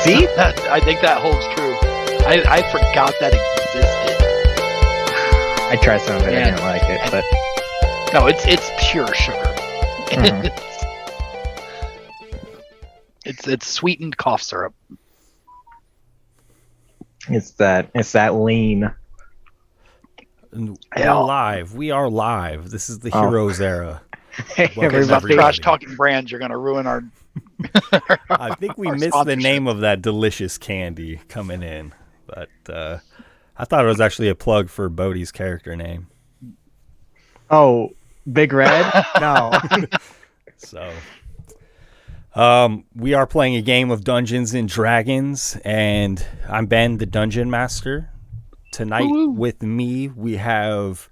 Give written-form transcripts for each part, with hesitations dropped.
See? I think that holds true. I forgot that existed. I tried some of it. I didn't like it, but no, it's pure sugar. Mhm. It's sweetened cough syrup. it's that lean. We're Yeah. live. We are live. This is the Oh. Heroes era. Hey, Welcome, Stop everybody. trash talking brands. You're gonna ruin our. I think we our missed the sponsorship. name of that delicious candy coming in, but I thought it was actually a plug for Bodhi's character name. Oh, Big Red? No. So, we are playing a game of Dungeons and Dragons, and I'm Ben, the Dungeon Master. Tonight Woo-woo. with me, we have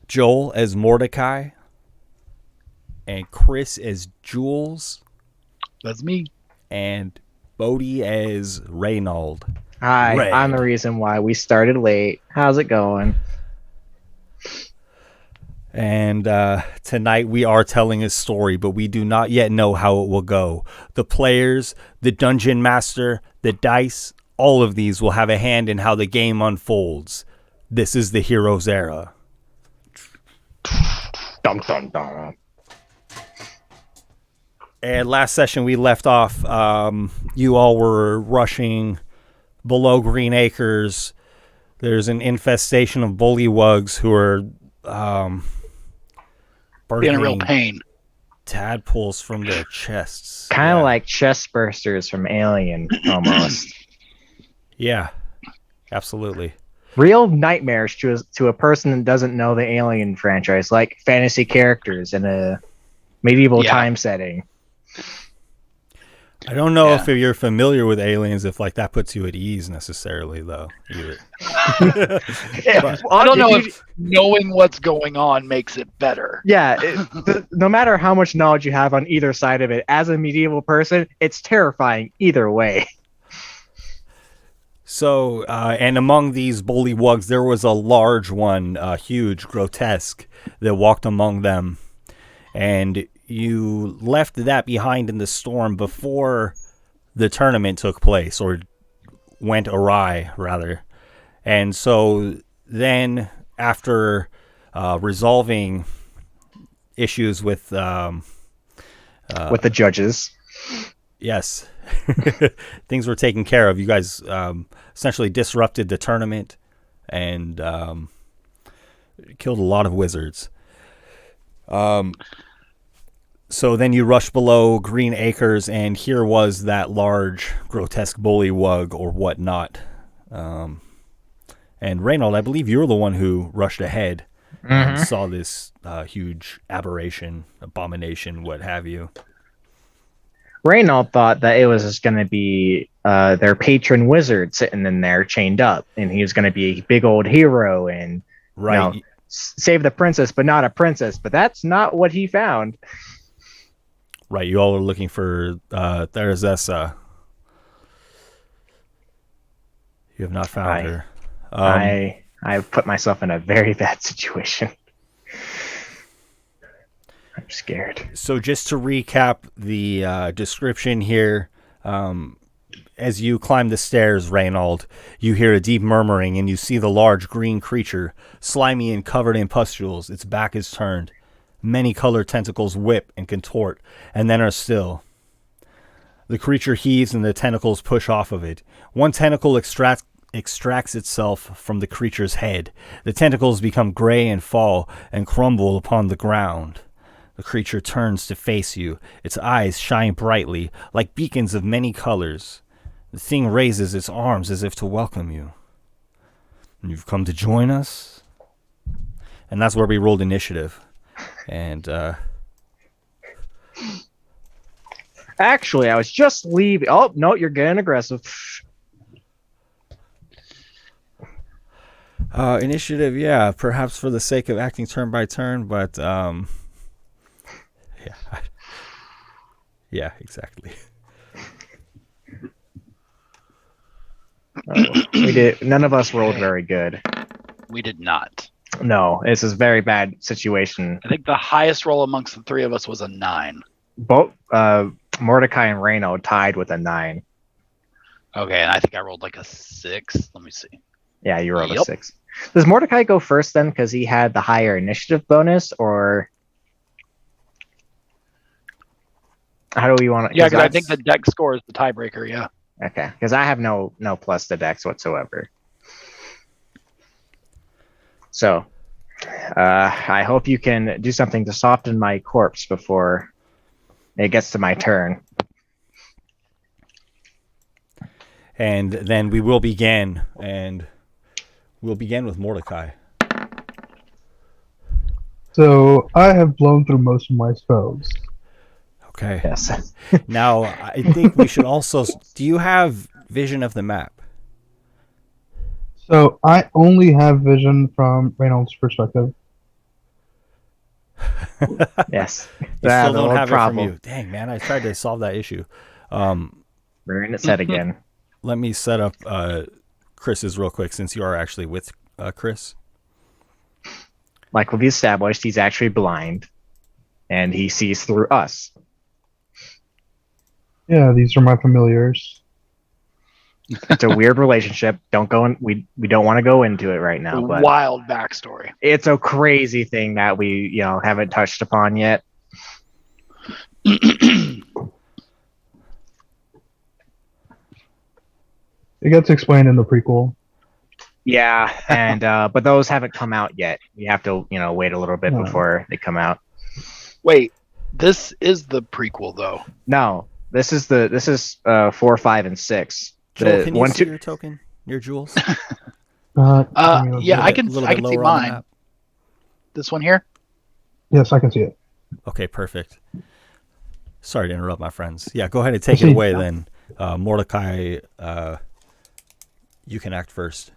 Joel as Mordecai, and Chris as Jules, That's me. and Bodhi as Reynold. Hi, Red. I'm the reason why we started late. How's it going? And tonight we are telling a story, but we do not yet know how it will go. The players, the Dungeon Master, the dice, all of these will have a hand in how the game unfolds. This is the Heroes era. Dum dum dum. And last session we left off, you all were rushing below Green Acres. There's an infestation of bullywugs who are Being a real birthing pain. tadpoles from their chests. Kind of Yeah. like chest bursters from Alien, almost. Yeah, absolutely. Real nightmares to a person that doesn't know the Alien franchise, like fantasy characters in a medieval Yeah. time setting. I don't know Yeah. if you're familiar with aliens, if like that puts you at ease necessarily, though. Either. I don't know if knowing what's going on makes it better. Yeah, no matter how much knowledge you have on either side of it, as a medieval person, it's terrifying either way. So, and among these bullywugs, there was a large one, huge, grotesque, that walked among them, and you left that behind in the storm before the tournament took place, or went awry, rather. And so then, after resolving issues with With the judges. yes, things were taken care of. You guys essentially disrupted the tournament and killed a lot of wizards. So then you rushed below Green Acres, and here was that large, grotesque bullywug or whatnot. And Reynold, I believe you were the one who rushed ahead and saw this huge aberration, abomination, what have you. Reynold thought that it was just going to be their patron wizard sitting in there chained up, and he was going to be a big old hero and Right. save the princess, but not a princess. But that's not what he found. Right, you all are looking for Theresessa. You have not found her. I put myself in a very bad situation. I'm scared. So just to recap the description here, as you climb the stairs, Reynold, you hear a deep murmuring, and you see the large green creature, slimy and covered in pustules. Its back is turned. Many colored tentacles whip and contort, and then are still. The creature heaves, and the tentacles push off of it. One tentacle extracts itself from the creature's head. The tentacles become gray and fall and crumble upon the ground. The creature turns to face you. Its eyes shine brightly, like beacons of many colors. The thing raises its arms as if to welcome you. You've come to join us? And that's where we rolled initiative. And Actually, I was just leaving. Oh, no, you're getting aggressive. initiative, yeah, perhaps for the sake of acting turn by turn, but yeah. Yeah, exactly. We did. None of us rolled very good. We did not. No, this is a very bad situation. I think the highest roll amongst the three of us was a 9. Both Mordecai and Reno tied with a 9. Okay, and I think I rolled like a 6. Let me see. Yeah, you rolled a Yep. 6. Does Mordecai go first then because he had the higher initiative bonus, or how do we want to? Yeah, because I think the deck score is the tiebreaker. Yeah. Okay, because I have no plus to dex whatsoever. So, I hope you can do something to soften my corpse before it gets to my turn. And then we will begin, and we'll begin with Mordecai. So I have blown through most of my spells. Okay. Yes. Now, I think we should also... Do you have vision of the map? So I only have vision from Reynolds' perspective. Yes. You That's still the don't old have problem. it from you. Dang, man, I tried to solve that issue. We're in it set again. Let me set up Chris's real quick, since you are actually with Chris. Like we've established, he's actually blind, and he sees through us. Yeah, these are my familiars. It's a weird relationship. Don't go in. We don't want to go into it right now, but Wild backstory. it's a crazy thing that we haven't touched upon yet. It gets explained in the prequel. Yeah, and but those haven't come out yet. You have to wait a little bit No. before they come out. Wait, this is the prequel though. No, this is 4, 5, and 6. Joel, The can you one, see two, your token? Your jewels? Yeah, I can Little I bit can see lower on the mine. map. This one here. Yes, I can see it. Okay, perfect. Sorry to interrupt, my friends. Yeah, go ahead and take it away then. Mordecai, you can act first.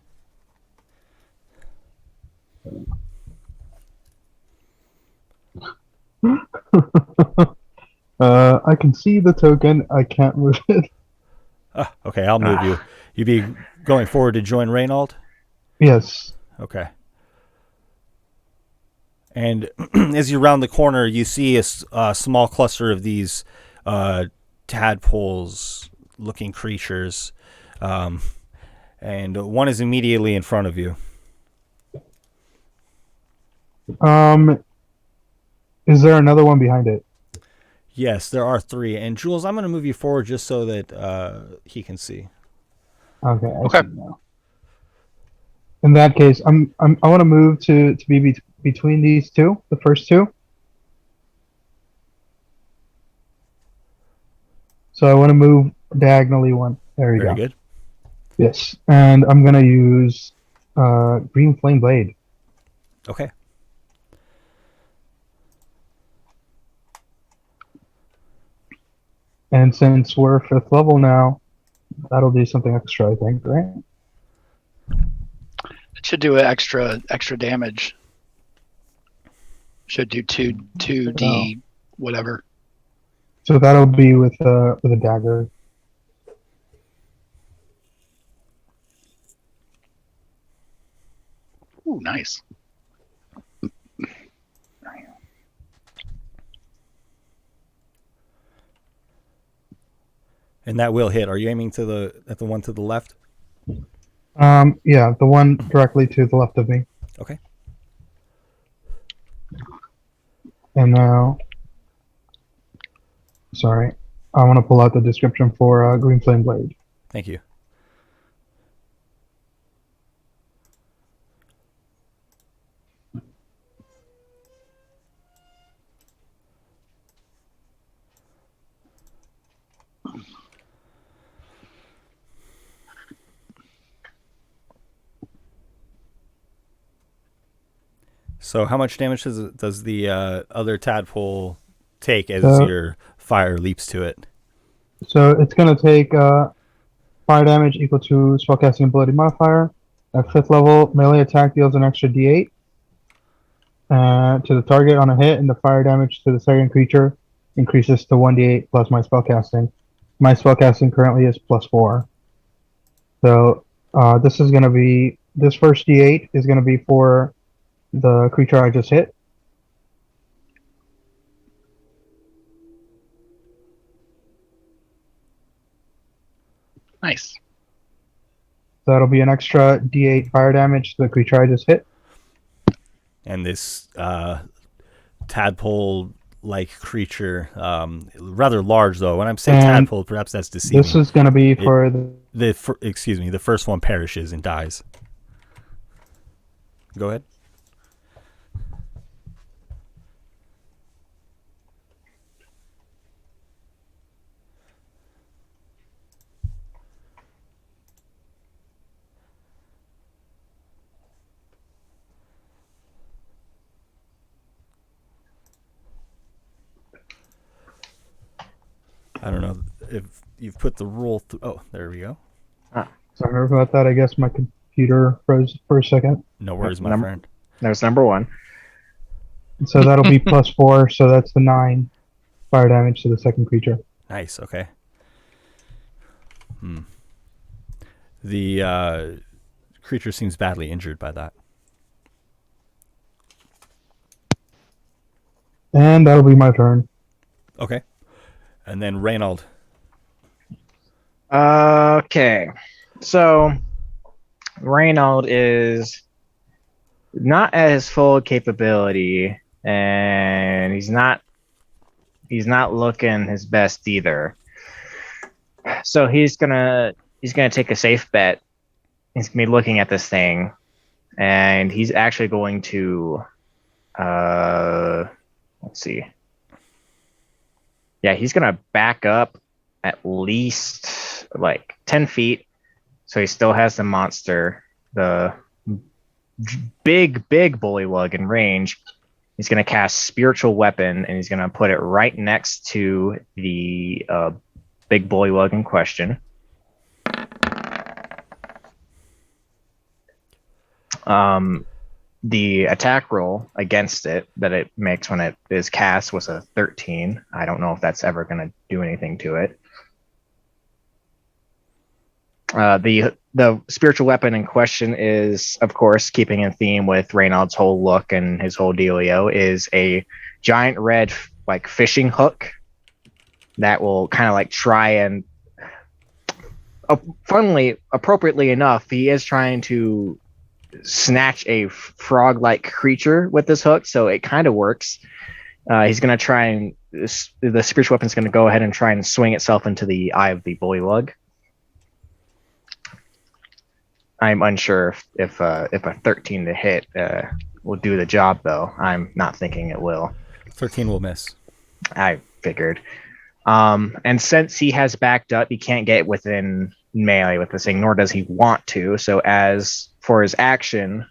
I can see the token. I can't move it. Okay, I'll move you. You be going forward to join Reynold? Yes. Okay. And as you round the corner, you see a small cluster of these tadpoles-looking creatures, and one is immediately in front of you. Is there another one behind it? Yes, there are 3. And Jules, I'm going to move you forward just so that he can see. Okay. Okay. See now. In that case, I want to move to be between these two, the first two. So I want to move diagonally one. There you go. Very good. Yes, and I'm gonna use green flame blade. Okay. And since we're 5th level now, that'll do something extra, I think, right? It should do extra damage. Should do 2d whatever. So that'll be with a dagger. Ooh, nice. And that will hit. Are you aiming at the one to the left? Yeah, the one directly to the left of me. Okay. And now, sorry, I want to pull out the description for green flame blade. Thank you. So how much damage does the other tadpole take as your fire leaps to it? So it's going to take fire damage equal to spellcasting ability modifier. At 5th level, melee attack deals an extra d8 to the target on a hit, and the fire damage to the second creature increases to 1d8 plus my spellcasting. My spellcasting currently is +4. So this is going to be, this first d8 is going to be for the creature I just hit. Nice. So that'll be an extra D8 fire damage to the creature I just hit. And this tadpole-like creature, rather large though. When I'm saying And tadpole, perhaps that's deceiving. This is going to be for the first one perishes and dies. Go ahead. I don't know if you've put the rule through. Oh, there we go. Sorry about that. I guess my computer froze for a second. No worries, my friend. That was number 1. So that'll be +4. So that's the 9 fire damage to the second creature. Nice. Okay. The creature seems badly injured by that. And that'll be my turn. Okay. And then Reynold. Okay. So Reynold is not at his full capability, and he's not looking his best either. So he's gonna take a safe bet. He's gonna be looking at this thing, and he's actually going to let's see. Yeah, he's gonna back up at least like 10 feet, so he still has the monster, the big bullywug in range. He's gonna cast Spiritual Weapon, and he's gonna put it right next to the big bullywug in question. The attack roll against it that it makes when it is cast was a 13. I don't know if that's ever going to do anything to it. The spiritual weapon in question is, of course, keeping in theme with Reynold's whole look and his whole dealio, is a giant red like fishing hook that will kind of like try and, funnily, appropriately enough, he is trying to snatch a frog-like creature with this hook, so it kind of works. He's going to try and the spiritual weapon is going to go ahead and try and swing itself into the eye of the bullywug. I'm unsure if a 13 to hit will do the job, though. I'm not thinking it will. 13 will miss. I figured. And since he has backed up, he can't get within melee with this thing, nor does he want to. So as for his action,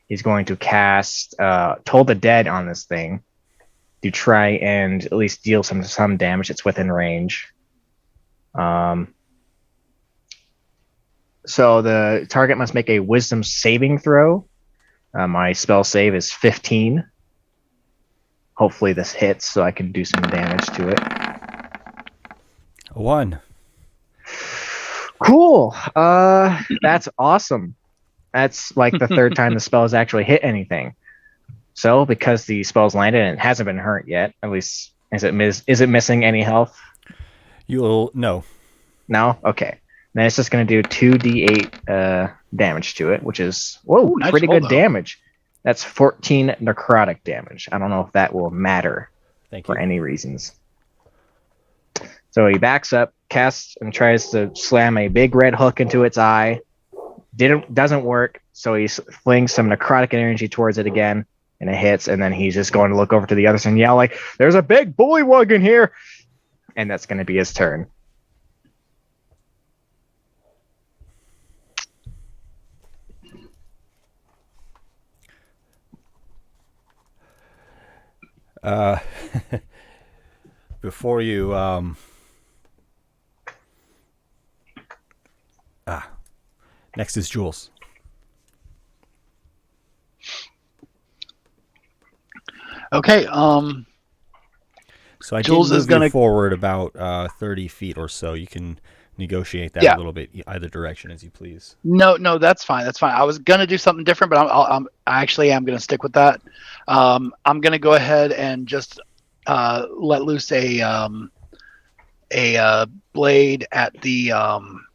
he's going to cast Toll the Dead on this thing to try and at least deal some damage. It's within range. So the target must make a Wisdom saving throw. My spell save is 15. Hopefully this hits so I can do some damage to it. 1. Cool. That's awesome. That's like the third time the spell has actually hit anything. So because the spell's landed and it hasn't been hurt yet, at least is it missing any health? You'll no. No? Okay. Then it's just going to do 2d8 damage to it, which is Nice pretty roll, good though. damage. That's 14 necrotic damage. I don't know if that will matter Thank you. for any reasons. So he backs up, casts, and tries to slam a big red hook into its eye. Doesn't work, so he flings some necrotic energy towards it again, and it hits, and then he's just going to look over to the others and yell like, "There's a big bullywug in here!" And that's going to be his turn. Before you next is Jules. Okay. So I Jules did is move gonna- you forward about 30 feet or so. You can negotiate that Yeah. a little bit either direction as you please. No, that's fine. That's fine. I was gonna do something different, but I actually am gonna stick with that. I'm gonna go ahead and just let loose a blade at the. I'm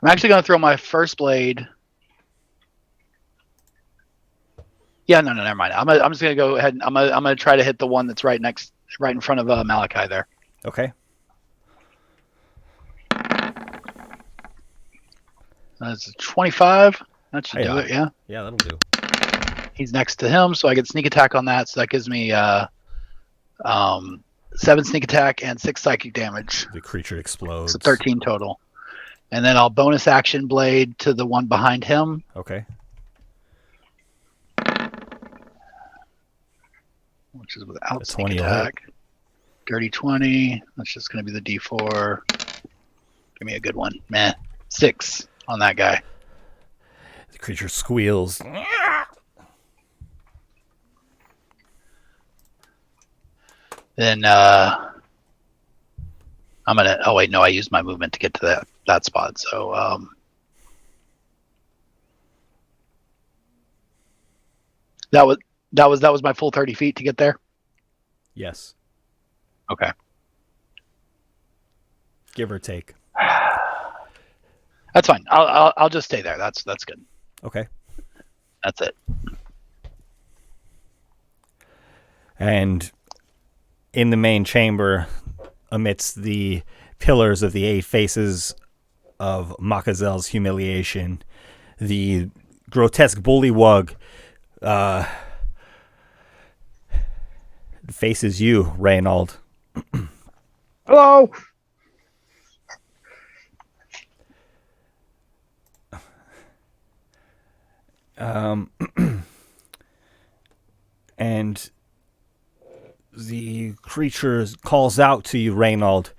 actually gonna throw my first blade. Yeah, no, never mind. I'm just gonna go ahead and I'm gonna try to hit the one that's right in front of Malachi there. Okay. That's a 25. That should do it. Yeah. Yeah, that'll do. He's next to him, so I get sneak attack on that. So that gives me 7 sneak attack and 6 psychic damage. The creature explodes. So 13 total. And then I'll bonus action blade to the one behind him. Okay. Which is without A sneak 20 attack. Dirty 20. That's just going to be the D4. Give me a good one. Meh. 6 on that guy. The creature squeals. Then I'm gonna. Oh wait, no, I used my movement to get to that spot. So that was my full 30 feet to get there. Yes. Okay. Give or take. That's fine. I'll just stay there. That's good. Okay. That's it. And in the main chamber, amidst the pillars of the 8 faces of Makazel's humiliation, the grotesque bullywug faces you, Reynald. Hello. And the creature calls out to you, Reynald.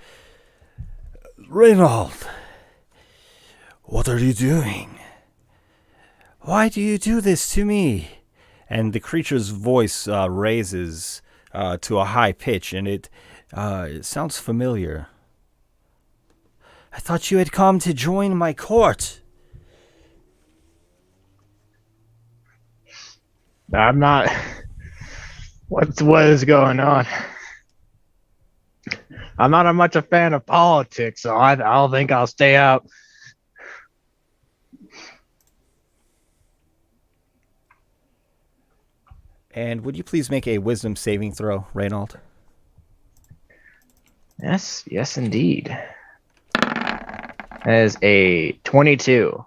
Reynald, what are you doing? Why do you do this to me? And the creature's voice raises to a high pitch, and it sounds familiar. I thought you had come to join my court. I'm not. What is going on? I'm not much a fan of politics, so I don't think I'll stay out. And would you please make a wisdom saving throw, Reynald? Yes, indeed. That is a 22.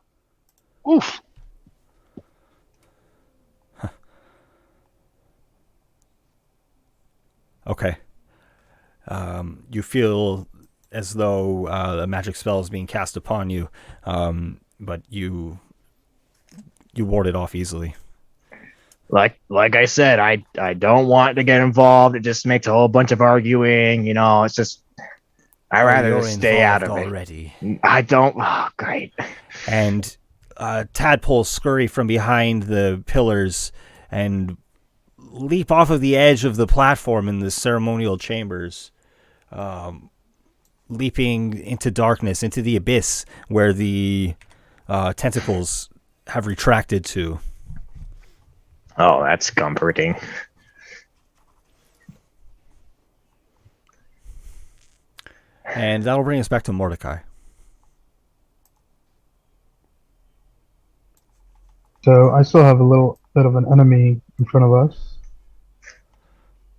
Oof. Okay. You feel as though a magic spell is being cast upon you, but you ward it off easily. Like I said, I don't want to get involved. It just makes a whole bunch of arguing. You know, it's just I'd rather You're just stay out of already. it. I don't. Oh, great. And tadpoles scurry from behind the pillars and leap off of the edge of the platform in the ceremonial chambers, leaping into darkness, into the abyss where the tentacles have retracted to. Oh, that's comforting. And that'll bring us back to Mordecai. So I still have a little bit of an enemy in front of us.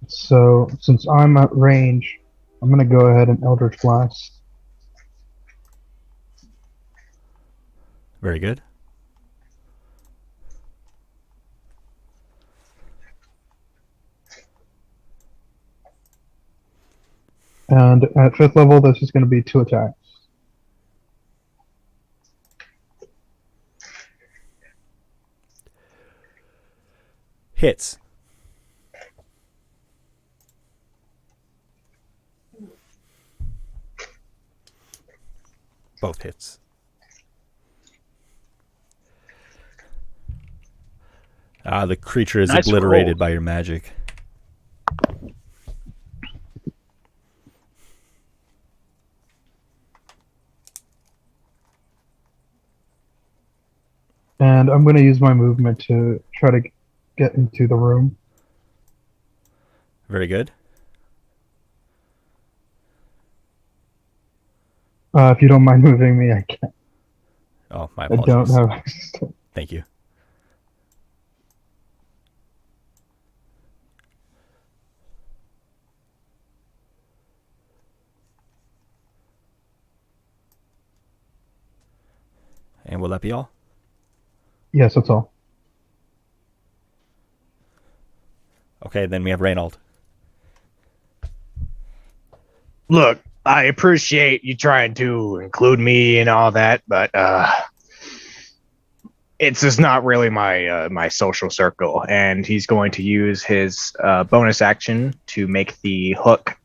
So since I'm at range, I'm going to go ahead and Eldritch Blast. Very good. And at 5th level, this is going to be 2 attacks. Hits. Both hits. The creature is Nice obliterated roll. by your magic. And I'm going to use my movement to try to get into the room. Very good. If you don't mind moving me, I can't. Oh, my I don't apologies. have access to it. Thank you. And will that be all? Yes, that's all. Okay, then we have Reynold. Look, I appreciate you trying to include me and all that, but it's just not really my social circle. And he's going to use his bonus action to make the hook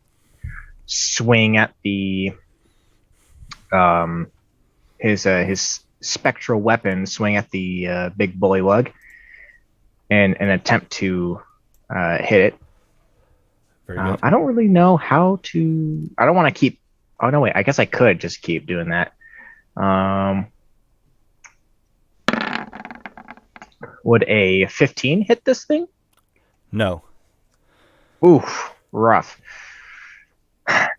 swing at the his spectral weapon swing at the big bullywug and an attempt to hit it. Very good. I don't really know how to. I don't want to keep. Oh no, wait. I guess I could just keep doing that. Would a 15 hit this thing? No. Oof, rough.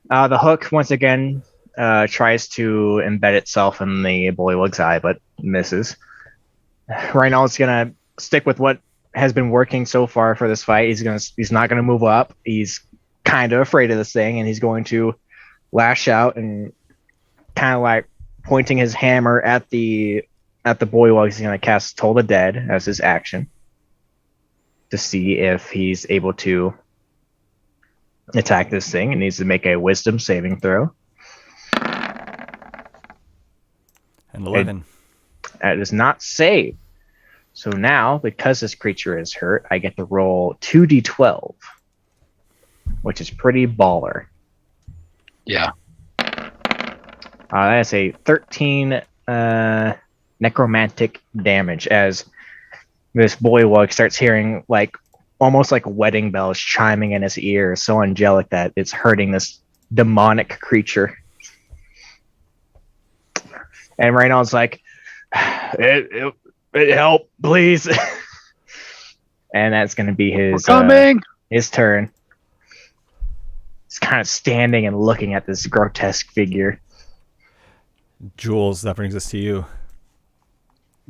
The hook once again tries to embed itself in the bullywug's eye, but misses. Right now, it's gonna stick with what has been working so far for this fight. He's not gonna move up. He's kind of afraid of this thing, and he's going to lash out and kind of like pointing his hammer at the bullywug. He's gonna cast Toll the Dead as his action to see if he's able to attack this thing. It needs to make a Wisdom saving throw. And 11. It does not save. So now, because this creature is hurt, I get to roll 2d12, which is pretty baller. Yeah. That's a 13 necromantic damage as this bullywug starts hearing like almost like wedding bells chiming in his ear, so angelic that it's hurting this demonic creature. And Reynald's like, it help, please. And that's going to be his his turn. He's kind of standing and looking at this grotesque figure. Jules, that brings us to you.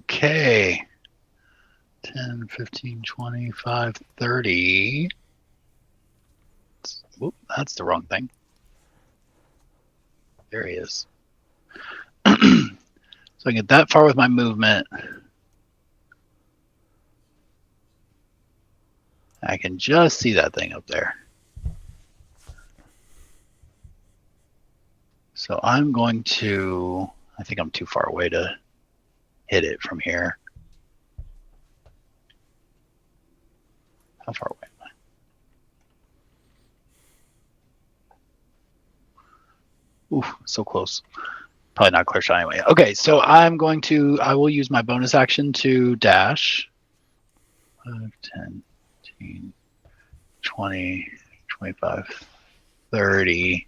Okay. 10, 15, 25, 30. Whoop, that's the wrong thing. There he is. So I get that far with my movement. I can just see that thing up there. So I'm going to, I think I'm too far away to hit it from here. How far away am I? Ooh, so close. Probably not clear shot anyway. Okay, so I will use my bonus action to dash. 5, 10, 15, 20, 25, 30.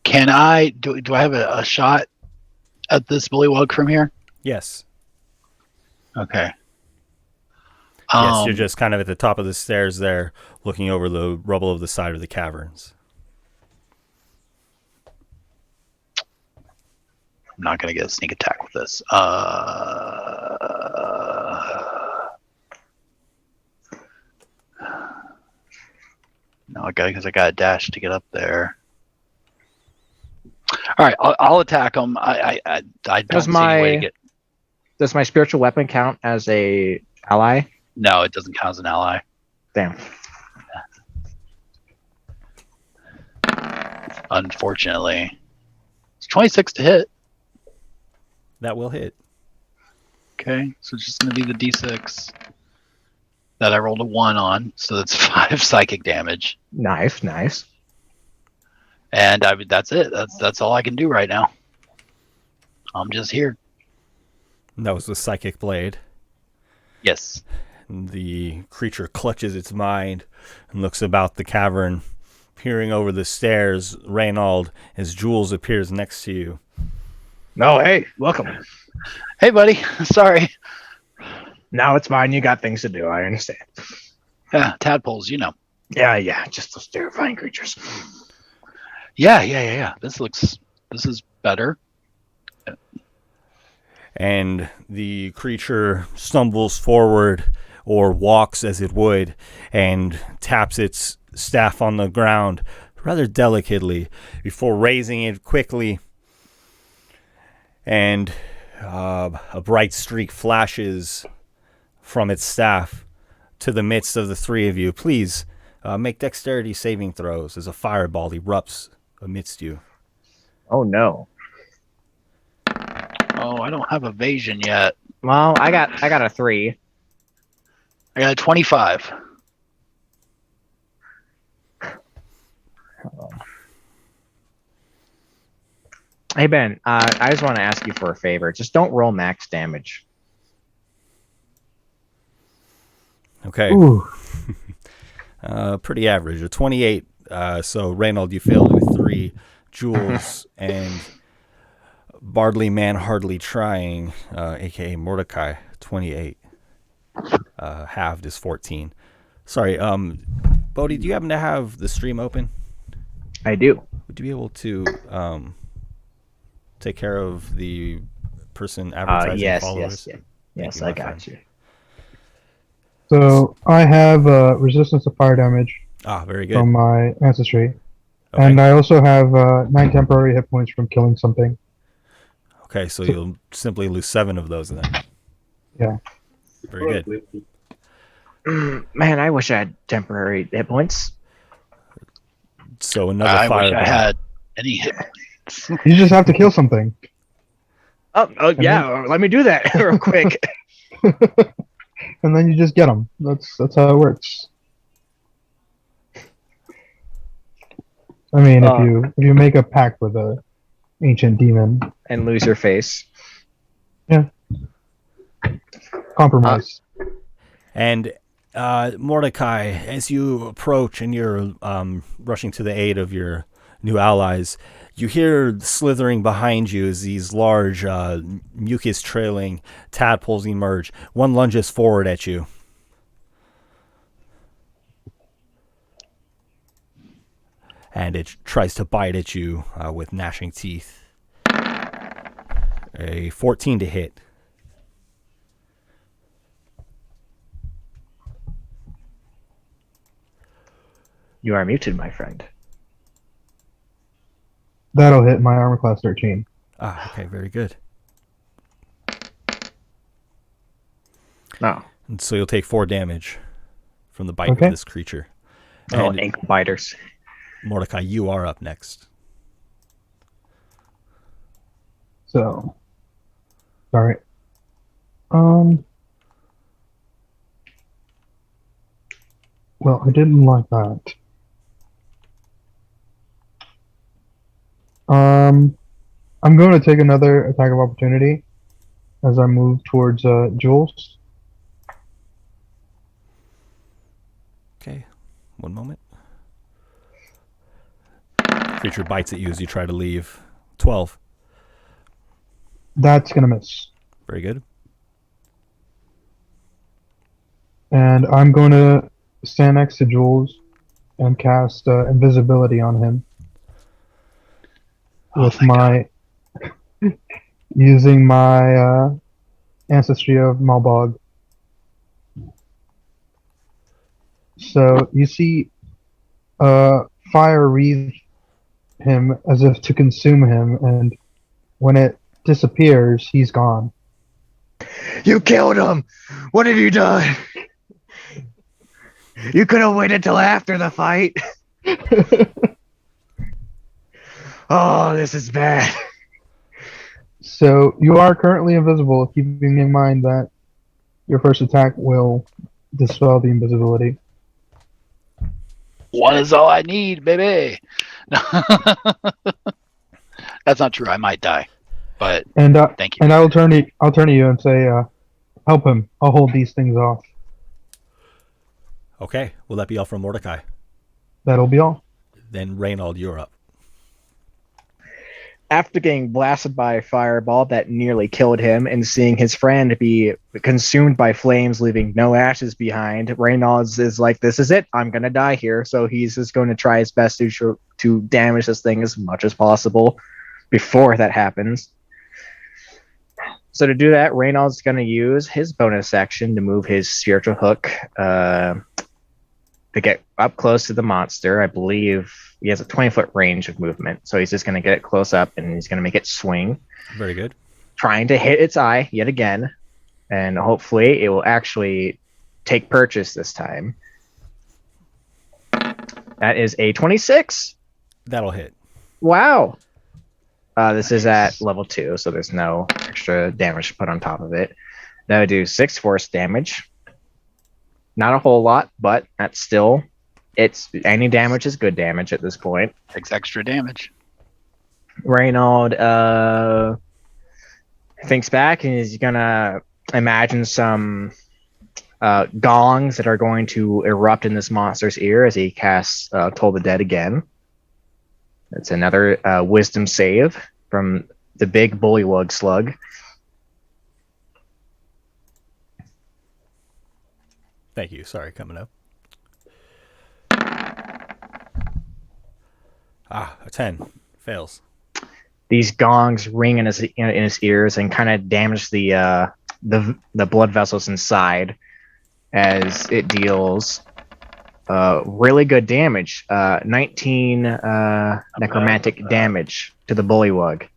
Can I, do I have a shot at this bullywug from here? Yes. Okay. Yes, you're just kind of at the top of the stairs there, looking over the rubble of the side of the caverns. I'm not going to get a sneak attack with this. No, because I got a dash to get up there. All right, I'll attack him. I don't see any way to get. Does my spiritual weapon count as a ally? No, it doesn't count as an ally. Damn. Unfortunately, it's 26 to hit. That will hit. Okay, so it's just going to be the d6 that I rolled a 1 on, so that's 5 psychic damage. Nice. And that's it. That's all I can do right now. I'm just here. And that was the psychic blade. Yes. And the creature clutches its mind and looks about the cavern, peering over the stairs. Reynold, as Jules appears next to you. No, hey, welcome. Hey, buddy. Sorry. No, it's fine. You got things to do. I understand. Yeah, tadpoles, you know. Yeah. Just those terrifying creatures. Yeah. This is better. And the creature stumbles forward or walks as it would and taps its staff on the ground rather delicately before raising it quickly. And a bright streak flashes from its staff to the midst of the three of you. Please make dexterity saving throws as a fireball erupts amidst you. Oh no. Oh, I don't have evasion yet. Well, I got a 3. I got a 25. Hey Ben, I just want to ask you for a favor. Just don't roll max damage. Okay. Ooh. Pretty average. A 28. So, Reynold, you failed with 3. Jules and Bardley Man Hardly Trying, a.k.a. Mordecai, 28. Halved is 14. Sorry, Bodhi, do you happen to have the stream open? I do. Would you be able to take care of the person advertising Yes, followers? Yes, you, I my got friend. you. So I have resistance to fire damage Ah, very good. from my ancestry, Okay. and I also have 9 temporary hit points from killing something. Okay, so you'll simply lose 7 of those then. Yeah. Very good. Man, I wish I had temporary hit points. So another I wish fireball. I had any hit. You just have to kill something. Oh yeah, let me do that real quick. And then you just get them. That's how it works. I mean, if you make a pact with a ancient demon, And lose your face. compromise. And Mordecai, as you approach and you're rushing to the aid of your new allies, you hear slithering behind you as these large mucus-trailing tadpoles emerge. One lunges forward at you. And it tries to bite at you with gnashing teeth. A 14 to hit. You are muted, my friend. That'll hit my armor class 13. Ah, okay, very good. No. And so you'll take 4 damage from the bite Okay. of this creature. Oh, And ankle biters. Mordecai, you are up next. So, sorry. Well, I didn't like that. I'm going to take another attack of opportunity as I move towards Jules. Okay, one moment. Creature bites at you as you try to leave. 12. That's gonna miss, Very good. and I'm going to stand next to Jules and cast invisibility on him with thank my using my ancestry of Malbog. So you see fire wreathe him as if to consume him, and when it disappears, he's gone. You killed him! What have you done? You could have waited till after the fight. Oh, this is bad. So you are currently invisible, keeping in mind that your first attack will dispel the invisibility. One is all I need, baby. That's not true. I might die, but And thank you. and I'll turn to you and say, help him. I'll hold these things off. Okay, will that be all from Mordecai? That'll be all. Then Reynold, you're up. after getting blasted by a fireball that nearly killed him and seeing his friend be consumed by flames, leaving no ashes behind, Reynolds is like, "This is it. I'm gonna die here." So he's just going to try his best to damage this thing as much as possible before that happens. So to do that, Reynolds is going to use his bonus action to move his spiritual hook to get up close to the monster. I believe he has a 20-foot range of movement, so he's just going to get it close up and he's going to make it swing, Very good. trying to hit its eye yet again, and hopefully it will actually take purchase this time. That is a 26. That'll hit. Wow. This is at level 2, so there's no extra damage to put on top of it. That would do 6 force damage. Not a whole lot, but that's still, it's any damage is good damage at this point. Takes extra damage. Reynold thinks back and is gonna imagine some gongs that are going to erupt in this monster's ear as he casts Toll the Dead again. It's another wisdom save from the big bullywug slug. Thank you. Sorry, coming up. A 10. Fails. These gongs ring in his ears and kind of damage the blood vessels inside as it deals really good damage. 19 necromantic damage to the bullywug.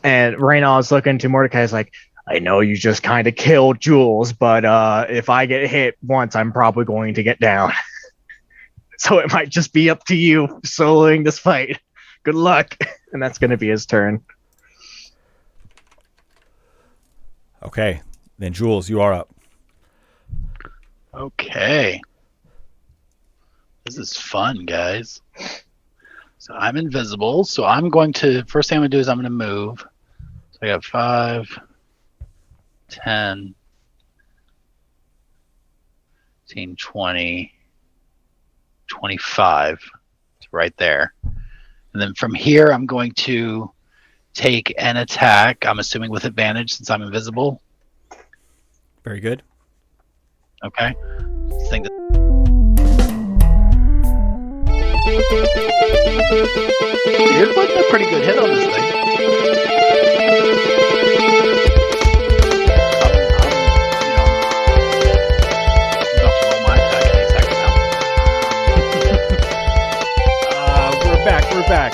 And Reynolds looking to Mordecai is like, "I know you just kind of killed Jules, but if I get hit once, I'm probably going to get down. So it might just be up to you soloing this fight. Good luck." And that's going to be his turn. Okay. Then, Jules, you are up. Okay. This is fun, guys. So I'm invisible. So I'm going to, first thing I'm going to do is I'm going to move. So I got 5, 10, 15, 20, 25. It's right there. And then from here, I'm going to take an attack. I'm assuming with advantage since I'm invisible. Very good. Okay. This thing You're putting a pretty good hit on this thing. We're back.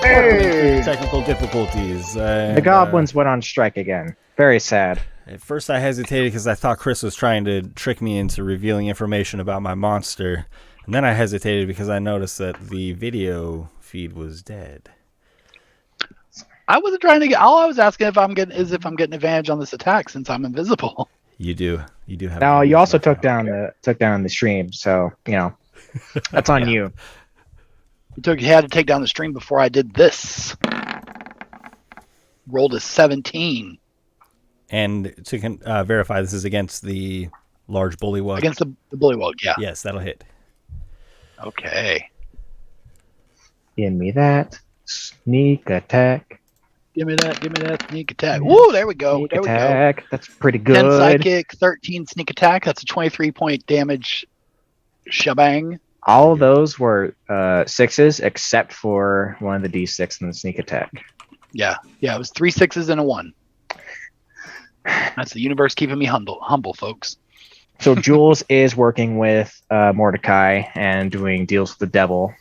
Hey! Technical difficulties. The goblins went on strike again. Very sad. At first I hesitated because I thought Chris was trying to trick me into revealing information about my monster. And then I hesitated because I noticed that the video feed was dead. I wasn't trying to get. All I was asking if I'm getting advantage on this attack since I'm invisible. You do have. Now you also took down the stream, so that's on you. You had to take down the stream before I did this. Rolled a 17. And to verify, this is against the large bullywug. Against the bullywug, yeah. Yes, that'll hit. Okay. Give me that sneak attack. Give me that sneak attack. Woo, there we go. Sneak There attack. we go. That's pretty good. 10 psychic, 13 sneak attack. That's a 23-point damage shebang. All those were 6s except for one of the D6 in the sneak attack. Yeah, it was 3 6s and a 1. That's the universe keeping me humble, folks. So Jules is working with Mordecai and doing deals with the devil.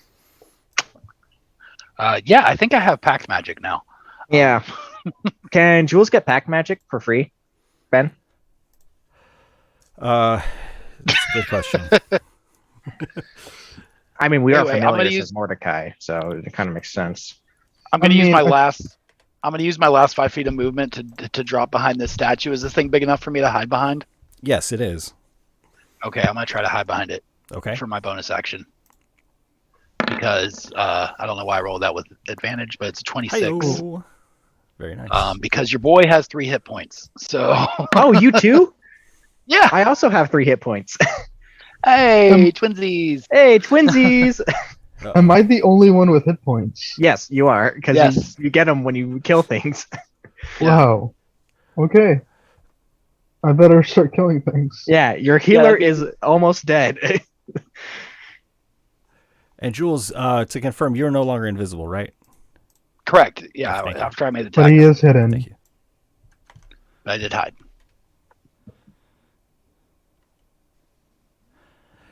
Yeah, I think I have pact magic now. Yeah. Can Jules get pact magic for free, Ben? That's a good question. I mean, we are Anyway, familiar with Mordecai, so it kind of makes sense. I'm going to use my last 5 feet of movement to drop behind this statue. Is this thing big enough for me to hide behind? Yes, it is. Okay, I'm going to try to hide behind it. Okay. For my bonus action. Because I don't know why I rolled that with advantage, but it's a 26. Hi-yo. Very nice. Because your boy has 3 hit points. So Oh, you too? yeah. I also have 3 hit points. Hey, twinsies. Hey, twinsies. Uh-oh. Am I the only one with hit points? Yes, you are, because Yes. you get them when you kill things. Yeah. Wow. Okay. I better start killing things. Yeah, your healer that'd be- is almost dead. And Jules, to confirm, you're no longer invisible, right? Correct. Yeah. Thank you. After I made the But attack, he is hidden. Thank you. I did hide.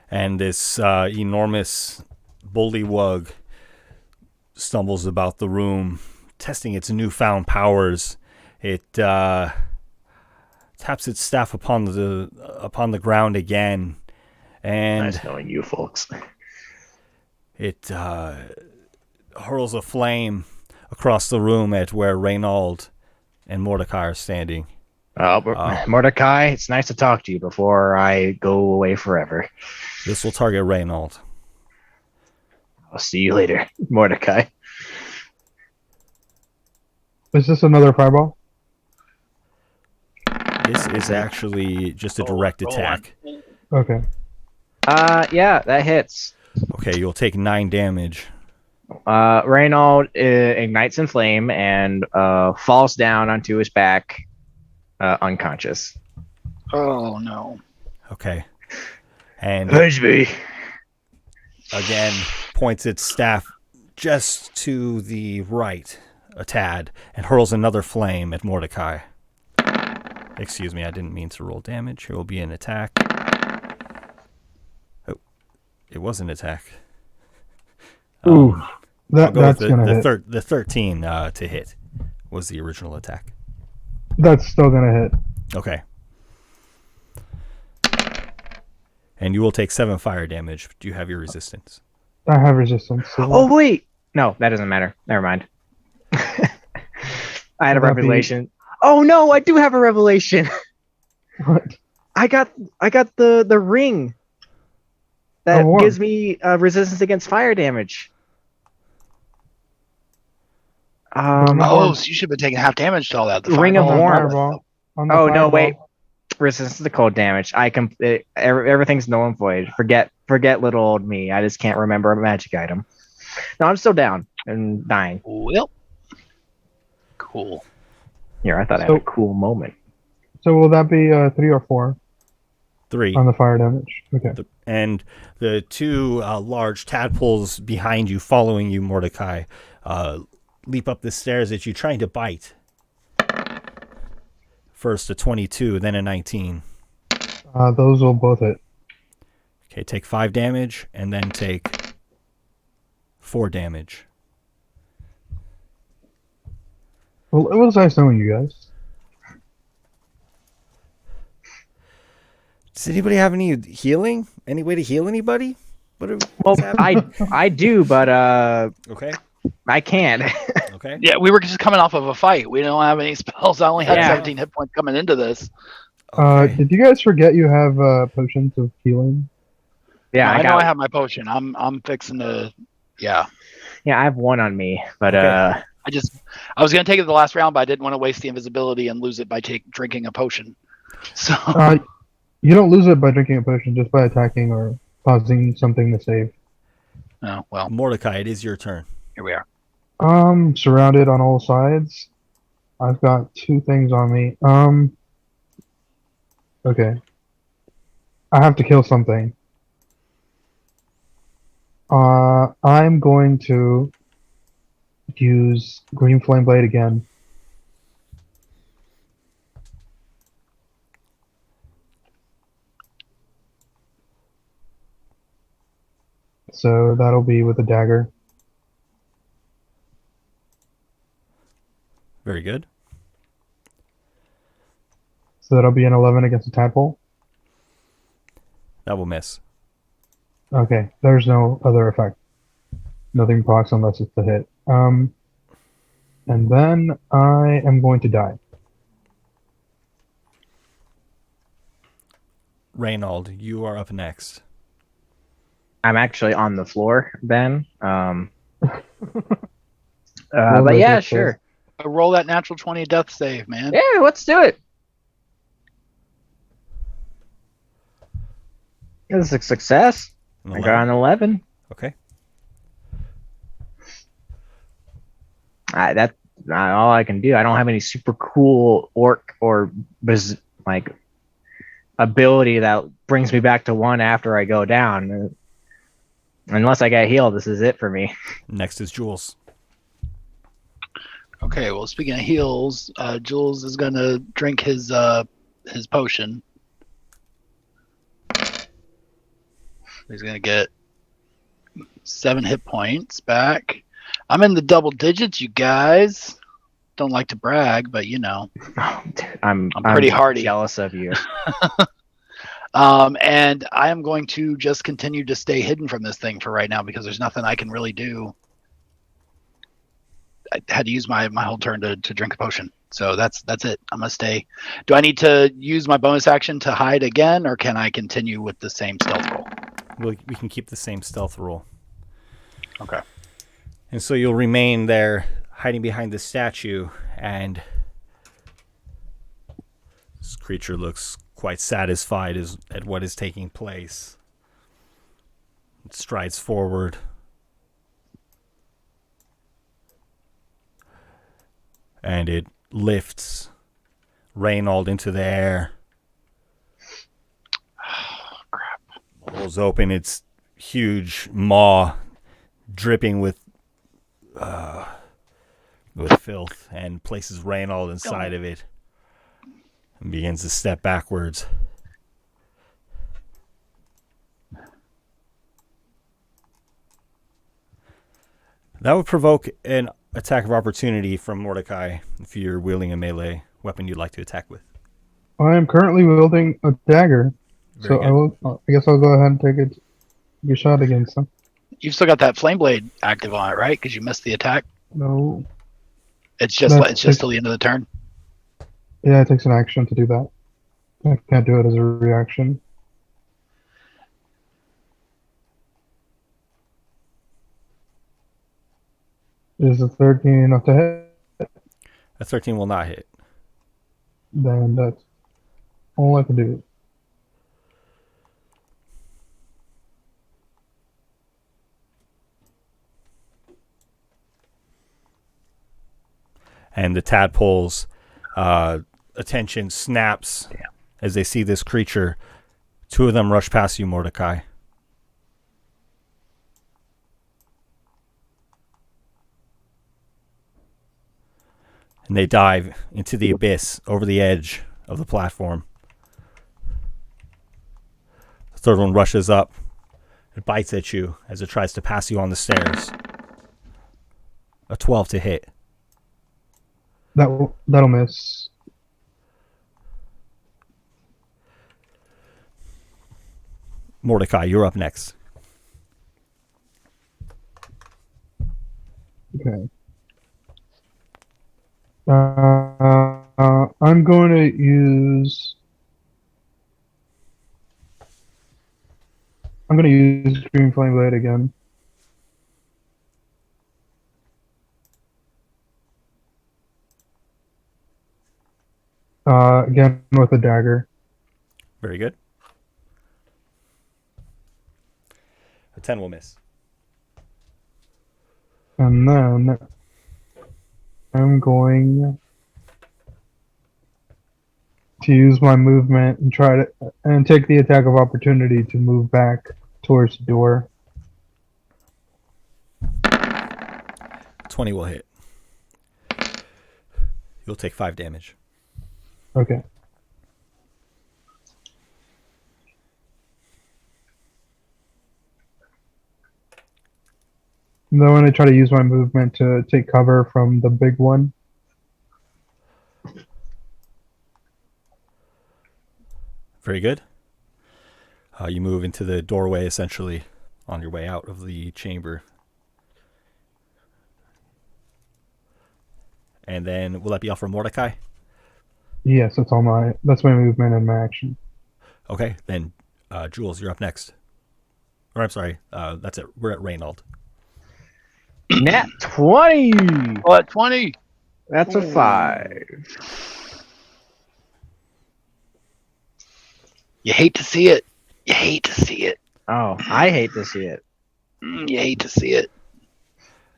And this enormous bullywug stumbles about the room, testing its newfound powers. It taps its staff upon the ground again, and Nice knowing you folks. it hurls a flame across the room at where Reynald and Mordecai are standing. Mordecai, it's nice to talk to you before I go away forever. This will target Reynald. I'll see you later, Mordecai. Is this another fireball? This is actually just a direct attack. Okay. Yeah, that hits. Okay, you'll take 9 damage. Reynald ignites in flame and falls down onto his back, unconscious. Oh no. Okay. And me. again, points its staff just to the right a tad and hurls another flame at Mordecai. Excuse me, I didn't mean to roll damage. It will be an attack. Oh, it was an attack. Ooh, I'll that's go with gonna hit. the 13 to hit was the original attack. That's still gonna hit. Okay. And you will take 7 fire damage. Do you have your resistance? I have resistance. So Oh wait, no, that doesn't matter. Never mind. I had a Would that be- revelation. Oh no, I do have a revelation. what? I got the ring that Of what? gives me resistance against fire damage. Oh, so you should have been taking half damage to all that. The Ring of fireball. Warmth. Fireball. On the Oh no, fireball. wait. Resistance to cold damage. Everything's null and void. Forget little old me. I just can't remember a magic item. No, I'm still down and dying. Well, cool. Here, I thought I So- had a cool moment. So will that be 3 or 4 3. on the fire damage? Okay. And the 2 large tadpoles behind you, following you, Mordecai, leap up the stairs at you, trying to bite. First a 22, then a 19. Those will both hit. Okay, take 5 damage, and then take 4 damage. Well, it was nice knowing you guys. Does anybody have any healing? Any way to heal anybody? Well, what's happening? I do, but Okay, I can't. okay. Yeah, we were just coming off of a fight. We don't have any spells. I only had Yeah. 17 hit points coming into this. Okay. Did you guys forget you have potions of healing? Yeah, No, I know got- I have my potion. I'm fixing to. Yeah, Yeah, I have one on me, but Okay. I was gonna take it the last round, but I didn't want to waste the invisibility and lose it by drinking a potion. So You don't lose it by drinking a potion, just by attacking or causing something to save. oh well. Mordecai, it is your turn. Here we are. Surrounded on all sides. I've got 2 things on me. Okay. I have to kill something. I'm going to use Green Flame Blade again. So that'll be with a dagger. Very good. So that'll be an 11 against a tadpole. That will miss. Okay, there's no other effect. Nothing procs unless it's a hit. And then I am going to die. Reynald, you are up next. I'm actually on the floor, Ben. Well, But yeah, that's sure. Roll that natural 20 death save, man. Yeah, let's do it. This is a success. An I 11. got an 11. Okay. That's not all I can do. I don't have any super cool orc or like ability that brings me back to 1 after I go down. Unless I get healed, this is it for me. Next is Jules. Okay, well, speaking of heals, Jules is gonna drink his potion. He's gonna get 7 hit points back. I'm in the double digits, you guys. Don't like to brag, but you know. I'm pretty hardy. Jealous of you. And I am going to just continue to stay hidden from this thing for right now because there's nothing I can really do. I had to use my whole turn to drink a potion. So that's it. I'm going to stay. Do I need to use my bonus action to hide again, or can I continue with the same stealth roll? We can keep the same stealth roll. Okay. And so you'll remain there hiding behind the statue, and this creature looks quite satisfied at what is taking place. It strides forward. And it lifts Reynold into the air. Oh, crap. Pulls open its huge maw, dripping with filth, and places Reynold inside of it and begins to step backwards. That would provoke an attack of opportunity from Mordecai if you're wielding a melee weapon you'd like to attack with. I am currently wielding a dagger, Very so good. I guess I'll go ahead and take a shot against him. You've still got that flame blade active on it, right? Because you missed the attack. No. It's just till the end of the turn. Yeah, it takes an action to do that. I can't do it as a reaction. Is a 13 enough to hit? A 13 will not hit. Then that's all I can do. And the tadpoles' attention snaps as they see this creature. 2 of them rush past you, Mordecai. And they dive into the abyss over the edge of the platform. The third one rushes up. It bites at you as it tries to pass you on the stairs. A 12 to hit. That'll miss. Mordecai, you're up next. Okay. I'm going to use. I'm going to use Green Flame Blade again. Again with a dagger. Very good. A 10 will miss. And then I'm going to use my movement and take the attack of opportunity to move back towards the door. 20 will hit. You'll take 5 damage. Okay. And then I'm going to try to use my movement to take cover from the big one. Very good. You move into the doorway, essentially, on your way out of the chamber. And then, will that be all for Mordecai? Yes, that's my movement and my action. Okay, then, Jules, you're up next. Or, I'm sorry, that's it. We're at Reynold. Nat 20! Oh, at 20! That's a 5. You hate to see it. You hate to see it. Oh, I hate to see it. You hate to see it.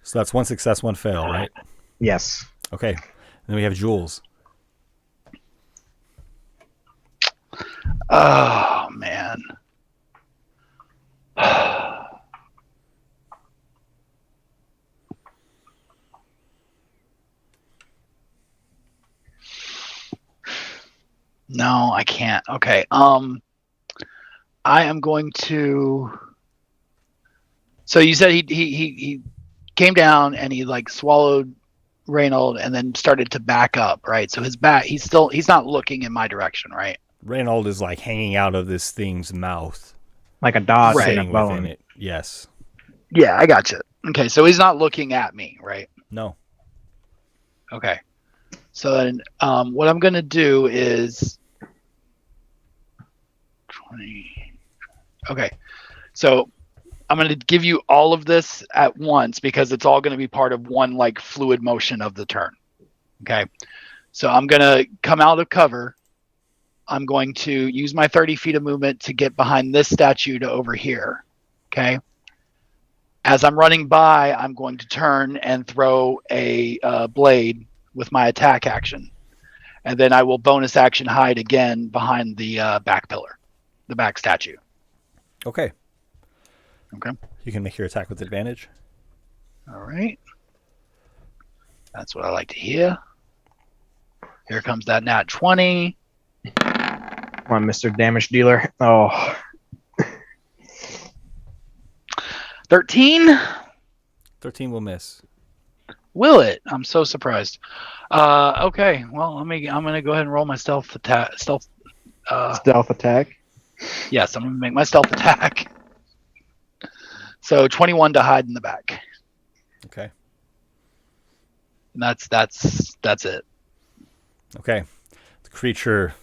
So that's 1 success, 1 fail, right? Yes. Okay. Then we have Jules. Oh man. No, I can't. Okay. I am going to. So you said he came down and he like swallowed Reynold and then started to back up, right? So his back, he's not looking in my direction, right? Reynold is like hanging out of this thing's mouth, Like a dog Right. in a sitting within bone. it. Yes. Yeah, I gotcha. Okay, so he's not looking at me, right? No. Okay. So then, what I'm gonna do is 20. Okay, so I'm gonna give you all of this at once because it's all gonna be part of one like fluid motion of the turn. Okay, so I'm gonna come out of cover. I'm going to use my 30 feet of movement to get behind this statue to over here. Okay. As I'm running by, I'm going to turn and throw a blade with my attack action. And then I will bonus action hide again behind the back pillar, the back statue. Okay. Okay. You can make your attack with advantage. All right. That's what I like to hear. Here comes that nat 20. Come on, Mr. Damage Dealer. Oh, 13. 13 will miss. Will it? I'm so surprised. Okay. Well, I'm gonna go ahead and roll my stealth attack. Stealth. stealth attack. Yes, I'm gonna make my stealth attack. So 21 to hide in the back. Okay. And that's it. Okay. The creature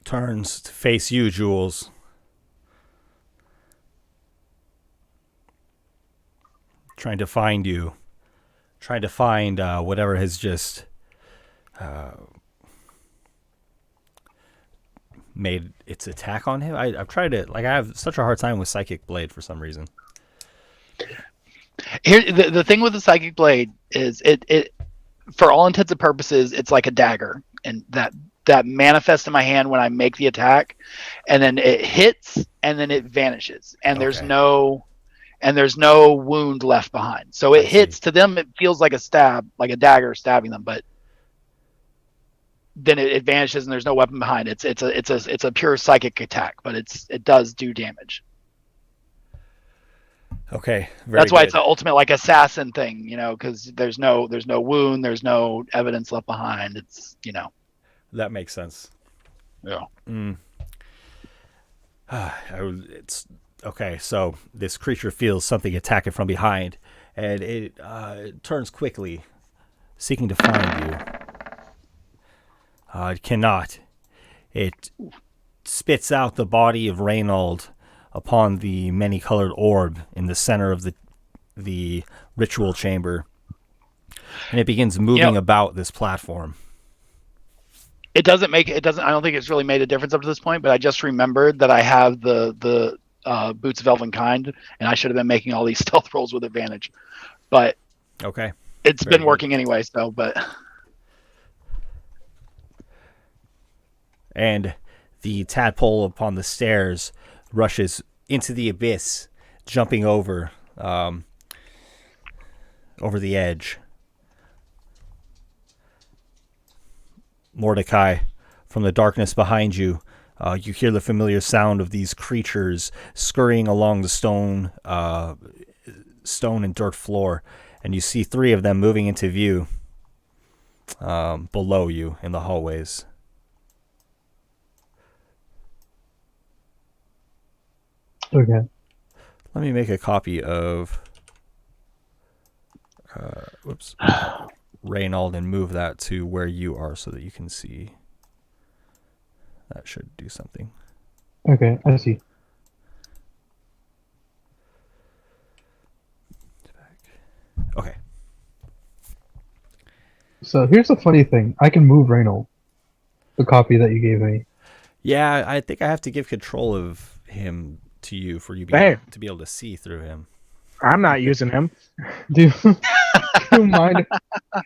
turns to face you, Jules. Trying to find you. Trying to find whatever has just made its attack on him. I've tried it. Like, I have such a hard time with Psychic Blade for some reason. Here, the thing with the psychic blade is it for all intents and purposes, it's like a dagger, and that manifests in my hand when I make the attack, and then it hits, and then it vanishes, and there's Okay. no wound left behind. So it I see. hits to them. It feels like a stab, like a dagger stabbing them, but then it vanishes, and there's no weapon behind it. It's a pure psychic attack, but it does do damage. Okay. Very That's why good. it's the ultimate like assassin thing, because there's no wound, there's no evidence left behind. It's That makes sense. yeah. It's okay. So this creature feels something attack it from behind, and it turns quickly, seeking to find you. It cannot. It spits out the body of Reynold upon the many-colored orb in the center of the ritual chamber, and it begins moving about this platform. It doesn't. I don't think it's really made a difference up to this point. But I just remembered that I have the Boots of Elvenkind, and I should have been making all these stealth rolls with advantage. But Okay. it's Very been good. working anyway. So, but And the tadpole upon the stairs rushes into the abyss, jumping over the edge. Mordecai, from the darkness behind you, you hear the familiar sound of these creatures scurrying along the stone and dirt floor, and you see 3 of them moving into view below you in the hallways. Okay. Let me make a copy of Reynold and move that to where you are so that you can see. That should do something. Okay, I see. Okay. So here's the funny thing. I can move Reynold, the copy that you gave me. Yeah, I think I have to give control of him to you for you Hey. to be able to see through him. I'm not using him. Do you, do you mind?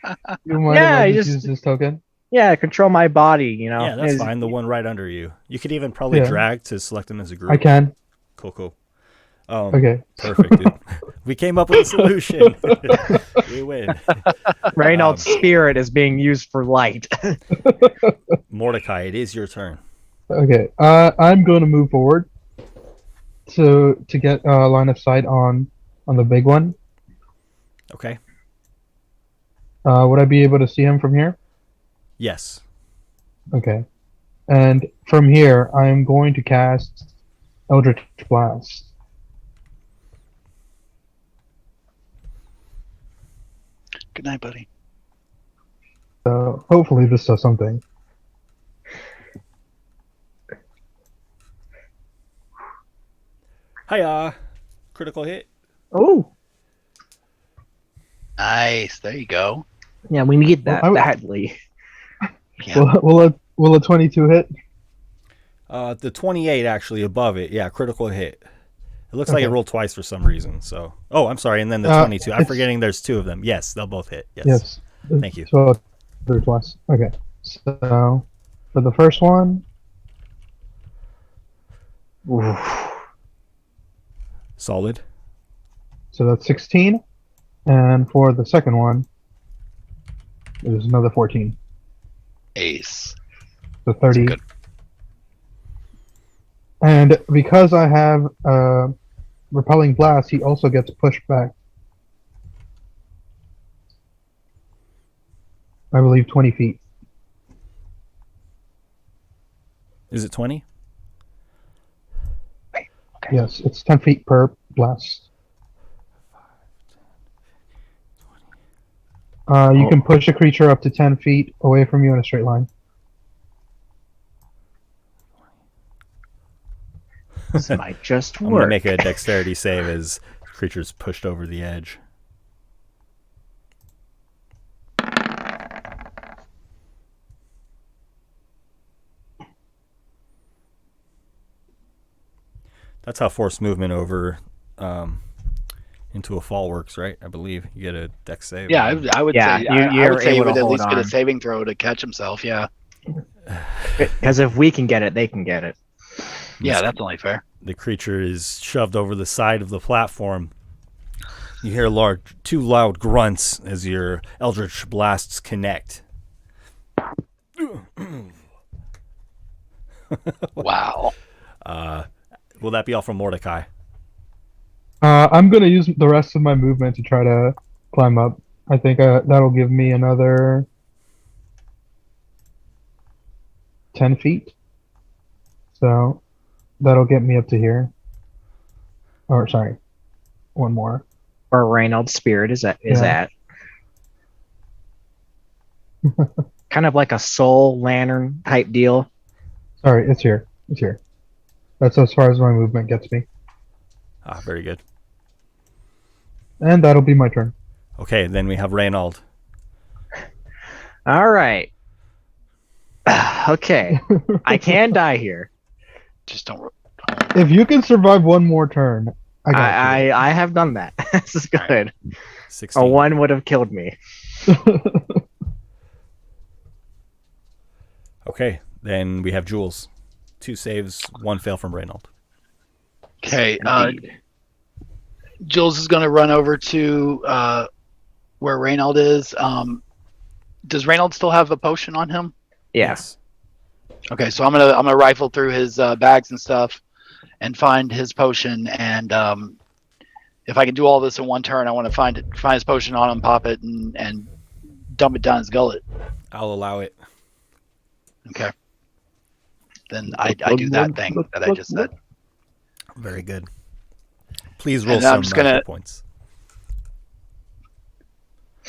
Do you mind Yeah, if I you just just- use this token? Yeah, control my body. You know. Yeah, that's Is- fine. The one right under you. You could even probably Yeah. drag to select them as a group. I can. Cool. Okay. Perfect, dude. We came up with a solution. We win. Reynolds' spirit is being used for light. Mordecai, it is your turn. Okay. I'm going to move forward to get line of sight on the big one. Okay. Would I be able to see him from here? Yes. Okay. And from here, I'm going to cast Eldritch Blast. Good night, buddy. So hopefully this does something. Hiya. Critical hit. Oh, Nice. There you go. yeah, we need that Well, badly. Yeah. Will a 22 hit? The 28 actually above it. Yeah, critical hit. It looks like it Okay. rolled twice for some reason. So, oh, I'm sorry. And then the 22. I'm it's- forgetting there's two of them. Yes, they'll both hit. Yes. Yes. Thank you. So there's less. Okay. So for the first one, Solid. so that's 16, and for the second one, there's another 14. Ace. So 30. Good. And because I have repelling blast, he also gets pushed back. I believe 20 feet. Is it 20? Yes, it's 10 feet per blast. You can push a creature up to 10 feet away from you in a straight line. This might just I'm going to work. make a dexterity save as creature's pushed over the edge. That's how force movement over into a fall works, right? I believe you get a dex save. Yeah, I would Yeah, say you- I you're would say he able would to at hold least get a on. saving throw to catch himself. Yeah. Because if we can get it, they can get it. Yeah, that's only fair. The creature is shoved over the side of the platform. You hear two loud grunts as your eldritch blasts connect. Wow. Will that be all from Mordecai? I'm going to use the rest of my movement to try to climb up. I think that'll give me another 10 feet. So that'll get me up to here. Or, sorry, one more. Where Reynolds' spirit is Yeah. at. Kind of like a soul lantern type deal. Sorry, it's here. It's here. That's as far as my movement gets me. Ah, very good. And that'll be my turn. Okay, then we have Reynold. All right. Okay. I can die here. Just don't. If you can survive one more turn, I got I have done that. This is good. 16. A 1 would have killed me. you. Okay, then we have Jules. 2 saves, 1 fail from Reynold. Okay. Indeed. Jules is going to run over to where Reynold is. Does Reynold still have a potion on him? Yes. Okay, so I'm gonna rifle through his bags and stuff and find his potion. And if I can do all this in one turn, I want to find his potion on him, pop it, and dump it down his gullet. I'll allow it. Okay. Then I do that thing that I just said. Very good. Please roll And I'm some just gonna- hit points.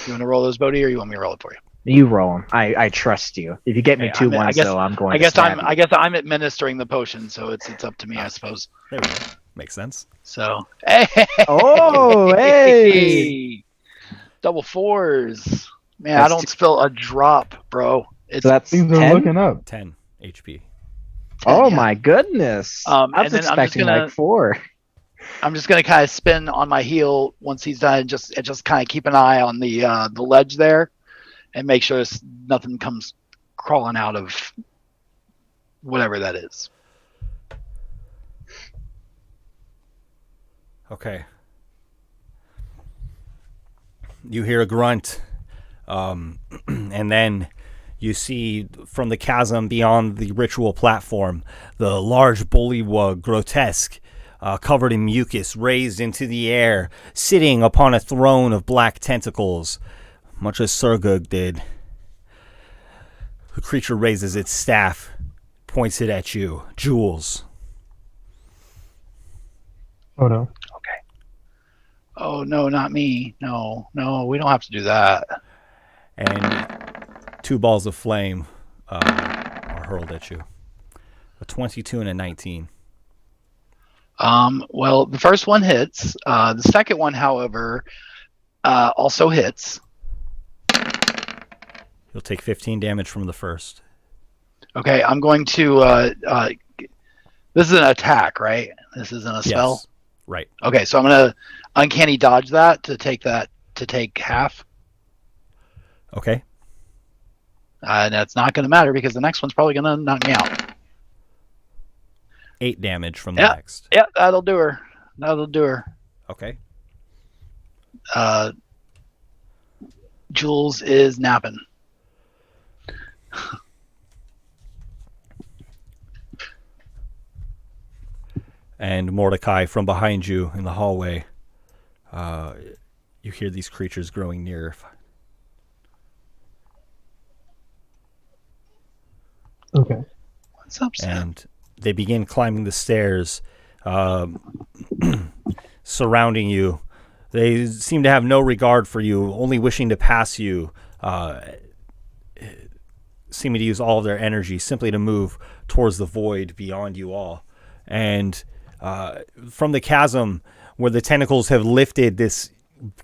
You want to roll those, Bodhi, or you want me to roll it for you? You roll them. I trust you. If you get me Okay, 2 I 1s, guess- though, I'm going I to guess stab I guess I'm administering the potion, so it's up to me, I suppose. There we go. Makes sense. So, hey, Oh, hey! double 4s. Man, I That's don't spill a drop, bro. It's So that's Things are 10? looking up. 10 HP. Oh yeah. my goodness! I And was then I'm just expecting gonna- like 4. I'm just gonna kind of spin on my heel once he's done. Just kind of keep an eye on the ledge there, and make sure nothing comes crawling out of whatever that is. Okay. You hear a grunt, and then you see from the chasm beyond the ritual platform the large bullywug grotesque, covered in mucus, raised into the air, sitting upon a throne of black tentacles, much as Surgug did. The creature raises its staff, points it at you. Jules. Oh no. Oh no, not me. No, we don't have to do that. And 2 balls of flame are hurled at you. A 22 and a 19. Well, the first one hits. The second one, however, also hits. You'll take 15 damage from the first. Okay, I'm going to. This is an attack, right? This isn't a spell. Yes. Right. Okay, so I'm gonna uncanny dodge that to take half. Okay. And that's not going to matter because the next one's probably going to knock me out. 8 damage from the next. Yeah, that'll do her. Okay. Jules is napping. And Mordecai, from behind you in the hallway, you hear these creatures growing nearer. Okay. What's up, Sam? And they begin climbing the stairs, surrounding you. They seem to have no regard for you, only wishing to pass you, seeming to use all of their energy simply to move towards the void beyond you all. And from the chasm where the tentacles have lifted this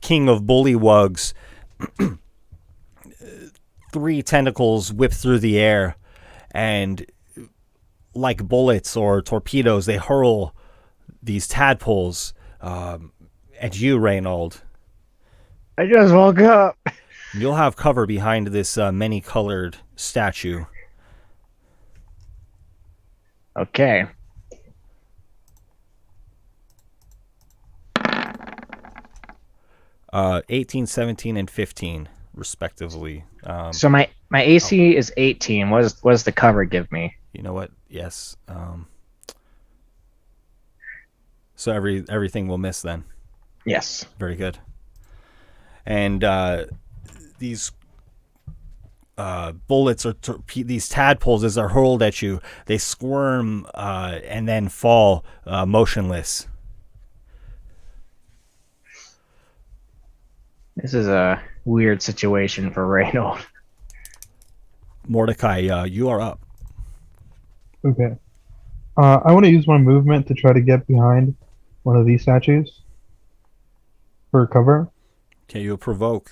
king of bullywugs, 3 tentacles whip through the air, and like bullets or torpedoes, they hurl these tadpoles at you, Reynold. I just woke up. You'll have cover behind this many-colored statue. Okay. Uh, 18, 17, and 15, respectively. So my AC is 18. What does the cover give me? You know what? Yes. So everything will miss then. Yes. Very good. And these bullets or these tadpoles, as they're hurled at you, they squirm and then fall motionless. This is a weird situation for Reynold. Mordecai, you are up. Okay. I want to use my movement to try to get behind one of these statues for cover. Okay, you'll provoke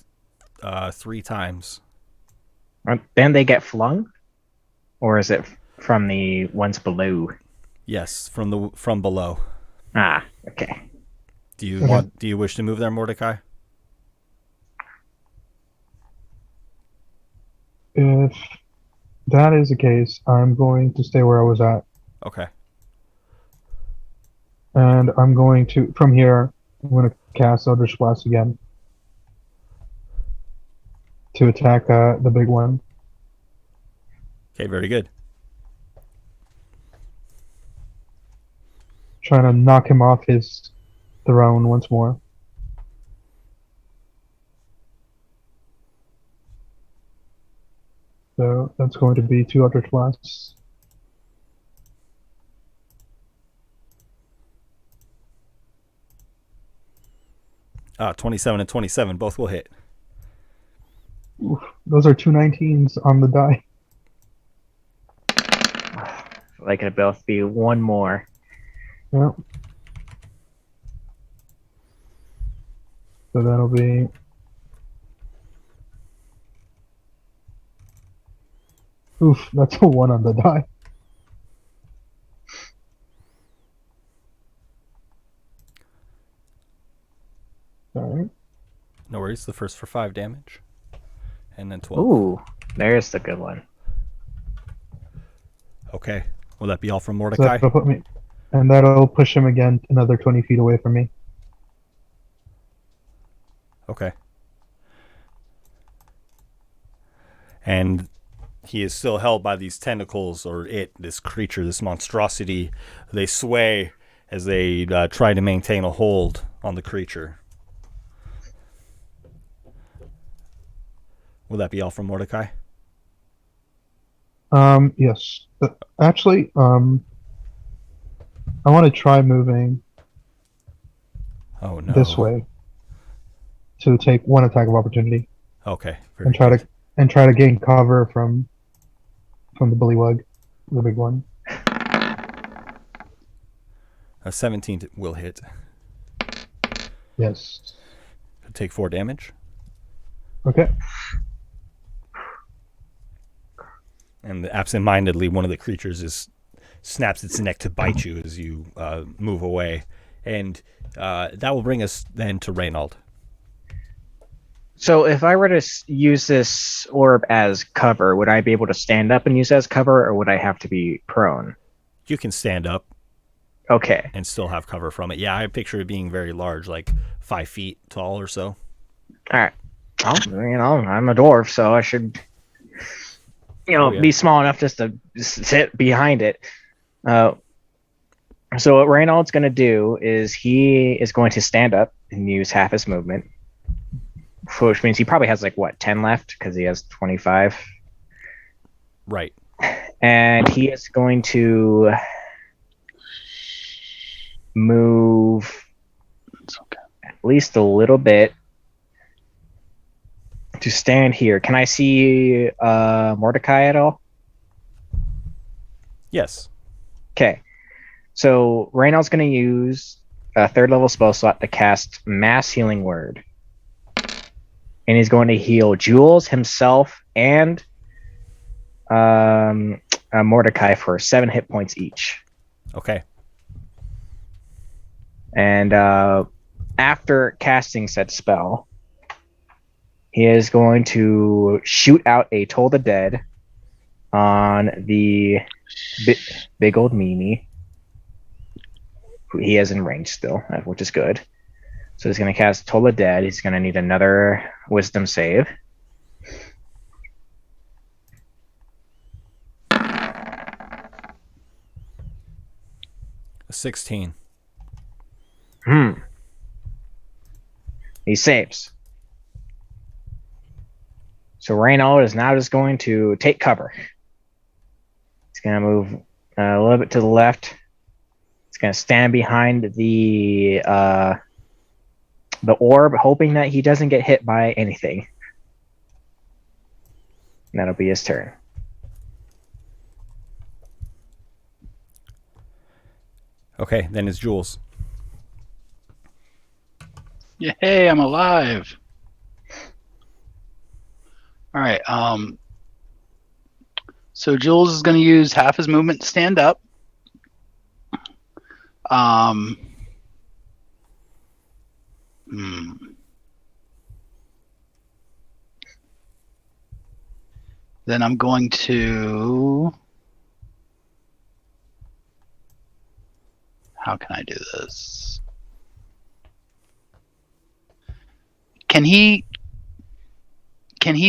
3 times. Then they get flung? Or is it from the ones below? Yes, from below. Ah, okay. Do you wish to move there, Mordecai? If that is the case, I'm going to stay where I was at. Okay. And I'm going to, from here, I'm going to cast Eldritch Blast again to attack the big one. Okay, very good. Trying to knock him off his throne once more. So that's going to be 2 Eldritch Blasts. Ah, 27 and 27, both will hit. Oof, those are 2 19s on the die. Like it'll both be one more. Yeah. So that'll be... Oof, that's a 1 on the die. Alright. No worries. The first for 5 damage. And then 12. Ooh, there's the good one. Okay. Will that be all from So Mordecai? that'll put me, and that'll push him again another 20 feet away from me. Okay. And he is still held by these tentacles, or this creature, this monstrosity. They sway as they try to maintain a hold on the creature. Will that be all from Mordecai? Yes. Actually, I want to try moving Oh, no. this way to take one attack of opportunity Okay. and try to gain cover from the bullywug, the big one. A 17 will hit. Yes. Take 4 damage. Okay. And absent-mindedly, one of the creatures snaps its neck to bite you as you move away. And that will bring us then to Reynald. So if I were to use this orb as cover, would I be able to stand up and use it as cover, or would I have to be prone? You can stand up Okay. and still have cover from it. Yeah, I picture it being very large, like 5 feet tall or so. All right. Well, I'm a dwarf, so I should, be small enough just to sit behind it. So what Reynald's going to do is he is going to stand up and use half his movement, which means he probably has 10 left because he has 25. Right. And he is going to move at least a little bit to stand here. Can I see Mordecai at all? Yes. Okay. So Reynald's going to use a 3rd level spell slot to cast Mass Healing Word. And he's going to heal Jules, himself, and Mordecai for 7 hit points each. Okay. And after casting said spell, he is going to shoot out a Toll the Dead on the big old meanie, who he has in range still, which is good. So he's going to cast Toll the Dead. He's going to need another Wisdom save. A 16. He saves. So Reynald is now just going to take cover. He's going to move a little bit to the left. He's going to stand behind the orb, hoping that he doesn't get hit by anything. And that'll be his turn. Okay, then it's Jules. Yay, I'm alive. All right. So Jules is going to use half his movement to stand up. Then I'm going to... How can I do this? Can he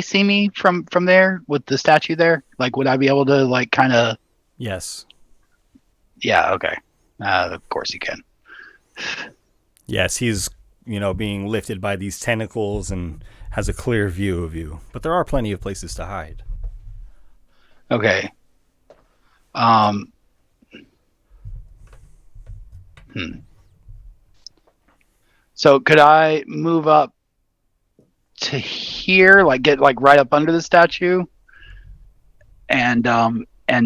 see me from there with the statue there? Would I be able to kind of? Yes. Yeah. Okay. Of course he can. Yes, he's being lifted by these tentacles and has a clear view of you. But there are plenty of places to hide. Okay. So could I move up to here, get right up under the statue, and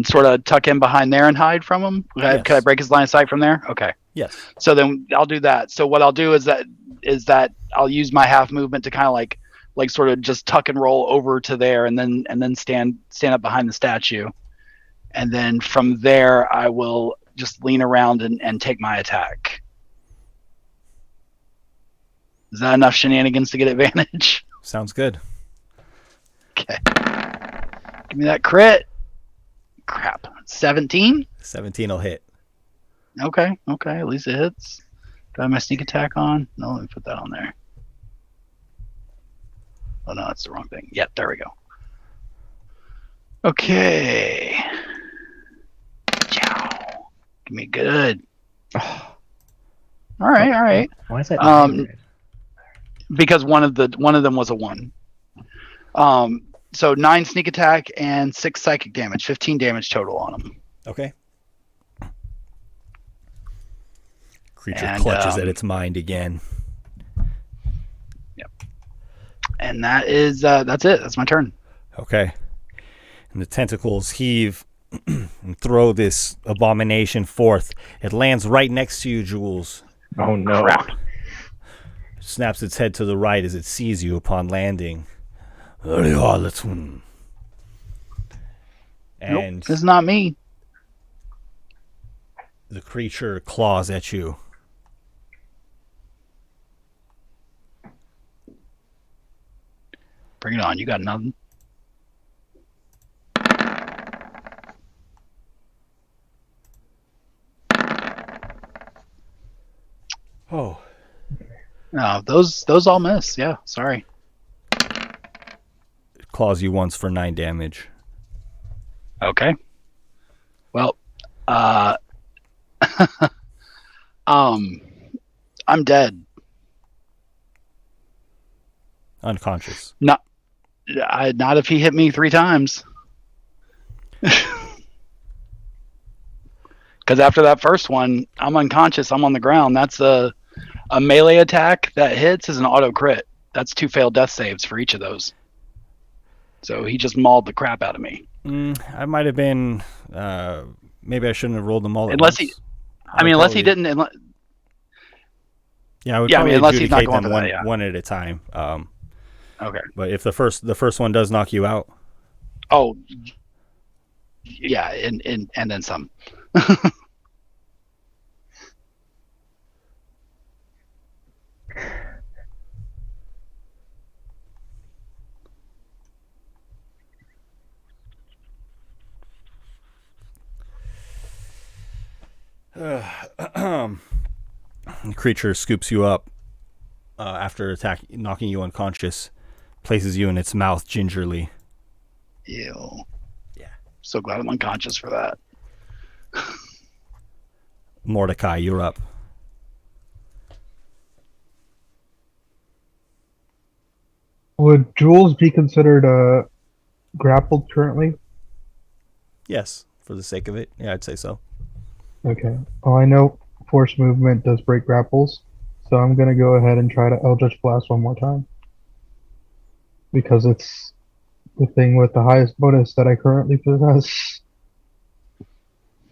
sort of tuck in behind there and hide from him? Could I break his line of sight from there? Okay. Yes. So then I'll do that. So what I'll do is that I'll use my half movement to kind of sort of just tuck and roll over to there, and then stand up behind the statue, and then from there I will just lean around and take my attack. Is that enough shenanigans to get advantage? Sounds good. Okay. Give me that crit. Crap. 17? 17 will hit. Okay. At least it hits. Do I have my sneak attack on? No, let me put that on there. Oh, no, that's the wrong thing. Yep, there we go. Okay. Ciao. Give me good. Oh, All right. why is that? Because one of them was a 1. So 9 sneak attack and 6 psychic damage, 15 damage total on him. Okay. Creature And, clutches at its mind again. Yep. And that's it. That's my turn. Okay. And the tentacles heave and throw this abomination forth. It lands right next to you, Jules. Oh no! Crap. It snaps its head to the right as it sees you upon landing. And Nope, it's not me. the creature claws at you. Bring it on. You got nothing. Oh. No, those all miss. Yeah, sorry. It claws you once for 9 damage. Okay. Well, I'm dead. Unconscious. Not if he hit me 3 times. Because after that first one, I'm unconscious. I'm on the ground. That's a melee attack that hits is an auto crit. That's 2 failed death saves for each of those. So he just mauled the crap out of me. I might have been. Maybe I shouldn't have rolled them all. Unless he didn't. Yeah, I would Yeah, I probably mean, unless he's not adjudicate going them for that, yeah. one at a time. Okay. But if the first one does knock you out, Oh, yeah, and then some. the creature scoops you up after knocking you unconscious, places you in its mouth gingerly. Ew. Yeah. So glad I'm unconscious for that. Mordecai, you're up. Would Jules be considered grappled currently? Yes, for the sake of it. Yeah, I'd say so. Okay. Well, I know force movement does break grapples, so I'm gonna go ahead and try to Eldritch Blast one more time. Because it's the thing with the highest bonus that I currently possess.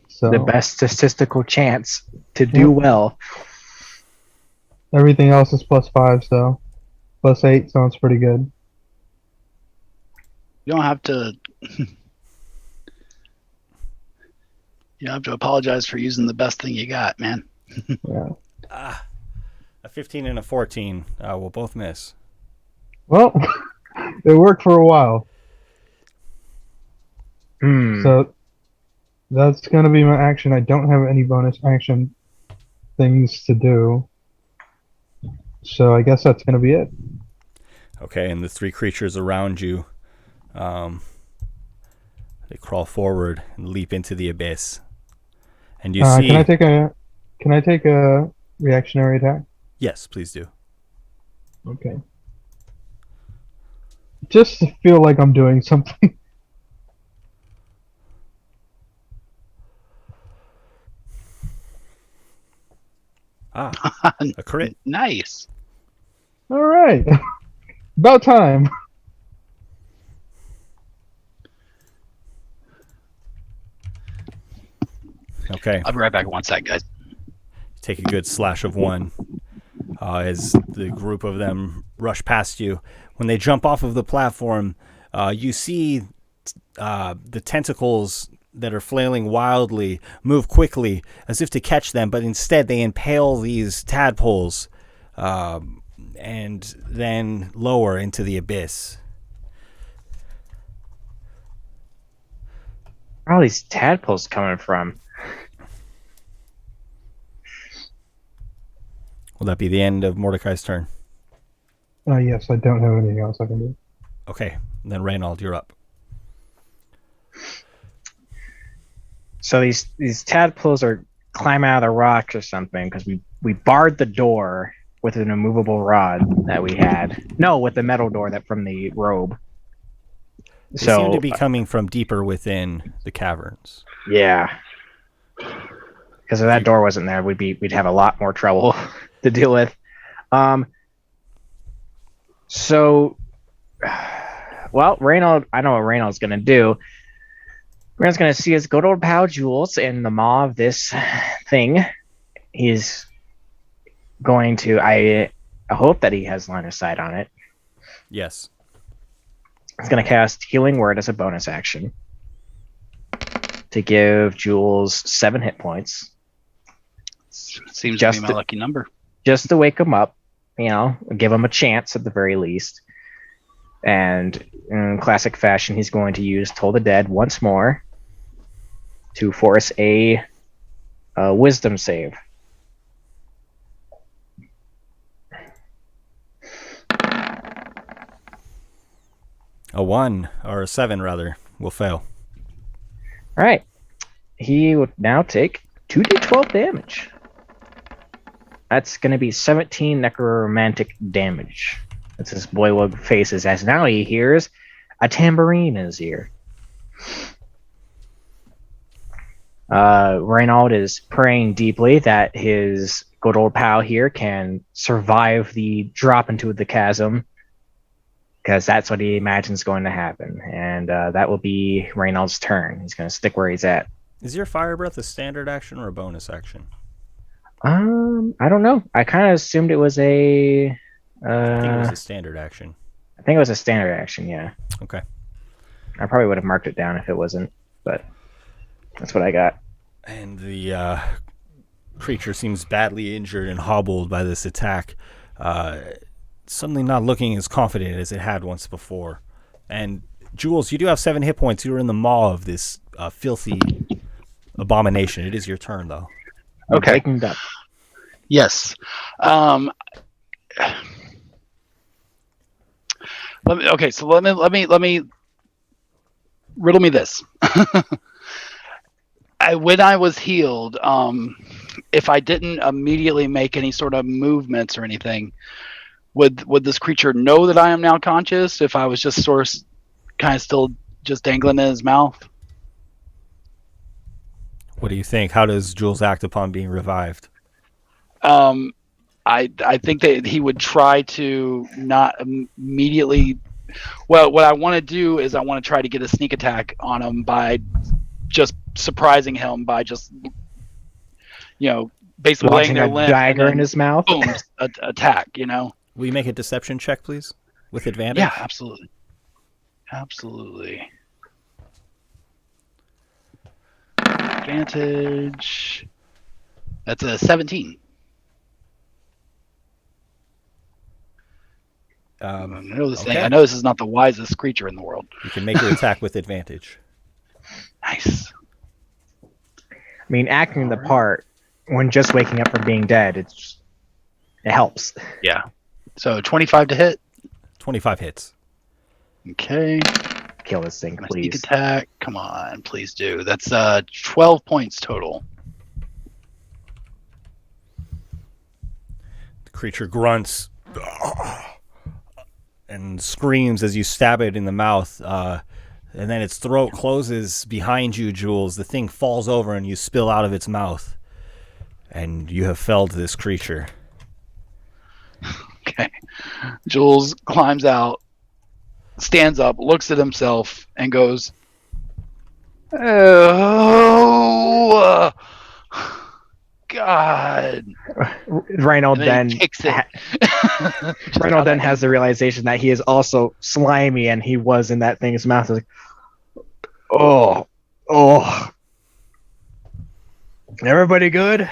So The best statistical chance to do well. everything else is +5, so +8 sounds pretty good. You don't have to. You don't have to apologize for using the best thing you got, man. Yeah. A 15 and a 14 will both miss. Well, it worked for a while. So that's gonna be my action. I don't have any bonus action things to do. So I guess that's gonna be it. Okay, and the 3 creatures around you, they crawl forward and leap into the abyss. And you see. Can I take a reactionary attack? Yes, please do. Okay. Just to feel like I'm doing something. A crit. Nice. All right. About time. Okay. I'll be right back in 1 sec, guys. Take a good slash of 1 as the group of them rush past you. When they jump off of the platform, you see the tentacles that are flailing wildly move quickly as if to catch them, but instead they impale these tadpoles and then lower into the abyss. Where are all these tadpoles coming from? Will that be the end of Mordecai's turn? Yes, I don't have anything else I can do. Okay, then Reynold, you're up. So these tadpoles are climbing out of the rocks or something because we barred the door with an immovable rod that we had. No, with the metal door that from the robe. They So seem to be coming from deeper within the caverns. yeah, because if that door wasn't there, we'd have a lot more trouble to deal with. So, well, Reynold, I know what Reynold's gonna do. Reynold's gonna see his good old pal Jules in the maw of this thing. He's going to. I hope that he has line of sight on it. Yes. He's gonna cast Healing Word as a bonus action to give Jules 7 hit points. Seems Just to be my to- lucky number. Just to wake him up, give him a chance at the very least. And in classic fashion, he's going to use Toll the Dead once more to force a wisdom save. A 1, or a 7 rather, will fail. All right. He would now take 2d12 damage. That's going to be 17 necromantic damage. That's his boywug faces as now he hears a tambourine in his ear. Reynold is praying deeply that his good old pal here can survive the drop into the chasm, because that's what he imagines going to happen. And that will be Reynold's turn. He's going to stick where he's at. Is your fire breath a standard action or a bonus action? I don't know. I kind of assumed it was a. I think it was a standard action. I think it was a standard action. Yeah. Okay. I probably would have marked it down if it wasn't, but that's what I got. And the creature seems badly injured and hobbled by this attack. Suddenly not looking as confident as it had once before. And Jules, you do have 7 hit points. You are in the maw of this filthy abomination. It is your turn, though. Okay. Waking up. Yes. Let me riddle me this. When I was healed, if I didn't immediately make any sort of movements or anything, would this creature know that I am now conscious if I was just sort of kind of still just dangling in his mouth? What do you think? How does Jules act upon being revived? I think that he would try to not immediately. Well, what I want to do is I want to try to get a sneak attack on him by just surprising him by just, basically laying Launching there a limp dagger and in his mouth. boom, attack. Will you make a deception check, please? With advantage? Yeah, absolutely. Absolutely. Advantage. That's a 17. I know this thing. Okay. I know this is not the wisest creature in the world. You can make your attack with advantage. Nice. I mean, acting the part when just waking up from being dead, it helps. Yeah. So 25 to hit. 25 hits. Okay. Kill this thing, My sneak please. attack. Come on, please do. That's 12 points total. The creature grunts and screams as you stab it in the mouth. And then its throat closes behind you, Jules. The thing falls over and you spill out of its mouth. And you have felled this creature. Okay. Jules climbs out, stands up, looks at himself, and goes, "Oh, God!" Reynold And then then he kicks it. Reynold then has the realization that he is also slimy, and he was in that thing's mouth. He's like, oh, everybody good?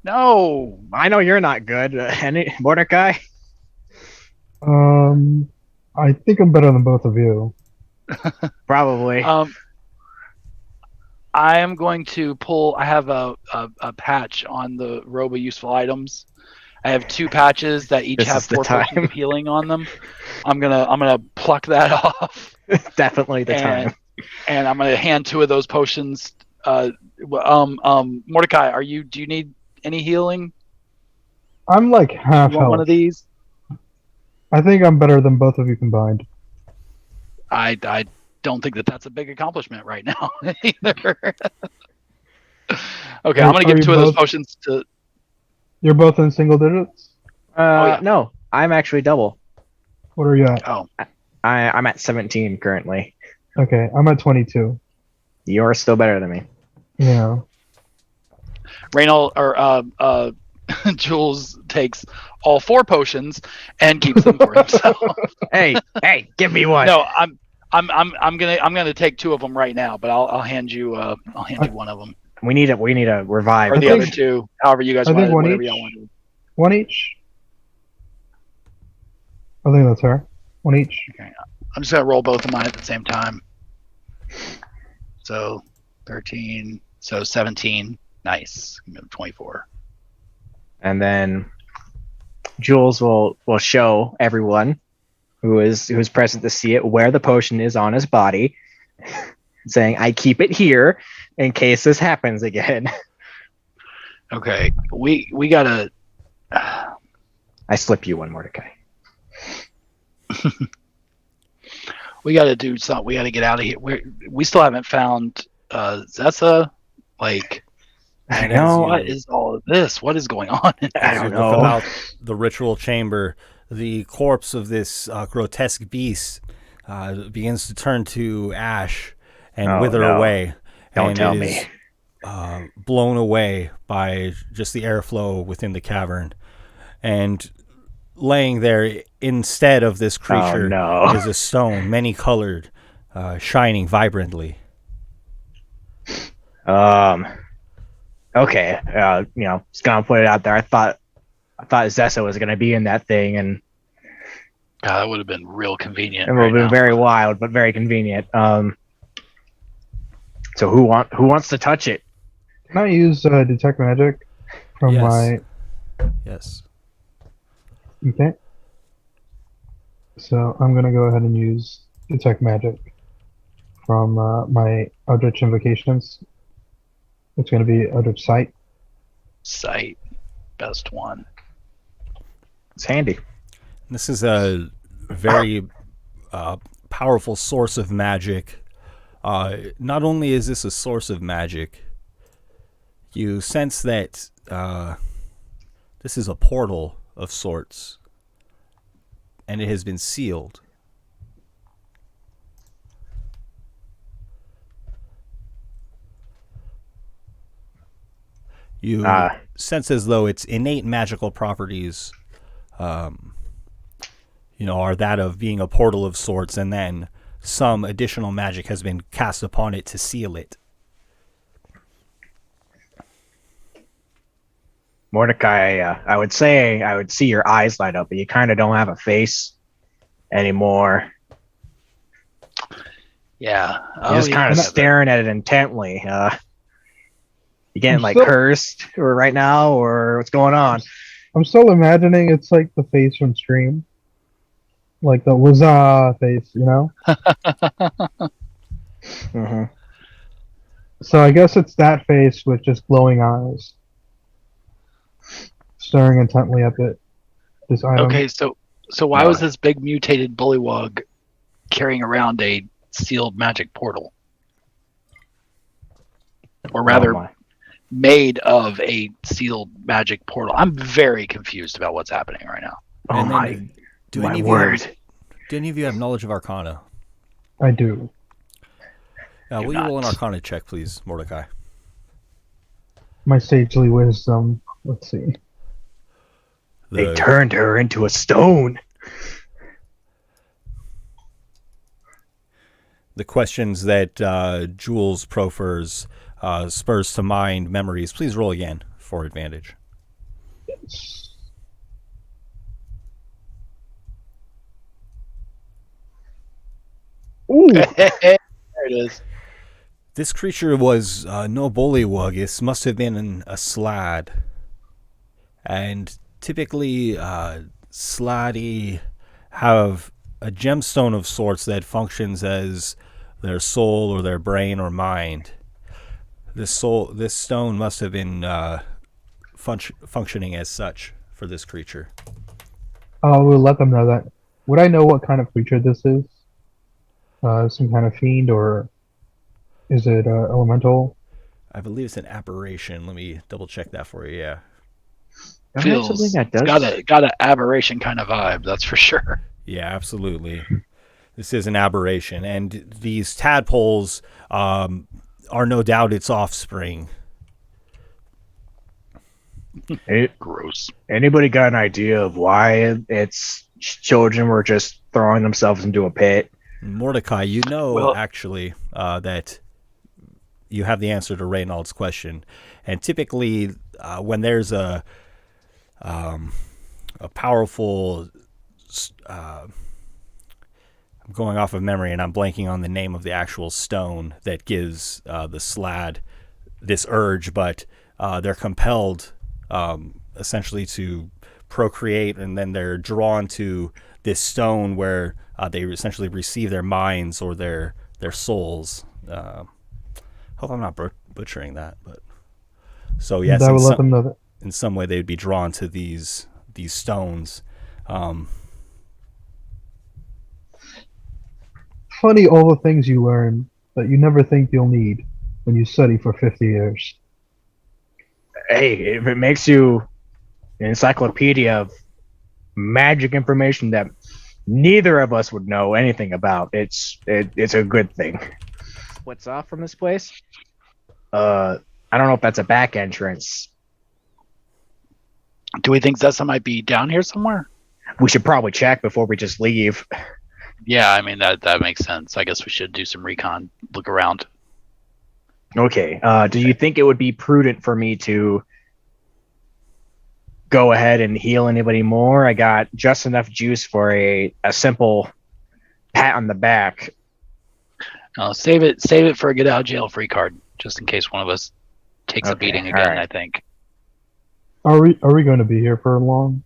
No. I know you're not good. Any Mordecai? I think I'm better than both of you. Probably. I am going to pull. I have a patch on the robe of useful items. I have 2 patches that each This have is the 4 potions time. of healing on them. I'm gonna pluck that off, Definitely the time. and I'm gonna hand 2 of those potions. Mordecai, do you need any healing? I'm like half You want one health. of these? I think I'm better than both of you combined. I don't think that's a big accomplishment right now either. Okay, I'm gonna give you 2 of those both- potions to. You're both in single digits? yeah. No, I'm actually double. What are you at? Oh, I'm at 17 currently. Okay, I'm at 22. You're still better than me. Yeah. Reynold or Jules takes all 4 potions and keeps them for himself. Hey, give me one. No, I'm gonna take 2 of them right now, but I'll hand you one of them, We need a revive. or the I other think- 2, however you guys I want think it, one whatever each. y'all want to do. One each? I think that's fair. One each. I'm just gonna roll both of mine at the same time. So 13, so 17. Nice. 24. And then Jules will show everyone who is present to see it where the potion is on his body, saying, "I keep it here in case this happens again." Okay, we gotta. I slip you one, Mordecai. We gotta do something. We gotta get out of here. We still haven't found Zessa. Like, I And know. what is all of this? What is going on? I As don't you know. look about the ritual chamber, the corpse of this grotesque beast begins to turn to ash and Oh, wither no. away. Don't and tell it me. is, blown away by just the airflow within the cavern. And laying there instead of this creature no. is a stone, many colored, shining vibrantly. Okay. Just gonna put it out there. I thought Zessa was gonna be in that thing, and God, that would have been real convenient. it would have been very wild, but very convenient. So who wants to touch it? Can I use detect magic from Yes. my? Yes. Okay. So I'm gonna go ahead and use detect magic from my Eldritch invocations. It's gonna be Eldritch Sight. Sight, best one. It's handy. This is a very powerful source of magic. Not only is this a source of magic, you sense that this is a portal of sorts, and it has been sealed. You sense as though its innate magical properties are that of being a portal of sorts, and then some additional magic has been cast upon it to seal it. Mordecai, I would say I would see your eyes light up, but you kind of don't have a face anymore. Yeah. You're just kind of staring at it intently. You getting like cursed or right now, or what's going on? I'm still imagining it's like the face from Scream, like the Wazaa face, you know. Mm-hmm. So I guess it's that face with just glowing eyes, staring intently at this item. Okay, so why was this big mutated bullywug carrying around a sealed magic portal? Or rather, made of a sealed magic portal. I'm very confused about what's happening right now. Oh And then, my word! Do any of you have knowledge of Arcana? I do. Will you roll an Arcana check, please, Mordecai? My sagely wisdom. Let's see. They turned her into a stone. The questions that Jules profers spurs to mind memories. Please roll again for advantage. Ooh, There it is. This creature was no bullywug. This must have been a slad. And typically, sladdy have a gemstone of sorts that functions as their soul or their brain or mind. This stone must have been functioning as such for this creature. We'll let them know that. Would I know what kind of creature this is? Some kind of fiend, or is it elemental? I believe it's an aberration. Let me double check that for you. Yeah. don't I have something Feels that it's does. got an aberration kind of vibe, that's for sure. Yeah, absolutely. This is an aberration, and these tadpoles are no doubt its offspring. Gross. Anybody got an idea of why its children were just throwing themselves into a pit? Mordecai, you know Well, actually that you have the answer to Reynald's question, and typically when there's a powerful I'm going off of memory and I'm blanking on the name of the actual stone that gives the slad this urge, but they're compelled essentially to procreate, and then they're drawn to this stone where they essentially receive their minds or their souls. Hope I'm not butchering that, but so yes, That would let them know that. in some way they'd be drawn to these stones. Funny all the things you learn that you never think you'll need when you study for 50 years. Hey, if it makes you an encyclopedia of magic information that neither of us would know anything about, it's a good thing. What's off from this place? I don't know if that's a back entrance. do we think Zessa might be down here somewhere? We should probably check before we just leave. Yeah, I mean that makes sense. I guess we should do some recon, look around. Okay. Do you think it would be prudent for me to go ahead and heal anybody more? I got just enough juice for a simple pat on the back. Save it for a get out of jail free card, just in case one of us takes a Okay, beating all again. right. I think. Are we going to be here for long?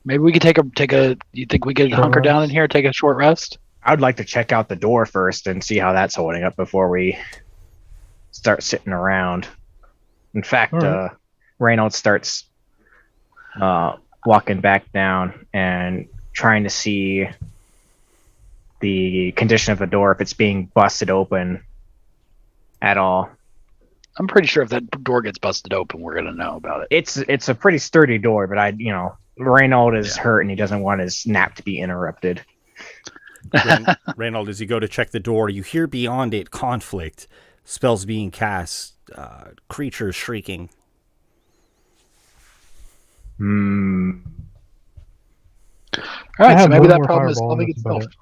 Maybe we could take a. You think we could Short hunker down in rest? here, take a short rest? I would like to check out the door first and see how that's holding up before we start sitting around. In fact, All right. Reynolds starts walking back down and trying to see the condition of the door, if it's being busted open at all. I'm pretty sure if that door gets busted open, we're gonna know about it. It's a pretty sturdy door, but Reynolds is hurt and he doesn't want his nap to be interrupted. Reynold, as you go to check the door, you hear beyond it conflict, spells being cast, creatures shrieking. Hmm. All right, I so have maybe one that more problem is fireball, solving that's about itself.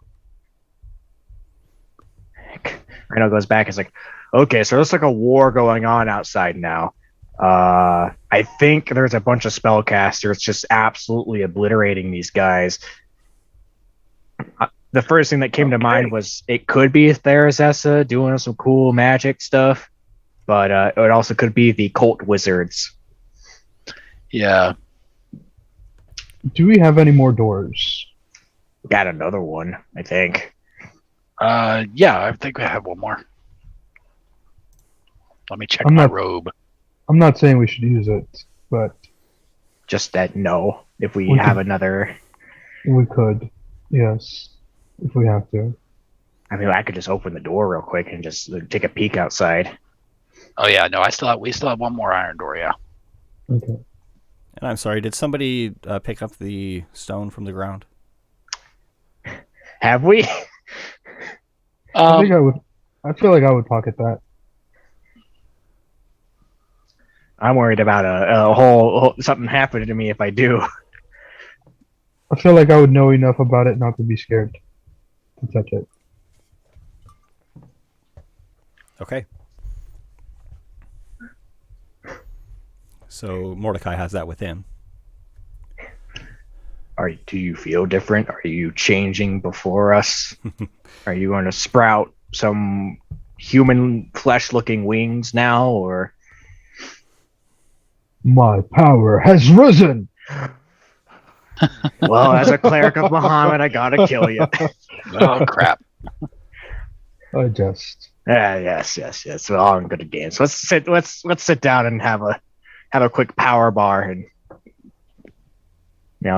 Reynolds goes back. It's like, okay, so there's like a war going on outside now. I think there's a bunch of spellcasters just absolutely obliterating these guys. The first thing that came to mind was it could be Therazessa doing some cool magic stuff, but it also could be the cult wizards. Yeah. Do we have any more doors? Got another one, I think. Yeah, I think we have one more. Let me check I'm my not- robe. I'm not saying we should use it, but Just that no, if we We have could- another. we could. Yes, if we have to. I mean, I could just open the door real quick and just take a peek outside. Oh yeah, no, we still have one more iron door. Yeah. Okay. And I'm sorry, did somebody pick up the stone from the ground? Have we? I think I would. I feel like I would pocket that. I'm worried about a whole something happening to me if I do. I feel like I would know enough about it not to be scared to touch it. Okay. So Mordecai has that with him. Do you feel different? Are you changing before us? Are you going to sprout some human flesh-looking wings now, or? My power has risen. Well, as a cleric of Muhammad, I gotta kill you. Oh crap! I just. Yes. We're all in good games. Let's sit down and have a quick power bar and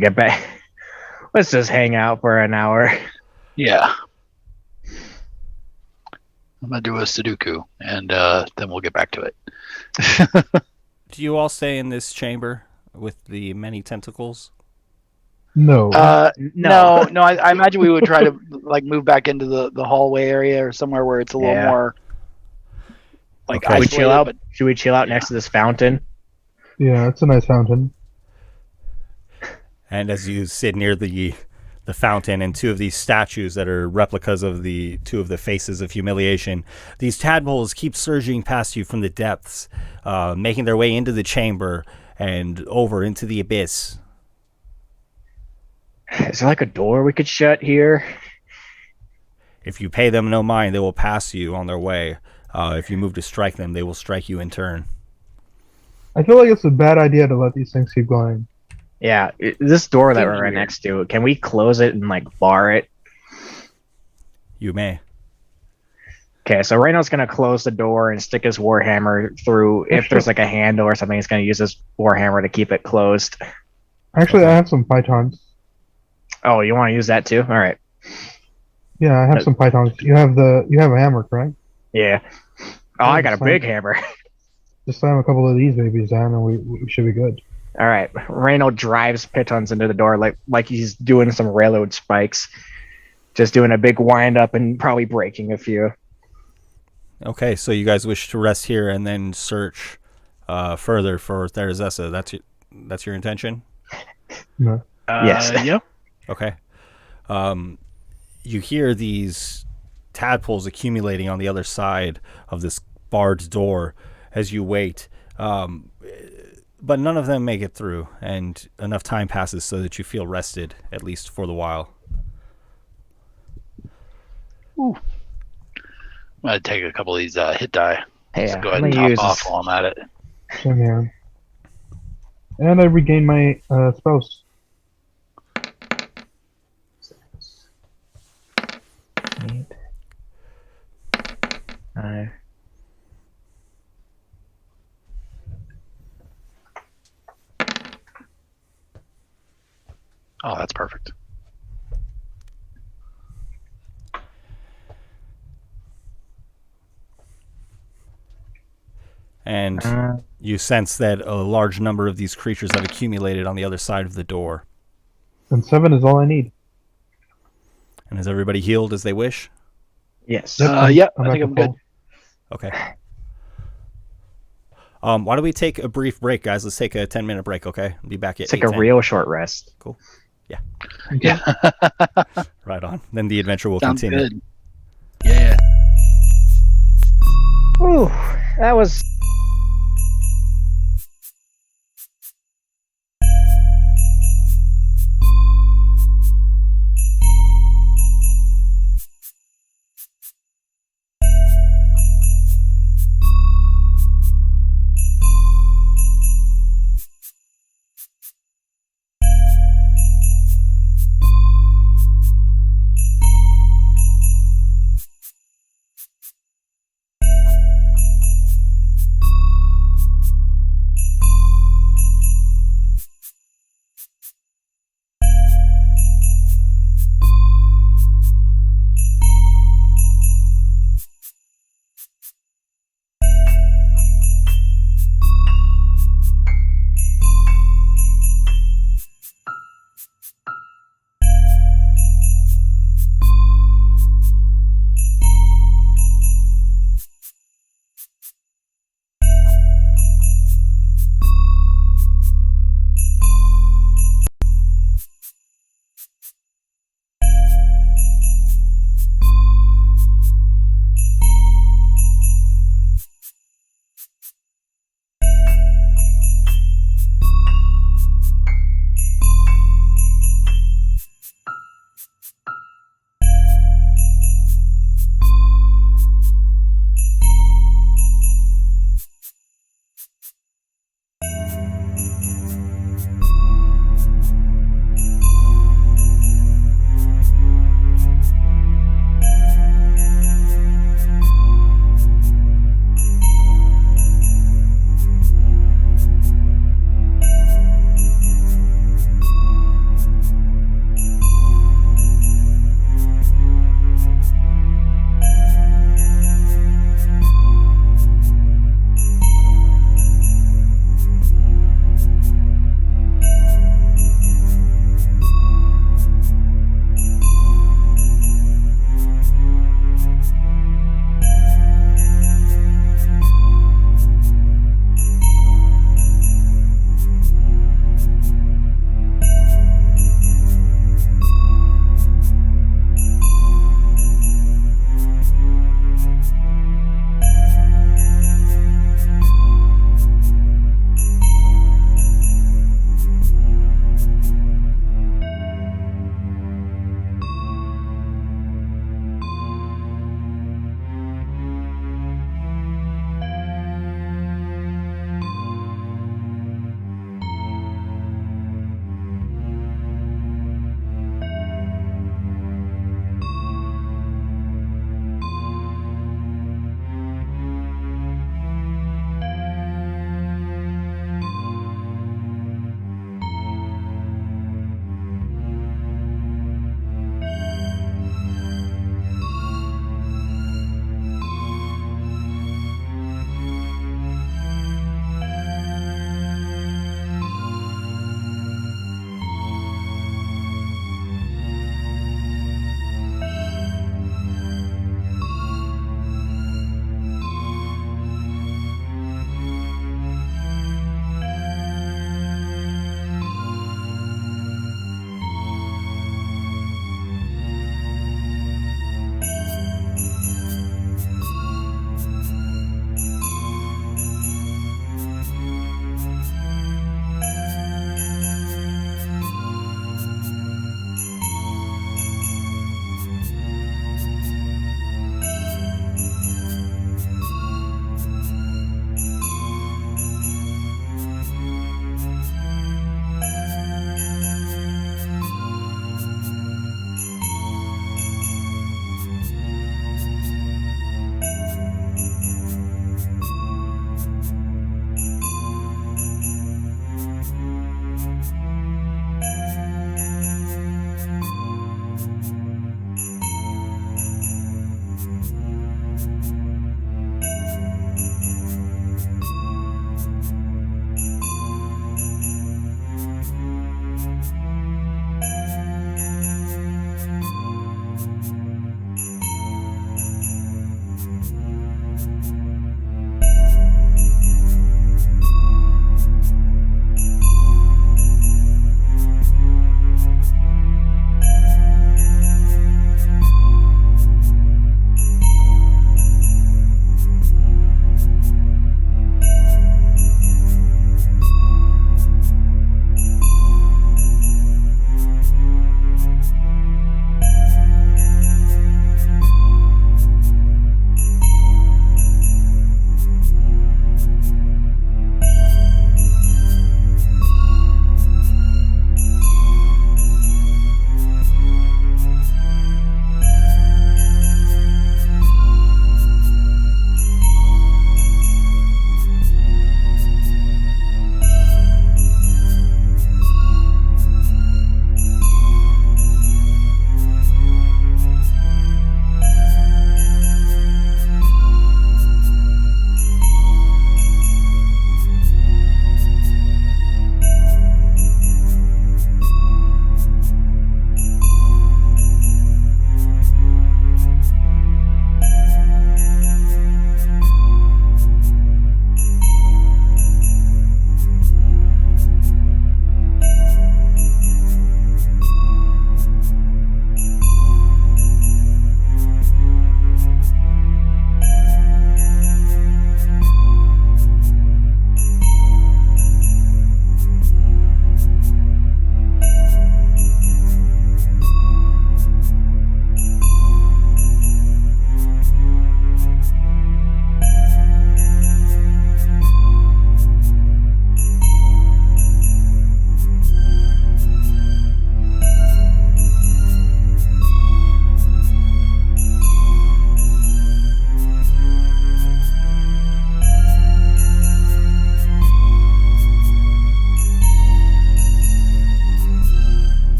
get back. Let's just hang out for an hour. Yeah. I'm gonna do a Sudoku, and then we'll get back to it. Do you all stay in this chamber with the many tentacles? No. No. I imagine we would try to like move back into the hallway area or somewhere where it's a little more like Okay. isolated. Should we chill out next to this fountain? Yeah, it's a nice fountain. And as you sit near the fountain and two of these statues that are replicas of the two of the faces of humiliation, these tadpoles keep surging past you from the depths, making their way into the chamber and over into the abyss. Is there like a door we could shut here? If you pay them no mind, they will pass you on their way. If you move to strike them, they will strike you in turn. I feel like it's a bad idea to let these things keep going. Yeah, this door that we're right next to, can we close it and like bar it? You may. Okay, so Reno's gonna close the door and stick his warhammer through. If there's like a handle or something, he's gonna use his warhammer to keep it closed. Actually, Okay. I have some pythons. Oh, you want to use that too? All right. Yeah, I have some pythons. You have a hammer, correct? Yeah. Oh, I got a big hammer. Just slam a couple of these babies down, and we should be good. All right. Reno drives pitons into the door like he's doing some railroad spikes, just doing a big wind up and probably breaking a few. Okay, so you guys wish to rest here and then search further for Therazessa. That's your intention? No. Yes. Yeah. Okay. You hear these tadpoles accumulating on the other side of this barred door as you wait. But none of them make it through, and enough time passes so that you feel rested, at least for the while. Ooh. I'm gonna take a couple of these hit die. Hey, Just go ahead and top off while I'm at it. Same here. And I regained my spouse. Eight. 5. Oh, that's perfect. And you sense that a large number of these creatures have accumulated on the other side of the door. And 7 is all I need. And is everybody healed as they wish? Yes. Yep, I back think to I'm good. full. Okay. Why don't we take a brief break, guys? Let's take a 10-minute break, okay? I'll be back at Take a 8:10. real short rest. Cool. Yeah. Right on. Then the adventure will Sounds continue. good. Yeah. Ooh, that was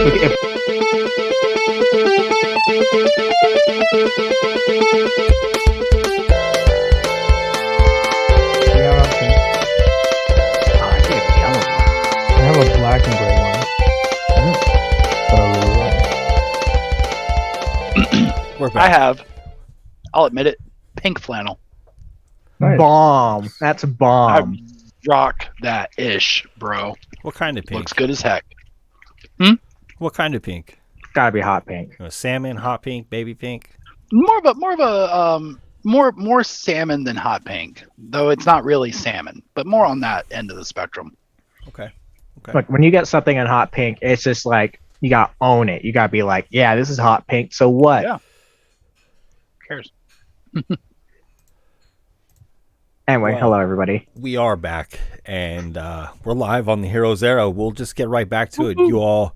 Look, if, We have options. oh, I think it's a yellow one. I have a black and gray one. That I really like. We're I back. have, I'll admit it, pink flannel. Nice. Bomb. That's a I bomb. rock that ish, bro. What kind of pink? Looks good as heck. What kind of pink? Gotta be hot pink. Salmon, hot pink, baby pink. More salmon than hot pink, though it's not really salmon, but more on that end of the spectrum. Okay. Look, when you get something in hot pink, it's just like you gotta own it. You gotta be like, yeah, this is hot pink. So what? Yeah. Who cares? Anyway, Well, hello everybody. We are back, and we're live on the Heroes Era. We'll just get right back to it. You all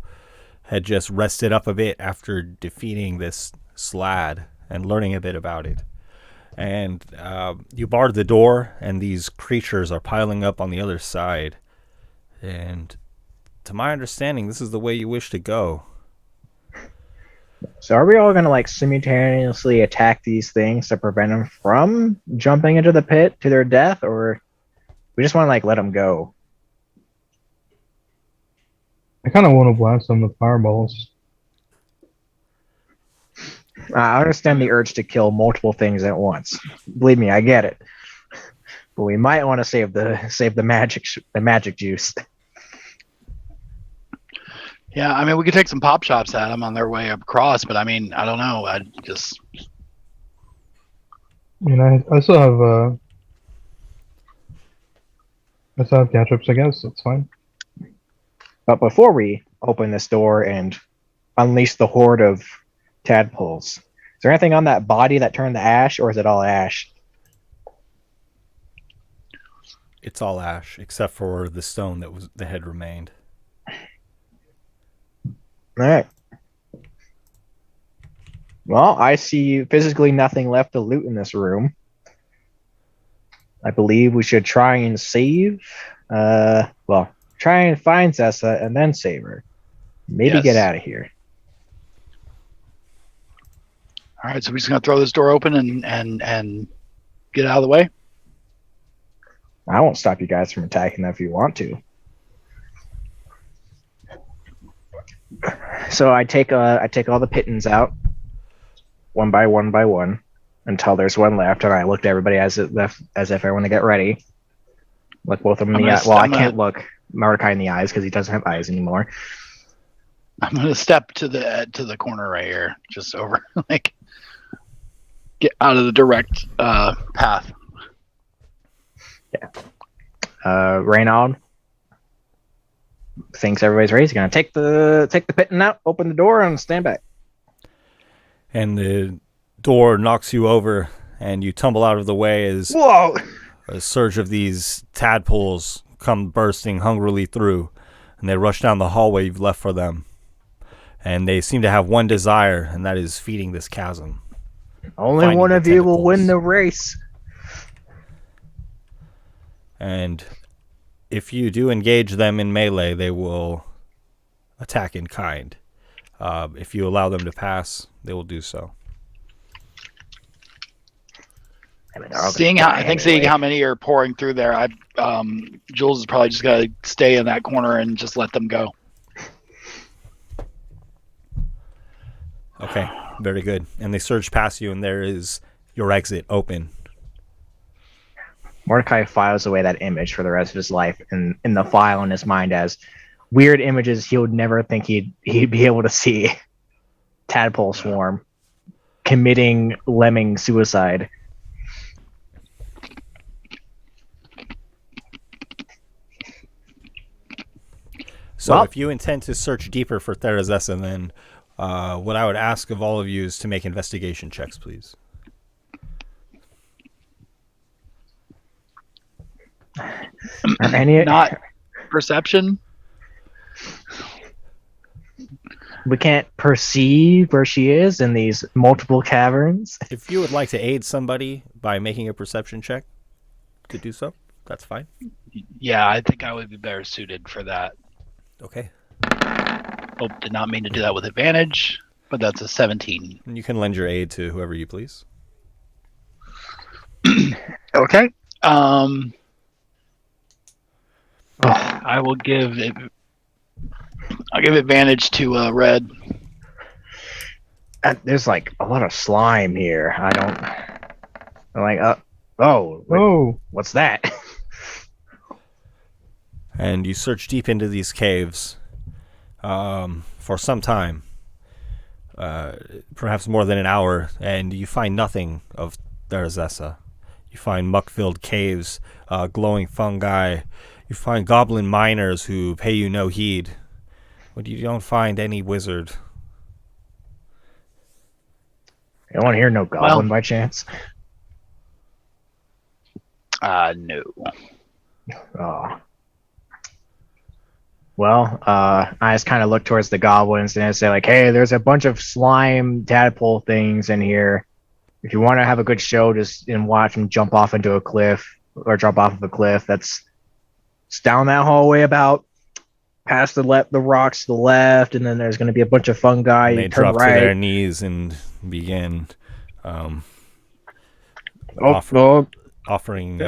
had just rested up a bit after defeating this Slad and learning a bit about it. And you barred the door, and these creatures are piling up on the other side. And to my understanding, this is the way you wish to go. So are we all gonna like simultaneously attack these things to prevent them from jumping into the pit to their death, or we just want to like let them go? I kind of want to blast them with fireballs. I understand the urge to kill multiple things at once. Believe me, I get it. But we might want to save the magic juice. Yeah, I mean, we could take some pop shots at them on their way across, but I mean, I don't know. I just I mean, I still have cantrips, I guess. That's fine. But before we open this door and unleash the horde of tadpoles, is there anything on that body that turned to ash, or is it all ash? It's all ash, except for the stone that had remained. All right. Well, I see physically nothing left to loot in this room. I believe we should try and save. Try and find Zessa and then save her. Maybe Yes. get out of here. all right. So we're just gonna throw this door open and get out of the way. I won't stop you guys from attacking them if you want to. So I take all the pittons out, one by one, until there's one left, and I look to everybody as if I want to get ready. Look both of them in the eye. Well, I can't look Mordecai in the eyes because he doesn't have eyes anymore. I'm gonna step to the corner right here, just over, like, get out of the direct path. Reynald thinks everybody's ready. He's gonna take the pitton out, open the door, and stand back. And the door knocks you over, and you tumble out of the way as Whoa! a surge of these tadpoles come bursting hungrily through, and they rush down the hallway you've left for them. And they seem to have one desire, and that is feeding this chasm. Only Finding one the of you will win tentacles. the race. And if you do engage them in melee, they will attack in kind. If you allow them to pass, they will do so. I mean, they're all gonna Seeing die anyway. how many are pouring through there, Jules is probably just gotta stay in that corner and just let them go. Okay, very good. And they surge past you, and there is your exit open. Mordecai files away that image for the rest of his life, and in the file in his mind as weird images he would never think he'd be able to see. Tadpole swarm committing lemming suicide. So Well- if you intend to search deeper for Therazessa, then what I would ask of all of you is to make investigation checks, please. Are any Not perception. we can't perceive where she is in these multiple caverns. If you would like to aid somebody by making a perception check to do so, that's fine. Yeah, I think I would be better suited for that. Okay. Oh, did not mean to do that with advantage, but that's a 17. You can lend your aid to whoever you please. Okay. I will give it. I'll give advantage to Red. There's like a lot of slime here. I'm like, wait, Oh, what's that? And you search deep into these caves for some time, perhaps more than an hour, and you find nothing of Therazessa. You find muck-filled caves, glowing fungi. You find goblin miners who pay you no heed, but you don't find any wizard. You don't want to hear no goblin by chance? No. Oh. Well, I just kind of look towards the goblins and I say like, hey, there's a bunch of slime tadpole things in here. If you want to have a good show, just watch them jump off into a cliff or jump off of a cliff. It's down that hallway about past the rocks to the left, and then there's going to be a bunch of fungi. And they you turn drop right. to their knees and begin offering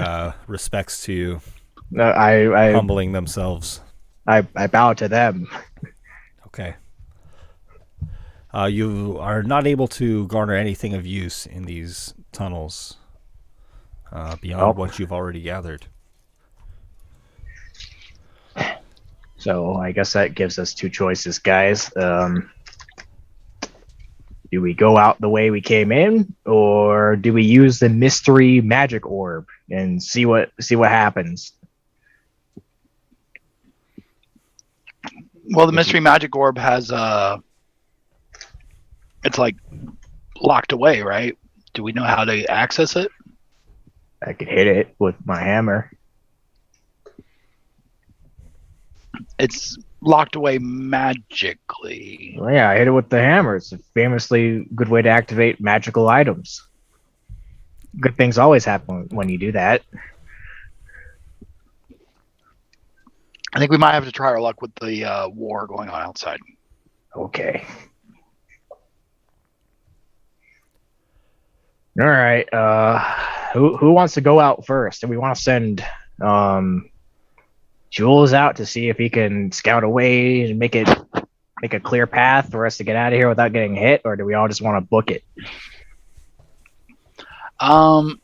respects to you, humbling themselves. I bow to them. Okay. You are not able to garner anything of use in these tunnels beyond what you've already gathered. So I guess that gives us two choices, guys. Do we go out the way we came in, or do we use the mystery magic orb and see what happens? Well, the mystery magic orb has it's like locked away, right? Do we know how to access it? I could hit it with my hammer. It's locked away magically. Well, yeah, I hit it with the hammer. It's a famously good way to activate magical items. Good things always happen when you do that. I think we might have to try our luck with the war going on outside. Okay. All right. Who wants to go out first? Do we want to send Jules out to see if he can scout a way and make a clear path for us to get out of here without getting hit, or do we all just want to book it? Well,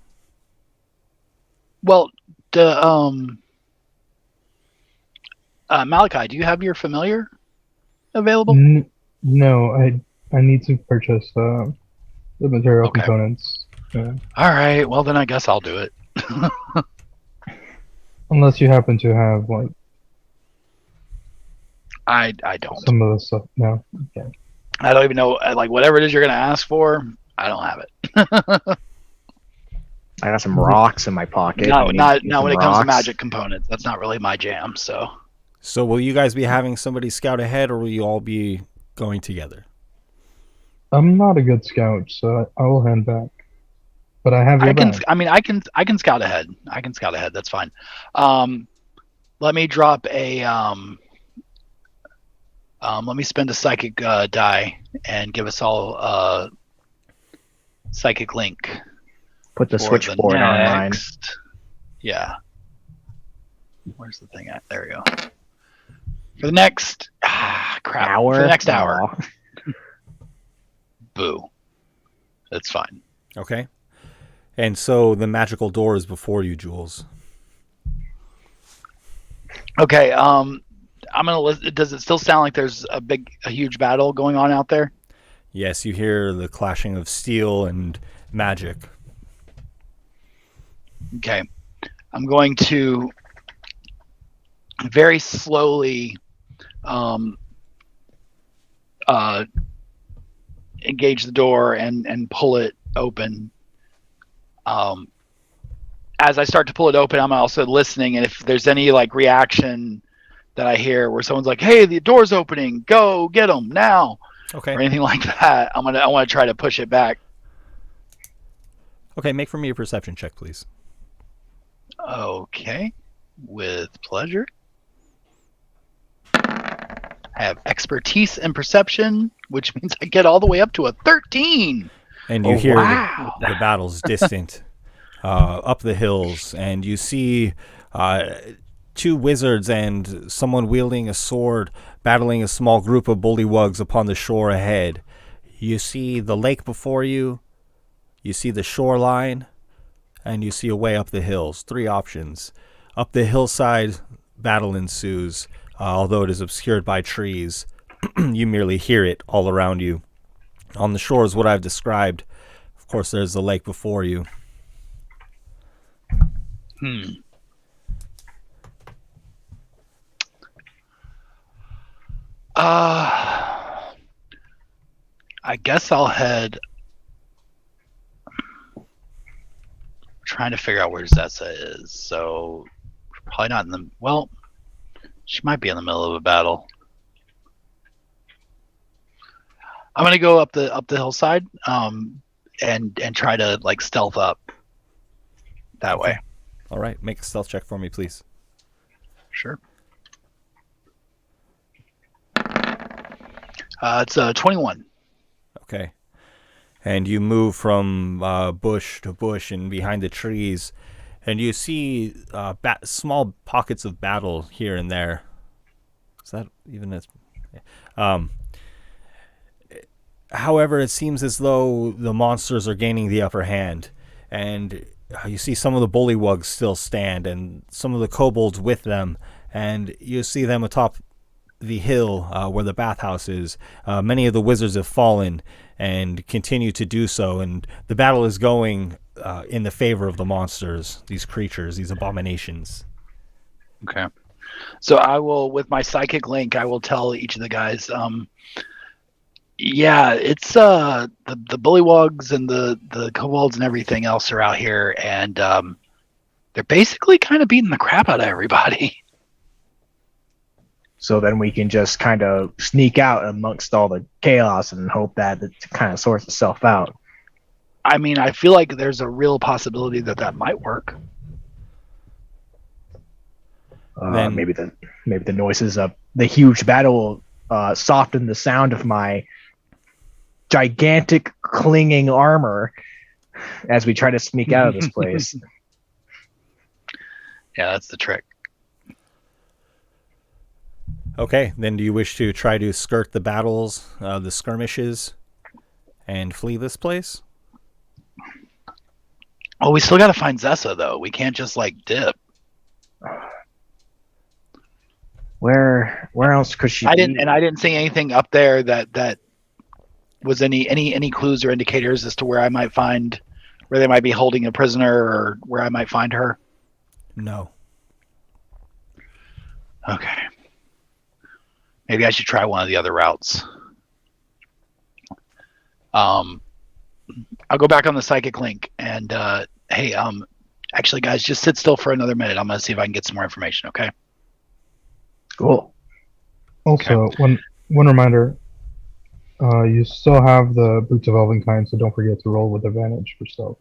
the Malachi, do you have your familiar available? No, I need to purchase the material components. All right. Well, then I guess I'll do it. Unless you happen to have like I don't. some of the stuff. No. Okay. I don't even know. Like whatever it is you're gonna ask for, I don't have it. I got some rocks in my pocket. Not when it comes to rocks. magic components. That's not really my jam. So will you guys be having somebody scout ahead, or will you all be going together? I'm not a good scout, so I will hand back. But I have your back. I can scout ahead. I can scout ahead. That's fine. Let me drop a let me spend a psychic die and give us all a psychic link. Put the switchboard online. Yeah. Where's the thing at? There we go. For the next crap. Hour? For the next hour. Boo. That's fine. Okay. And so the magical door is before you, Jules. Okay. I'm gonna listen. Does it still sound like there's a huge battle going on out there? Yes, you hear the clashing of steel and magic. Okay. I'm going to very slowly engage the door and pull it open. As I start to pull it open, I'm also listening, and if there's any like reaction that I hear where someone's like, "Hey, the door's opening, go get them now," Okay. or anything like that, I want to try to push it back. Okay, make for me a perception check, please. Okay, with pleasure. I have expertise and perception, which means I get all the way up to a 13. And you Oh, hear wow. the battle's distant up the hills, and you see two wizards and someone wielding a sword battling a small group of bullywugs upon the shore ahead. You see the lake before you, you see the shoreline, and you see a way up the hills. 3 options. Up the hillside, battle ensues, although it is obscured by trees. You merely hear it all around you. On the shore is what I've described. Of course, there's the lake before you. I guess I'll head. Trying to figure out where Zessa is. So probably not in the. Well, she might be in the middle of a battle. I'm gonna go up the hillside, and try to like stealth up that way. All right, make a stealth check for me, please. Sure. It's 21. Okay. And you move from bush to bush and behind the trees, and you see small pockets of battle here and there. Is that even as? However, it seems as though the monsters are gaining the upper hand, and you see some of the bullywugs still stand, and some of the kobolds with them, and you see them atop the hill where the bathhouse is. Many of the wizards have fallen and continue to do so, and the battle is going in the favor of the monsters, these creatures, these abominations. Okay. So I will, with my psychic link, I will tell each of the guys, yeah, it's the bullywugs and the kobolds and everything else are out here, and they're basically kind of beating the crap out of everybody. So then we can just kind of sneak out amongst all the chaos and hope that it kind of sorts itself out. I mean, I feel like there's a real possibility that might work. Maybe the noises of the huge battle soften the sound of my gigantic clinging armor as we try to sneak out of this place. Yeah, that's the trick. Okay, then do you wish to try to skirt the battles, the skirmishes, and flee this place? Oh, we still got to find Zessa, though. We can't just, like, dip. Where else could she be? I didn't see anything up there that was any clues or indicators as to where they might be holding a prisoner or where I might find her. No. Okay. Maybe I should try one of the other routes. I'll go back on the psychic link and hey, actually, guys, just sit still for another minute. I'm gonna see if I can get some more information. Okay. Cool. Also, one reminder: you still have the Boots of Elvenkind, so don't forget to roll with advantage for stealth.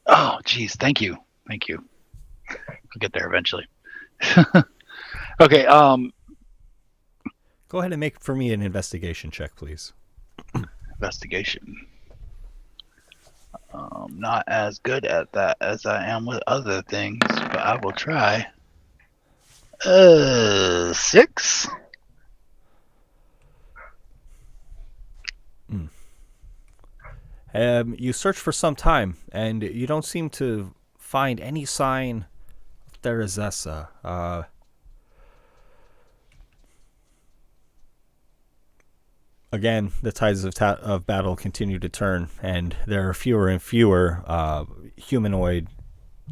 Oh, geez, thank you. I'll get there eventually. Okay. Go ahead and make for me an investigation check, please. Investigation. Not as good at that as I am with other things, but I will try. 6. You search for some time, and you don't seem to find any sign of Therazessa. Again, the tides of battle continue to turn, and there are fewer and fewer humanoid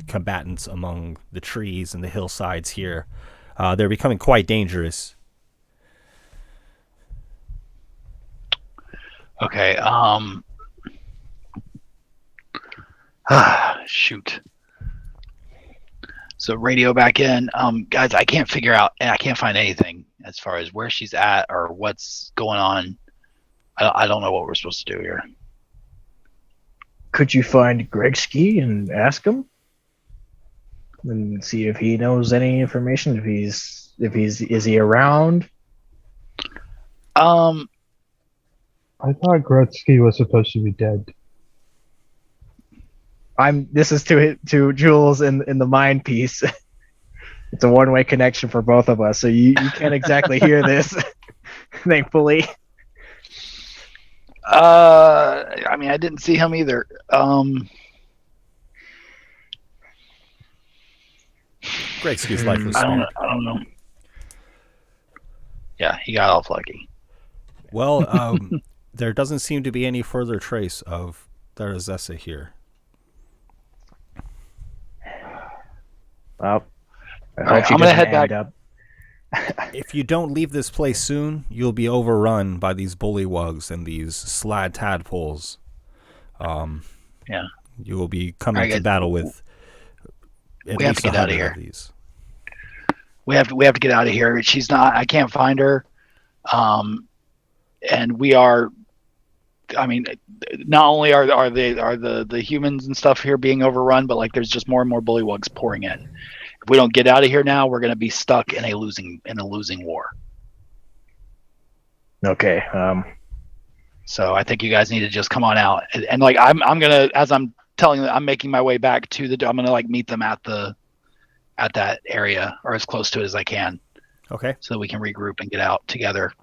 combatants among the trees and the hillsides here. They're becoming quite dangerous. Okay. Shoot. So radio back in. Guys, I can't figure out, and I can't find anything as far as where she's at or what's going on. I don't know what we're supposed to do here. Could you find Gregski and ask him? And see if he knows any information, is he around? Um, I thought Gretzky was supposed to be dead. This is to Jules in the mind piece. It's a one-way connection for both of us, so you can't exactly hear this, thankfully. I mean, I didn't see him either. Gretzky's life was I don't spared. I don't know. Yeah, he got off lucky. Well, there doesn't seem to be any further trace of Therazessa here. Well, I All hope right, she I'm gonna doesn't head back. end up. If you don't leave this place soon, you'll be overrun by these bullywugs and these slad tadpoles. Yeah. You will be coming Alright, to guys. battle with at We have least to get outta 100 here. of these. We have to get out of here. She's not. I can't find her. And we are. I mean, not only are the humans and stuff here being overrun, but like there's just more and more bullywugs pouring in. If we don't get out of here now, we're going to be stuck in a losing war. Okay. So I think you guys need to just come on out. And like I'm gonna, as I'm telling them, I'm making my way back to I'm gonna like meet them at that area or as close to it as I can, Okay. so that we can regroup and get out together.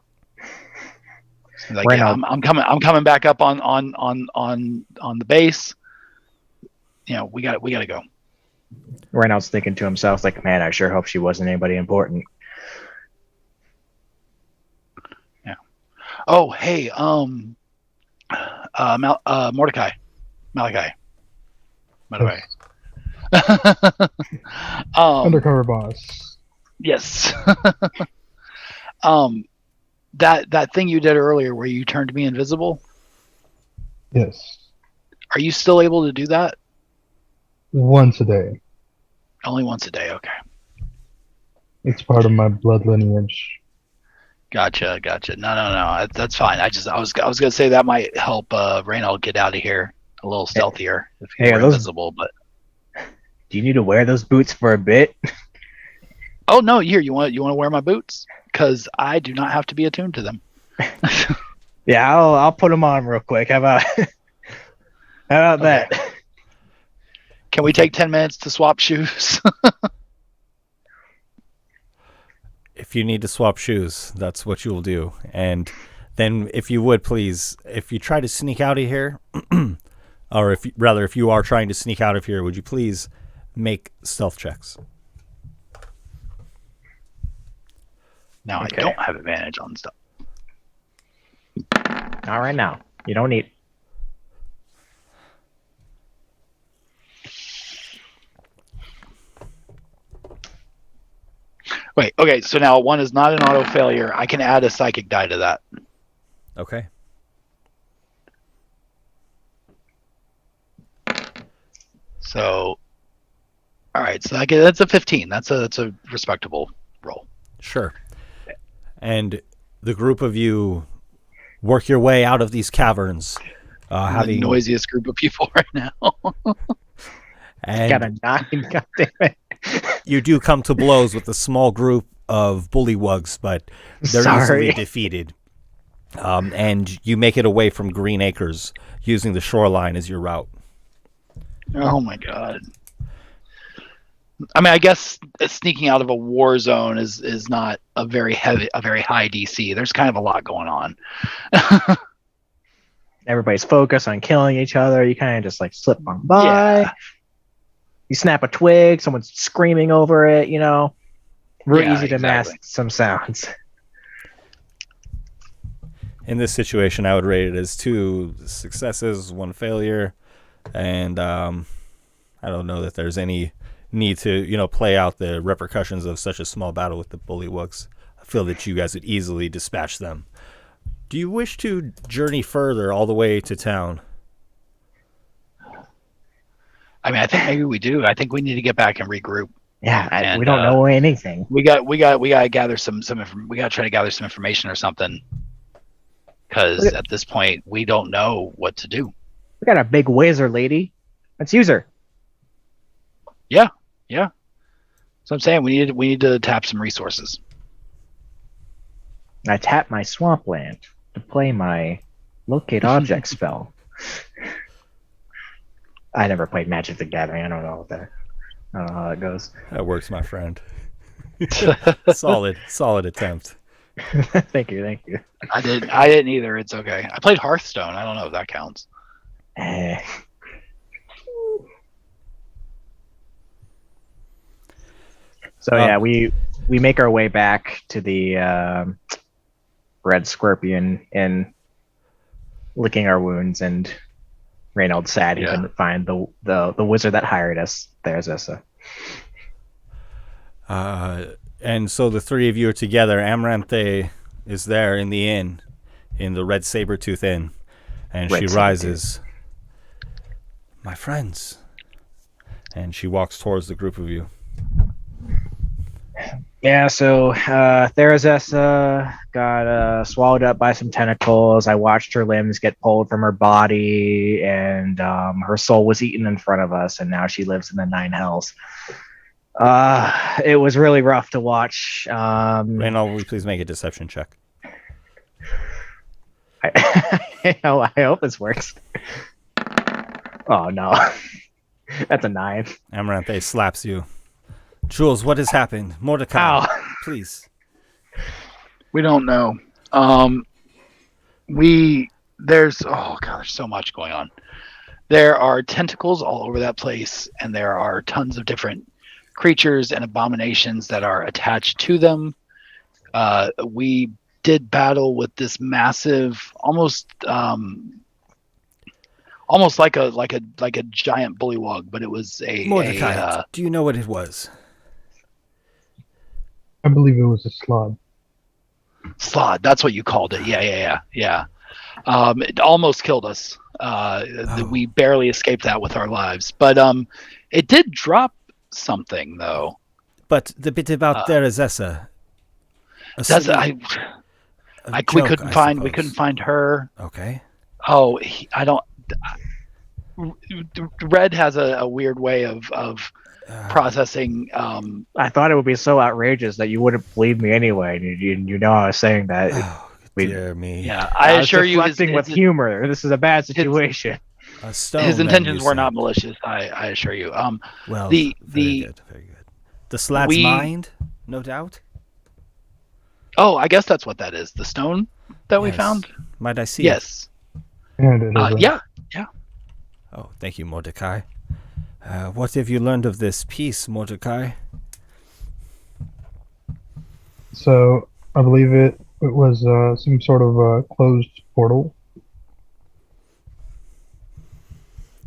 So like, Right yeah, now- I'm coming back up on the base. You know, we got to go. Reynolds thinking to himself, like, man, I sure hope she wasn't anybody important. Yeah. Oh, hey, Mordecai, Malachi. Undercover boss. Yes. That thing you did earlier where you turned me invisible, Yes. are you still able to do that? Once a day. Only once a day. Okay. It's part of my blood lineage. Gotcha. No. That's fine. I was gonna say that might help Reynold get out of here a little stealthier if he were invisible. But Do you need to wear those boots for a bit? oh no, here you want to wear my boots because I do not have to be attuned to them. Yeah, I'll put them on real quick. How about that? Can we take 10 minutes to swap shoes? If you need to swap shoes, that's what you will do. And then if you would please, if you try to sneak out of here, or if you are trying to sneak out of here, would you please make stealth checks? No, Okay. I don't have advantage on stuff. Not right now. You don't need. Wait, okay, so now one is not an auto failure. I can add a psychic die to that. Okay. So, all right, so that's a 15. That's a respectable roll. Sure. And the group of you work your way out of these caverns, The noisiest group of people right now. and Got a 9. God damn it. you do come to blows with a small group of bullywugs, but they're Sorry. easily defeated. And you make it away from Green Acres using the shoreline as your route. Oh my god. I mean, I guess sneaking out of a war zone is not a very high DC. There's kind of a lot going on. Everybody's focused on killing each other. You kind of just like slip on by. Yeah. You snap a twig. Someone's screaming over it. You know, real Yeah, easy to exactly. mask some sounds. In this situation, I would rate it as 2 successes, 1 failure, and I don't know that there's any need to, play out the repercussions of such a small battle with the bullywugs. I feel that you guys would easily dispatch them. Do you wish to journey further all the way to town? I mean, I think maybe we do. I think we need to get back and regroup. Yeah, And, we don't know anything. We got to gather we got to try to gather some information or something. Because at this point, we don't know what to do. We got a big wizard lady. Let's use her. So I'm saying we need to tap some resources. I tap my swampland to play my locate object spell. I never played Magic the Gathering. I don't know how that goes. That works, my friend. solid attempt. Thank you. I didn't either. It's okay. I played Hearthstone. I don't know if that counts. So yeah, we make our way back to the Red Scorpion and licking our wounds, and Reynolds sad he couldn't find the wizard that hired us. There's Essa. And so the three of you are together. Amaranthe is there in the inn, in the Red Sabertooth Inn, and she rises. My friends. And she walks towards the group of you. Yeah, so Therazessa got swallowed up by some tentacles. I watched her limbs get pulled from her body, and her soul was eaten in front of us, and now she lives in the Nine Hells. It was really rough to watch. Reynold, will you please make a deception check? I hope this works. Oh, no. That's a 9. Amaranthe slaps you. Jules, what has happened? Mordecai, please. We don't know. There's so much going on. There are tentacles all over that place, and there are tons of different creatures and abominations that are attached to them. We did battle with this massive, almost like a giant bullywug, but it was a Mordecai. Do you know what it was? I believe it was a slod. Slod, that's what you called it. Yeah. It almost killed us. We barely escaped that with our lives, but it did drop something though. But the bit about Therazessa. We couldn't find her. Okay. Oh, Red has a weird way of processing. I thought it would be so outrageous that you wouldn't believe me anyway. You know, I was saying that. Dear me. Yeah, I assure you, reflecting with humor. This is a bad situation. His intentions were not malicious. I assure you. Well, very good. The slad's mind, no doubt. Oh, I guess that's what that is. The stone that we found. Might I see? Yes. Yeah. Oh, thank you, Mordecai. What have you learned of this piece, Mordecai? So I believe it was some sort of closed portal.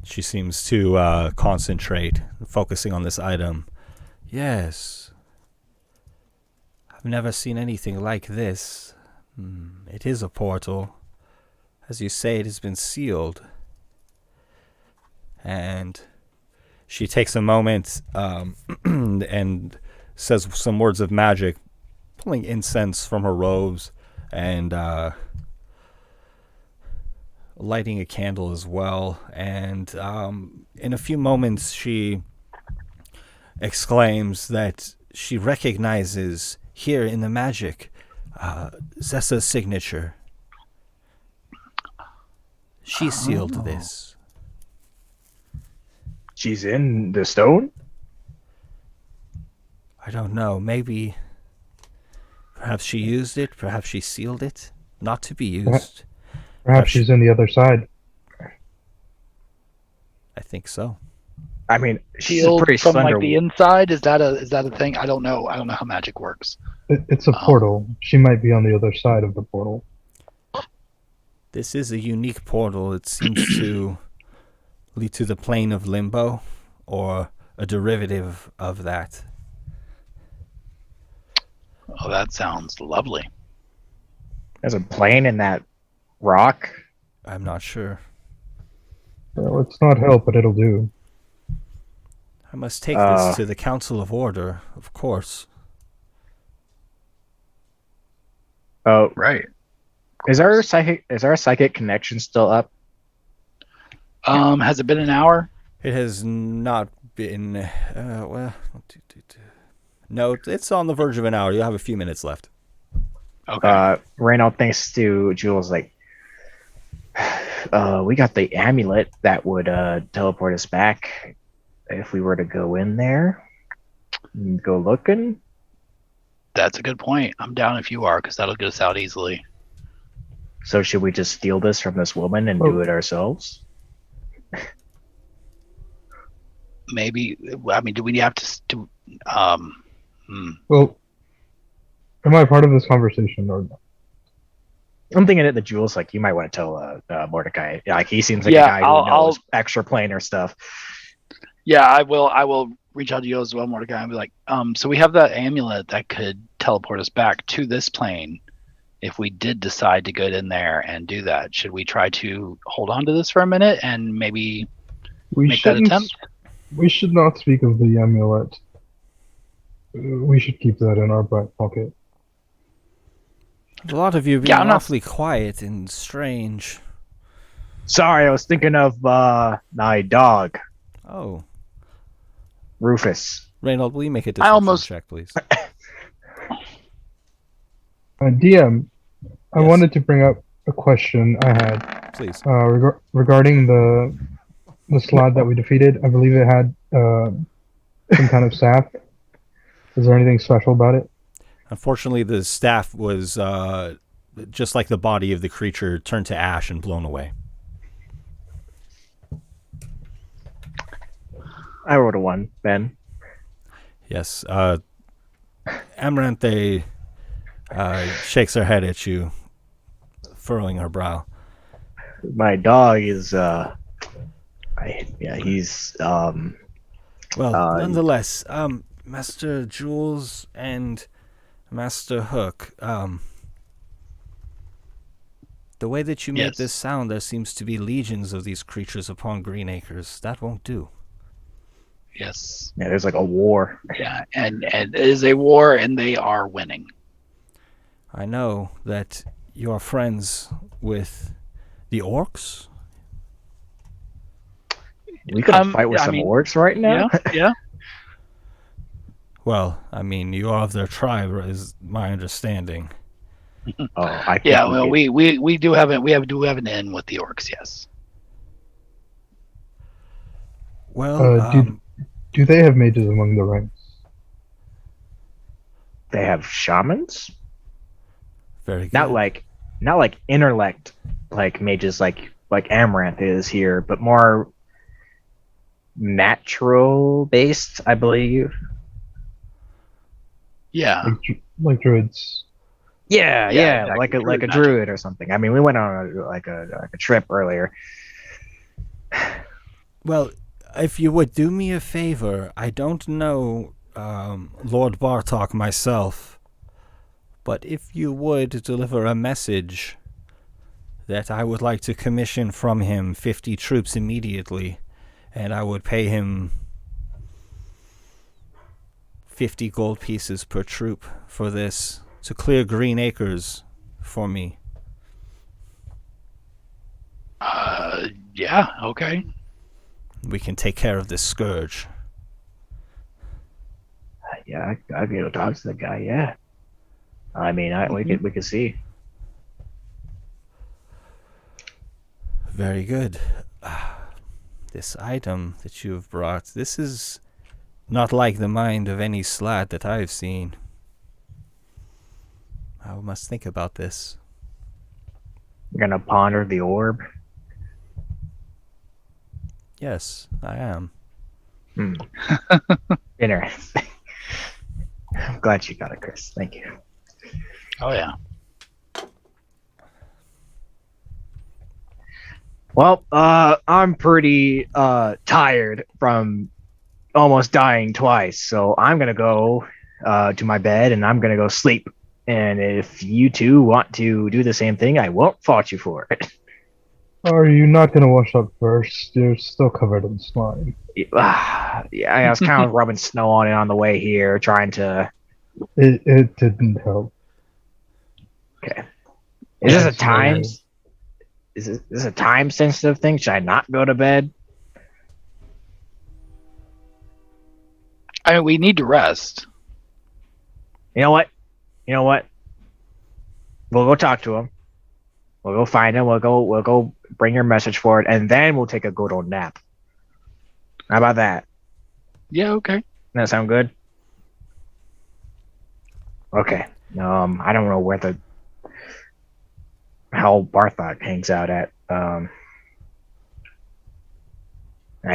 She seems to concentrate, focusing on this item. Yes. I've never seen anything like this. It is a portal. As you say, it has been sealed. And she takes a moment and says some words of magic, pulling incense from her robes and lighting a candle as well. And in a few moments, she exclaims that she recognizes here in the magic Zessa's signature. She sealed this. She's in the stone? I don't know. Maybe. Perhaps she used it. Perhaps she sealed it. Not to be used. Perhaps she's in the other side. I think so. I mean, she's Sealed pretty from slender. like the inside. Is that a thing? I don't know. I don't know how magic works. It's a portal. She might be on the other side of the portal. This is a unique portal. It seems to lead to the plane of limbo, or a derivative of that. Oh, that sounds lovely. There's a plane in that rock. I'm not sure. Well, it's not help, but it'll do. I must take this to the Council of Order, of course. Oh, Right. is our psychic connection still up? Has it been an hour? It has not been. No, it's on the verge of an hour. You'll have a few minutes left. Okay. Reynold thinks to Jules like, we got the amulet that would teleport us back if we were to go in there and go looking. That's a good point. I'm down if you are, because that'll get us out easily. So should we just steal this from this woman and do it ourselves? Maybe. I mean, do we have to do? Well, am I part of this conversation or not? I'm thinking at the Jules, like you might want to tell Mordecai. Like he seems like Yeah, a guy who I'll- knows extra planar stuff. Yeah, I will. I will reach out to you as well, Mordecai, and be like, so we have that amulet that could teleport us back to this plane. If we did decide to get in there and do that, should we try to hold on to this for a minute and maybe We make that shouldn't. attempt? We should not speak of the amulet. We should keep that in our back pocket. A lot of you being Yeah, I'm not- awfully quiet and strange. Sorry, I was thinking of my dog, Oh, Rufus. Reynold, will you make a deception almost- check, please? DM, I Yes. wanted to bring up a question I had Please. regarding the slot that we defeated. I believe it had some kind of staff. Is there anything special about it? Unfortunately, the staff was just like the body of the creature, turned to ash and blown away. I rolled a 1, Ben. Yes. Amaranthe shakes her head at you, furrowing her brow. My dog is he's Well, Uh, nonetheless, Master Jules and Master Hook, the way that you make Yes. this sound, there seems to be legions of these creatures upon Green Acres. That won't do. Yes. yeah, there's like a war. Yeah, and it is a war, and they are winning. I know that you're friends with the orcs. We could fight with some orcs right now. Yeah. Well, I mean, you are of their tribe, is my understanding. Oh, I think Yeah. we Well, could- we do have an in with the orcs. Yes. Well, Do they have mages among the ranks? they have shamans. very good. Not like intellect like mages like Amaranth is here, but more natural based, I believe. Yeah. Like druids. Yeah, Yeah, yeah, exactly. like a Druid druid or something. I mean, we went on a trip earlier. Well, if you would do me a favor, I don't know Lord Bartok myself, but if you would deliver a message that I would like to commission from him 50 troops immediately, and I would pay him 50 gold pieces per troop for this, to clear Green Acres for me. Yeah. Okay. We can take care of this scourge. Yeah, I'd be able to talk to the guy. Yeah, I mean, we could see. Very good. This item that you have brought, this is not like the mind of any slat that I've seen. I must think about this. We're gonna ponder the orb. Yes, I am. Interesting. I'm glad you got it, Chris. Thank you. Oh yeah. Well, I'm pretty tired from almost dying twice, so I'm gonna go to my bed and I'm gonna go sleep. And if you two want to do the same thing, I won't fault you for it. Are you not gonna wash up first? You're still covered in slime. Yeah, I was kind of rubbing snow on it on the way here, trying to. It didn't help. Okay. Is this a That's time? right. Is this a time sensitive thing? Should I not go to bed? I mean, we need to rest. You know what? We'll go talk to him. We'll go find him. We'll go bring your message forward, and then we'll take a good old nap. How about that? Yeah, okay. That sound good? Okay. I don't know where the hell Barthok hangs out at. I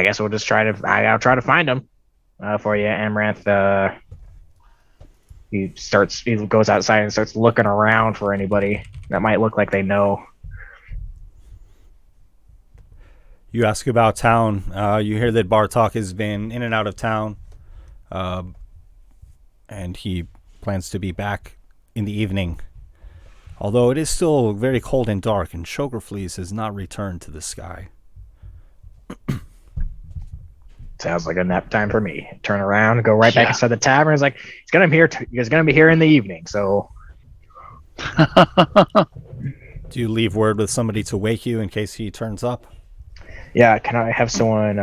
guess we'll just I'll try to find him for you, Amaranth. He goes outside and starts looking around for anybody that might look like they know. You ask about town. You hear that Bartok has been in and out of town, and he plans to be back in the evening. Although it is still very cold and dark, and Sugarfleece has not returned to the sky. Sounds like a nap time for me. Turn around, go right back inside the tavern. It's like he's gonna be here in the evening. So, do you leave word with somebody to wake you in case he turns up? Yeah, can I have someone?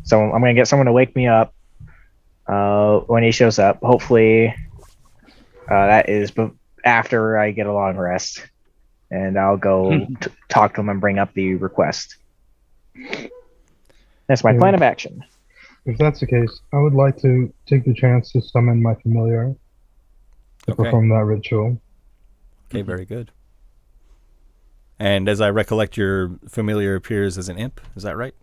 So I'm gonna get someone to wake me up when he shows up. Hopefully, that is after I get a long rest, and I'll go talk to him and bring up the request. That's my plan of action. If that's the case, I would like to take the chance to summon my familiar to perform that ritual. Okay, very good. And as I recollect, your familiar appears as an imp. Is that right?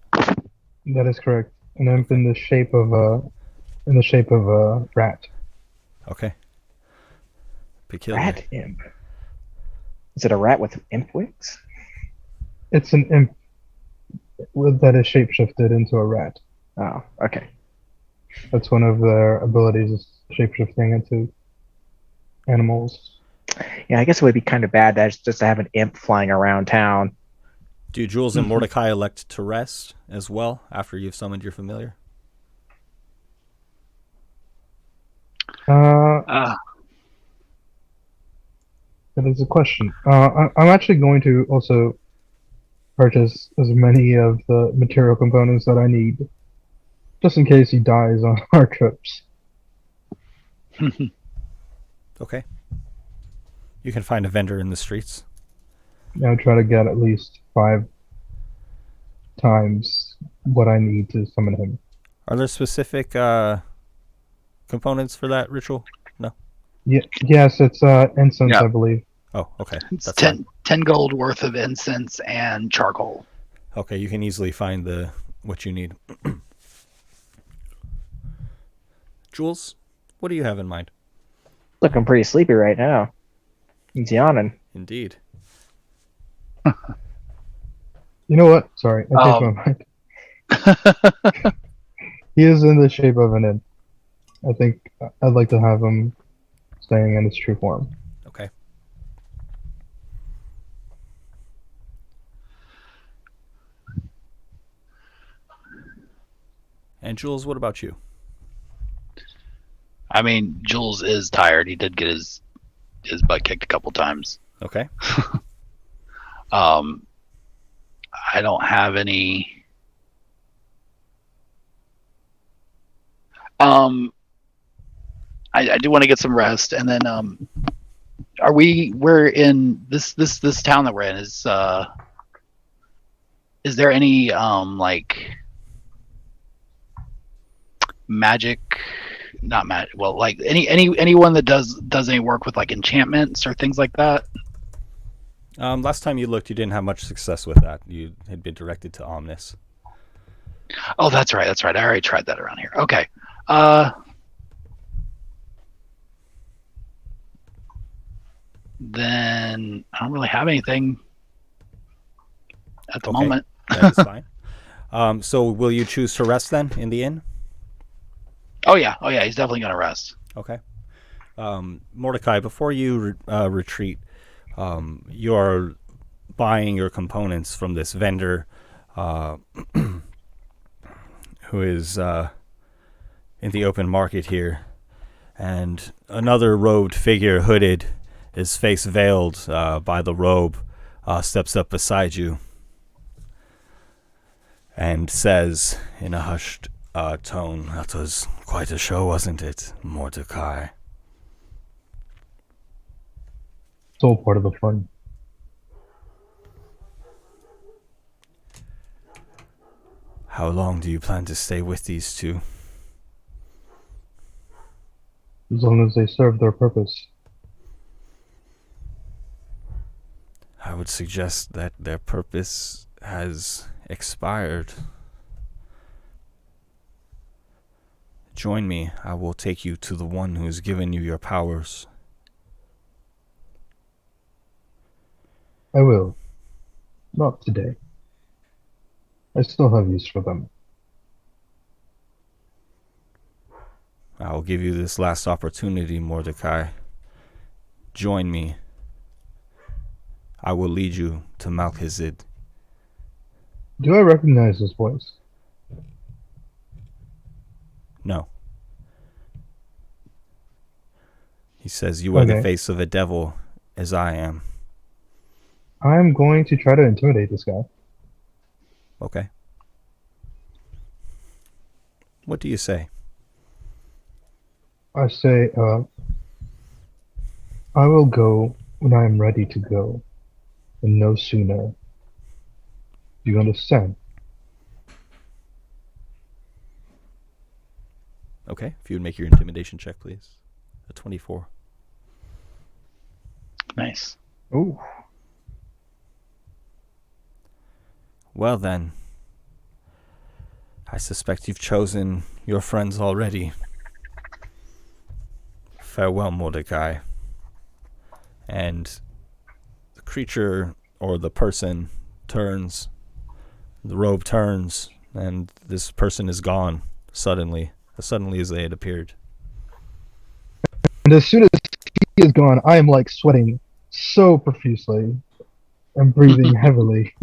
That is correct. An imp in the shape of a rat. Okay. Peculiar. Rat imp. Is it a rat with imp wings? It's an imp that is shapeshifted into a rat. Oh, okay. That's one of their abilities, is shapeshifting into animals. Yeah, I guess it would be kind of bad just to have an imp flying around town. Do Jules and Mordecai elect to rest as well after you've summoned your familiar? That is a question. I'm actually going to also purchase as many of the material components that I need, just in case he dies on our trips. Okay. You can find a vendor in the streets. I'll try to get at least 5 times what I need to summon him. Are there specific components for that ritual? No? Yes, it's incense, I believe. Oh, okay. It's That's 10 gold worth of incense and charcoal. Okay, you can easily find what you need. Jules, what do you have in mind? Looking pretty sleepy right now. He's yawning. Indeed. You know what? Sorry, I changed my mind. He is in the shape of an imp. I think I'd like to have him staying in his true form. Okay. And Jules, what about you? I mean, Jules is tired. He did get his butt kicked a couple times. Okay. I don't have any. I do want to get some rest, and then we're in this town that we're in is there any like magic, not magic, well, like anyone that does any work with like enchantments or things like that? Last time you looked, you didn't have much success with that. You had been directed to Omnis. Oh, that's right. I already tried that around here. Okay. Then I don't really have anything at the moment. That is fine. So will you choose to rest then in the inn? Oh yeah. He's definitely gonna rest. Okay. Mordecai, before you retreat, you're buying your components from this vendor who is in the open market here, and another robed figure, hooded, his face veiled by the robe, steps up beside you and says in a hushed tone, "That was quite a show, wasn't it, Mordecai?" It's all part of the fun. How long do you plan to stay with these two? As long as they serve their purpose. I would suggest that their purpose has expired. Join me. I will take you to the one who has given you your powers. I will. Not today. I still have use for them. I will give you this last opportunity, Mordecai. Join me. I will lead you to Malchizid. Do I recognize this voice? No. He says, you are the Okay. face of a devil, as I am. I'm going to try to intimidate this guy. Okay. What do you say? I say, I will go when I am ready to go, and no sooner. Do you understand? Okay, if you would make your intimidation check, please. A 24. Nice. Ooh. Well then, I suspect you've chosen your friends already. Farewell, Mordecai. And the creature or the person turns, the robe turns, and this person is gone suddenly, as suddenly as they had appeared. And as soon as he is gone, I am like sweating so profusely and breathing heavily.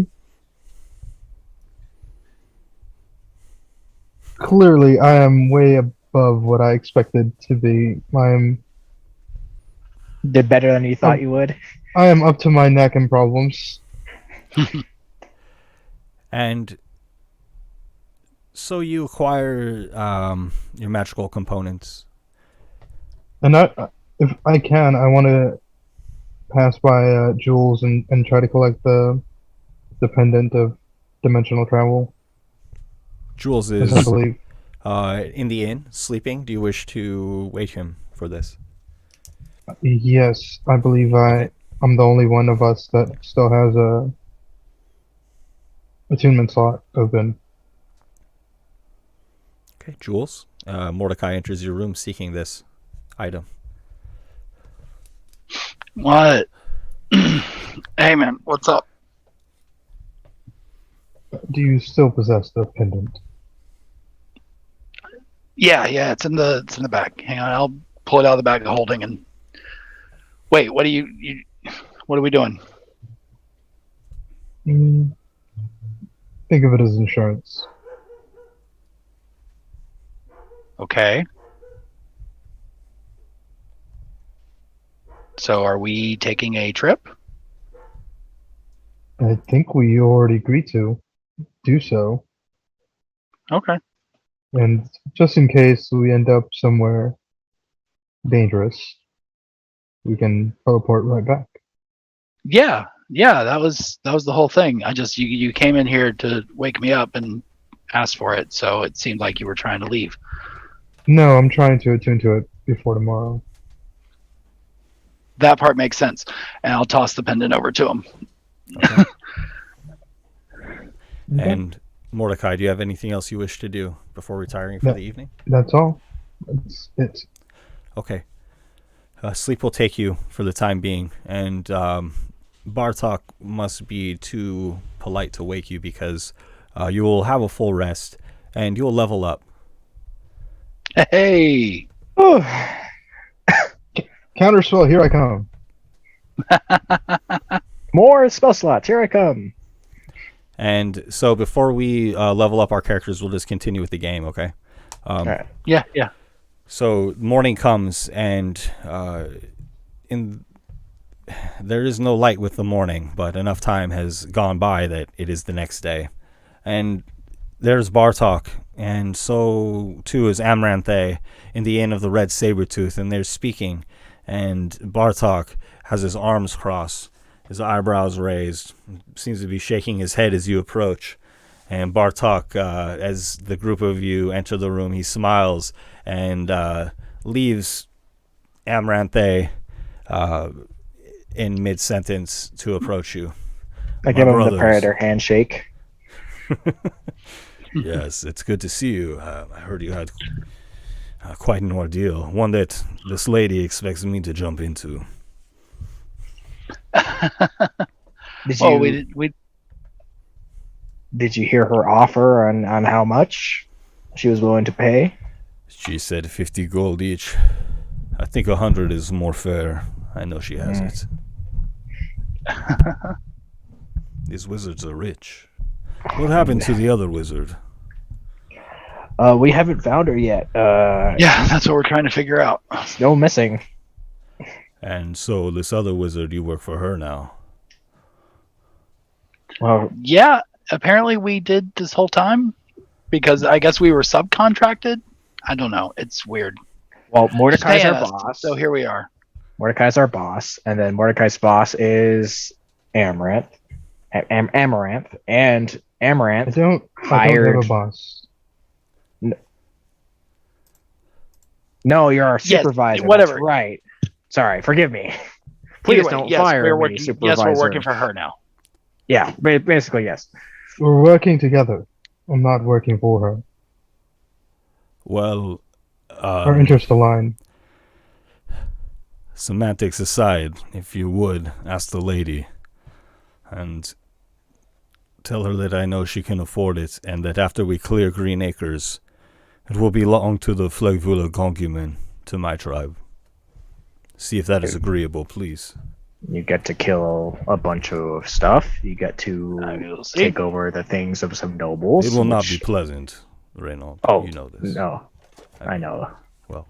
Clearly, I am way above what I expected to be. Did better than you thought you would. I am up to my neck in problems. And so you acquire your magical components. And if I can, I want to pass by Jules and try to collect the pendant of dimensional travel. Jules As I is believe. in the inn, sleeping. Do you wish to wake him for this? Yes, I believe Okay. I'm the only one of us that still has a attunement slot open. Okay, Jules. Mordecai enters your room seeking this item. What? Hey, man, what's up? Do you still possess the pendant? Yeah, it's in the back. Hang on, I'll pull it out of the bag of holding and wait. What are what are we doing? Think of it as insurance. Okay. So are we taking a trip? I think we already agreed to do so. Okay. And just in case we end up somewhere dangerous, we can teleport right back. Yeah, that was the whole thing. I just you came in here to wake me up and ask for it, so it seemed like you were trying to leave. No, I'm trying to attune to it before tomorrow. That part makes sense, and I'll toss the pendant over to him. Okay. Okay. And Mordecai, do you have anything else you wish to do before retiring for No. the evening? That's all. That's it. Okay. Sleep will take you for the time being, and Bartok must be too polite to wake you because you will have a full rest and you'll level up. Hey. Counterspell, here I come. More spell slots. Here I come. And so before we level up our characters, we'll just continue with the game, okay? All right. Yeah. So morning comes, and there is no light with the morning, but enough time has gone by that it is the next day. And there's Bartok, and so too is Amranthe in the Inn of the Red Sabertooth, and they're speaking. and Bartok has his arms crossed, his eyebrows raised, seems to be shaking his head as you approach. And Bartok, as the group of you enter the room, he smiles and leaves Amaranthe in mid-sentence to approach you. I give him the predator handshake. Yes, it's good to see you. I heard you had quite an ordeal, one that this lady expects me to jump into. Did you hear her offer on how much she was willing to pay? She said 50 gold each. I think 100 is more fair. I know she has it. These wizards are rich. What happened to the other wizard? We haven't found her yet. Yeah, that's what we're trying to figure out. Still missing. And so this other wizard, you work for her now. Well, Yeah, apparently we did this whole time because I guess we were subcontracted. I don't know. It's weird. well, She's Mordecai's paying our us, boss. so here we are. Mordecai's our boss, and then Mordecai's boss is Amaranth. Amaranth, and I Amaranth don't hired. have a boss. No, you're our Yes, supervisor. whatever. That's right. Sorry, forgive me. Please Either way, don't yes, fire we're me, working. supervisor. Yes, we're working for her now. Yeah, basically yes. We're working together. I'm not working for her. Well, Our interests align. semantics aside, if you would, ask the lady. And tell her that I know she can afford it, and that after we clear Green Acres, it will belong to the Flegvula Gongumen, to my tribe. See if that is agreeable, please. You get to kill a bunch of stuff. You get to We'll see. take over the things of some nobles. It will not be which- pleasant, Reynold. Oh, you know this. No, I know. Well,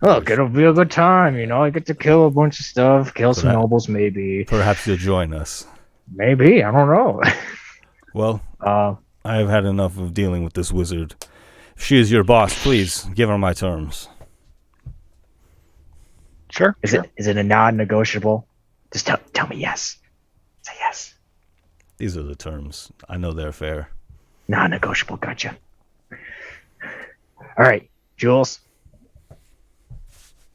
Look, it'll be a good time, you know. I get to kill a bunch of stuff, kill some Correct. nobles, maybe. perhaps you'll join us. Maybe, I don't know. Well, I have had enough of dealing with this wizard. If she is your boss, please give her my terms. Sure. Is it a non-negotiable? Just tell me yes. Say yes. These are the terms. I know they're fair. Non-negotiable, gotcha. All right, Jules.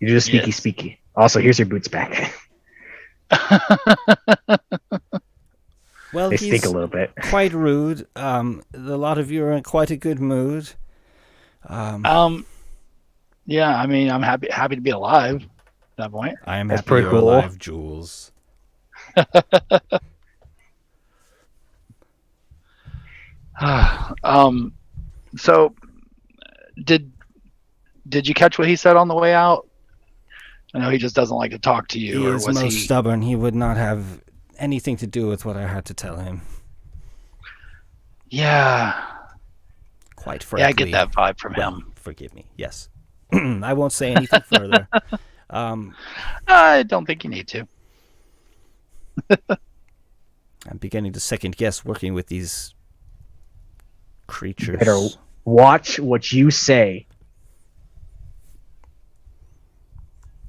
You do the speaky. Also, here's your boots back. Well, They he's stink a little bit. quite rude. A lot of you are in quite a good mood. Yeah, I mean, I'm happy to be alive at that point. I am That's happy pretty you're cool. alive, Jules. So did you catch what he said on the way out? I know he just doesn't like to talk to you. He or is was most he? stubborn. He would not have anything to do with what I had to tell him. Yeah. Quite frankly. Yeah, I get that vibe from Well, him. forgive me. Yes. I won't say anything further. I don't think you need to. I'm beginning to second guess working with these creatures. Better watch what you say.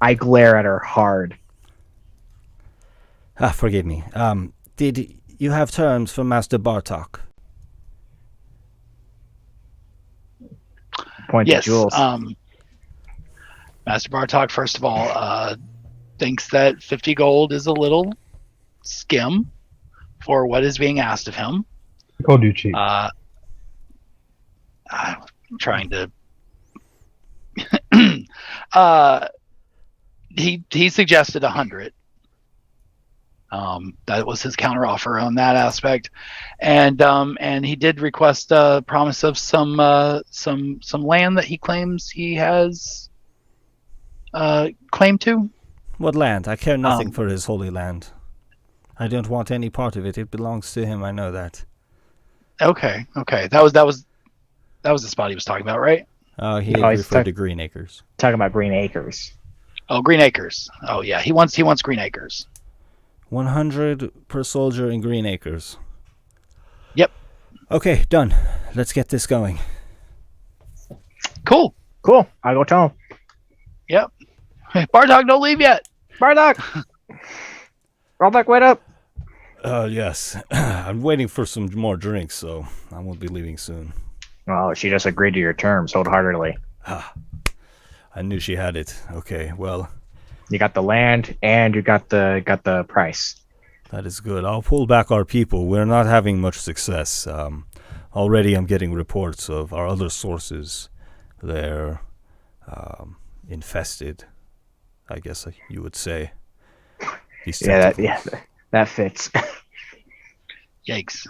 I glare at her hard. Forgive me. Did you have terms for Master Bartok? Point Yes. to Jules. Master Bartok, first of all, thinks that 50 gold is a little skim for what is being asked of him. I called you cheap. I'm trying to. He suggested 100. That was his counteroffer on that aspect, and he did request a promise of some land that he claims he has claim to. What land? I care nothing for his holy land. I don't want any part of it. It belongs to him. I know that. Okay. That was the spot he was talking about, right? He No, he's referred to Green Acres. Talking about Green Acres. Oh, Green Acres. Oh yeah, he wants Green Acres. 100 per soldier in Green Acres. Yep. Okay, done. Let's get this going. Cool. Cool. I go tell him. Yep. Bartok, don't leave yet. Bardock! Bardock, wait up! Yes. I'm waiting for some more drinks, so I won't be leaving soon. Oh, she just agreed to your terms wholeheartedly. I knew she had it. Okay, well, You got the land and you got the price. that is good. I'll pull back our people. We're not having much success. Already I'm getting reports of our other sources. They're infested, I guess you would say. These tentacles. That fits. Yikes.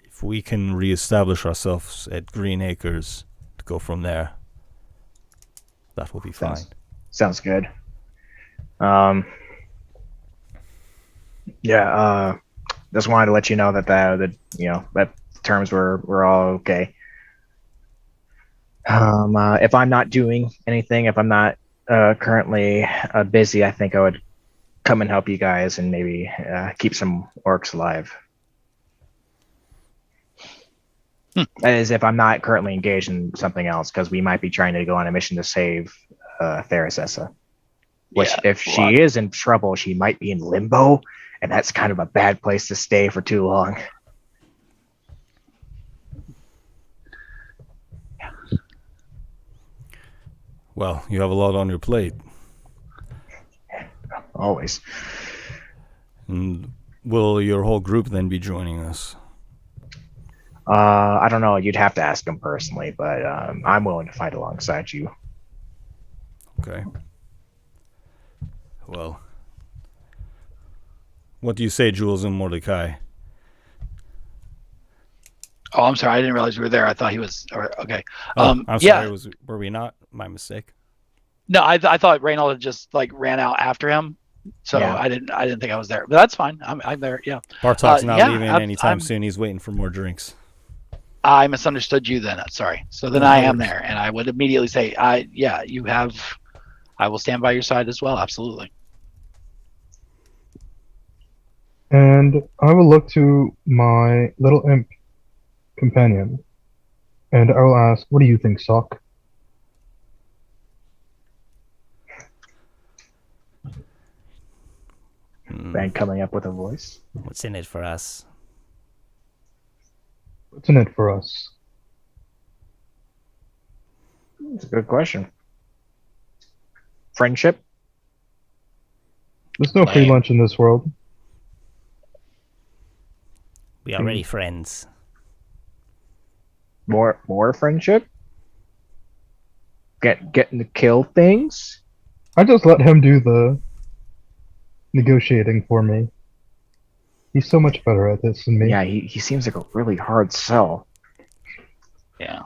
If we can reestablish ourselves at Green Acres to go from there, that will be fine. Sounds good. Just wanted to let you know that that terms were all okay. If I'm not doing anything, if I'm not currently busy, I think I would come and help you guys and maybe keep some orcs alive. That is, if I'm not currently engaged in something else, because we might be trying to go on a mission to save Therasessa. Which, if she is in trouble, she might be in limbo, and that's kind of a bad place to stay for too long. Well, you have a lot on your plate. Always. And will your whole group then be joining us? I don't know. You'd have to ask him personally, but I'm willing to fight alongside you. Okay. Well, what do you say, Jules and Mordecai? Oh, I'm sorry. I didn't realize you were there. I thought he was. Okay. I'm yeah. sorry. Were we not? My mistake. No, I thought Reynold had just like ran out after him, so Yeah. I didn't think I was there. But that's fine. I'm there. Yeah. Bartok's not yeah, leaving anytime soon. He's waiting for more drinks. I misunderstood you then. Sorry. So then No I am worries. there, and I would immediately say, you have. I will stand by your side as well. Absolutely. And I will look to my little imp companion, and I will ask, "What do you think, Sock?" And coming up with a voice. What's in it for us? What's in it for us? It's a good question. Friendship? There's no free Lame. lunch in this world. We are already friends. More friendship? Getting to kill things? I just let him do the negotiating for me. He's so much better at this than me. Yeah, he seems like a really hard sell. Yeah.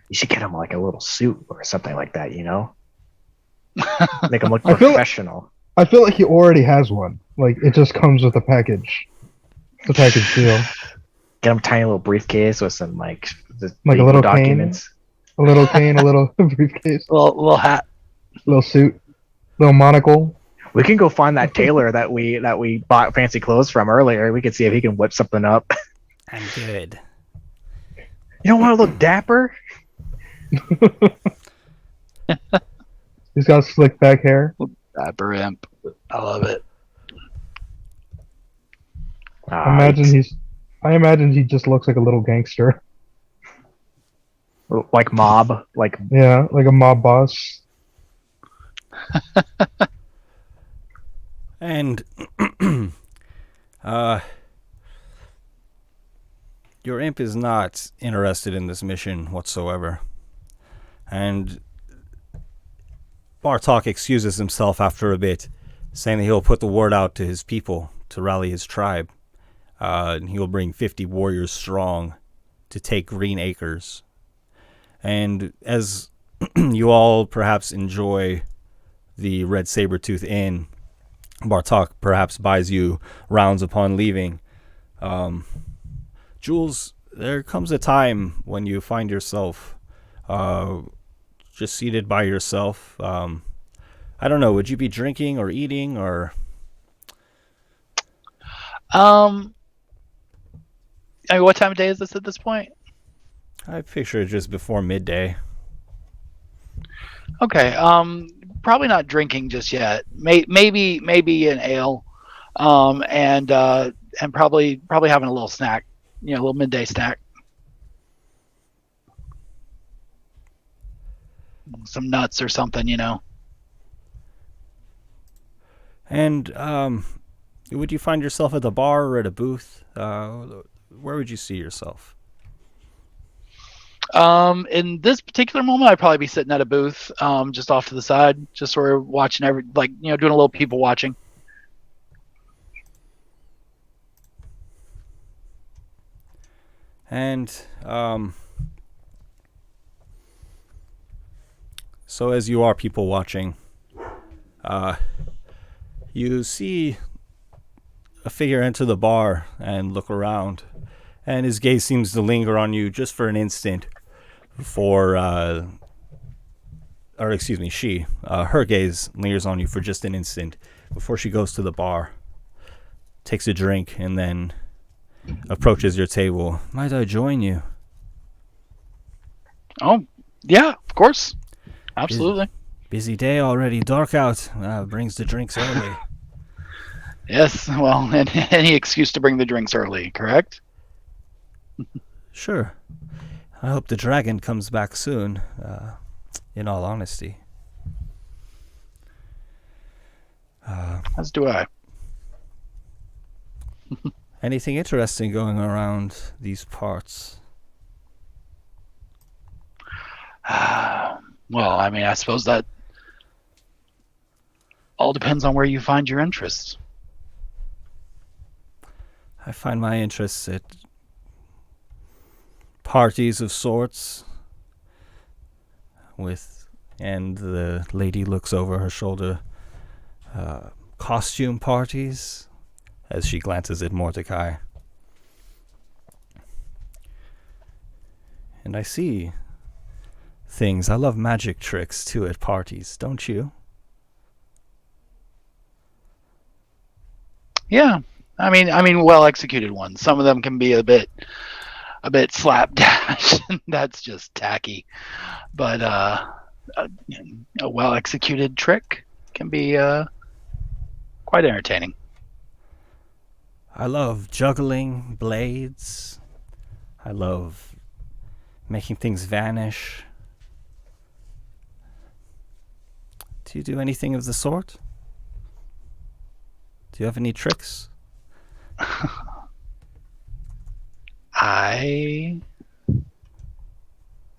You should get him like a little suit or something like that, you know? Make him look I feel- professional. I feel like he already has one. Like, it just comes with a package. It's a package deal. Get him a tiny little briefcase with some like Like a legal little documents. A little cane, a little briefcase, Little hat. little suit, little monocle. We can go find that tailor that we bought fancy clothes from earlier. We could see if he can whip something up. I'm good. You don't want to look dapper? He's got slick back hair. Dapper imp. I love it. I imagine he just looks like a little gangster. Like mob, like Yeah, like a mob boss. And your imp is not interested in this mission whatsoever. And Bartok excuses himself after a bit, saying that he'll put the word out to his people to rally his tribe. And he will bring 50 warriors strong to take Green Acres. And as you all perhaps enjoy the Red Saber-Tooth Inn, Bartok perhaps buys you rounds upon leaving. Jules, there comes a time when you find yourself just seated by yourself. I don't know, would you be drinking or eating or... I mean, what time of day is this at this point? I picture it just before midday. Okay. probably not drinking just yet. Maybe an ale, and probably having a little snack, a little midday snack, some nuts or something. And would you find yourself at the bar or at a booth? Where would you see yourself? In this particular moment, I'd probably be sitting at a booth, just off to the side, just sort of watching doing a little people watching. And so as you are people watching, you see a figure enter the bar and look around, and his gaze seems to linger on you just for an instant before, or excuse me, her gaze lingers on you for just an instant before she goes to the bar, takes a drink, and then approaches your table. Might I join you? Oh, yeah, of course. Absolutely. Busy day already. Dark out. Brings the drinks early. Yes, well, and any excuse to bring the drinks early, correct? Sure. I hope the dragon comes back soon, in all honesty. As do I. Anything interesting going around these parts? Well, I mean, I suppose that all depends on where you find your interests. I find my interests at parties of sorts and the lady looks over her shoulder, costume parties, as she glances at Mordecai. And I see things. I love magic tricks too at parties, don't you? Yeah, I mean, well executed ones. Some of them can be a bit slapdash. That's just tacky. But a well executed trick can be quite entertaining. I love juggling blades. I love making things vanish. Do you do anything of the sort? Do you have any tricks? I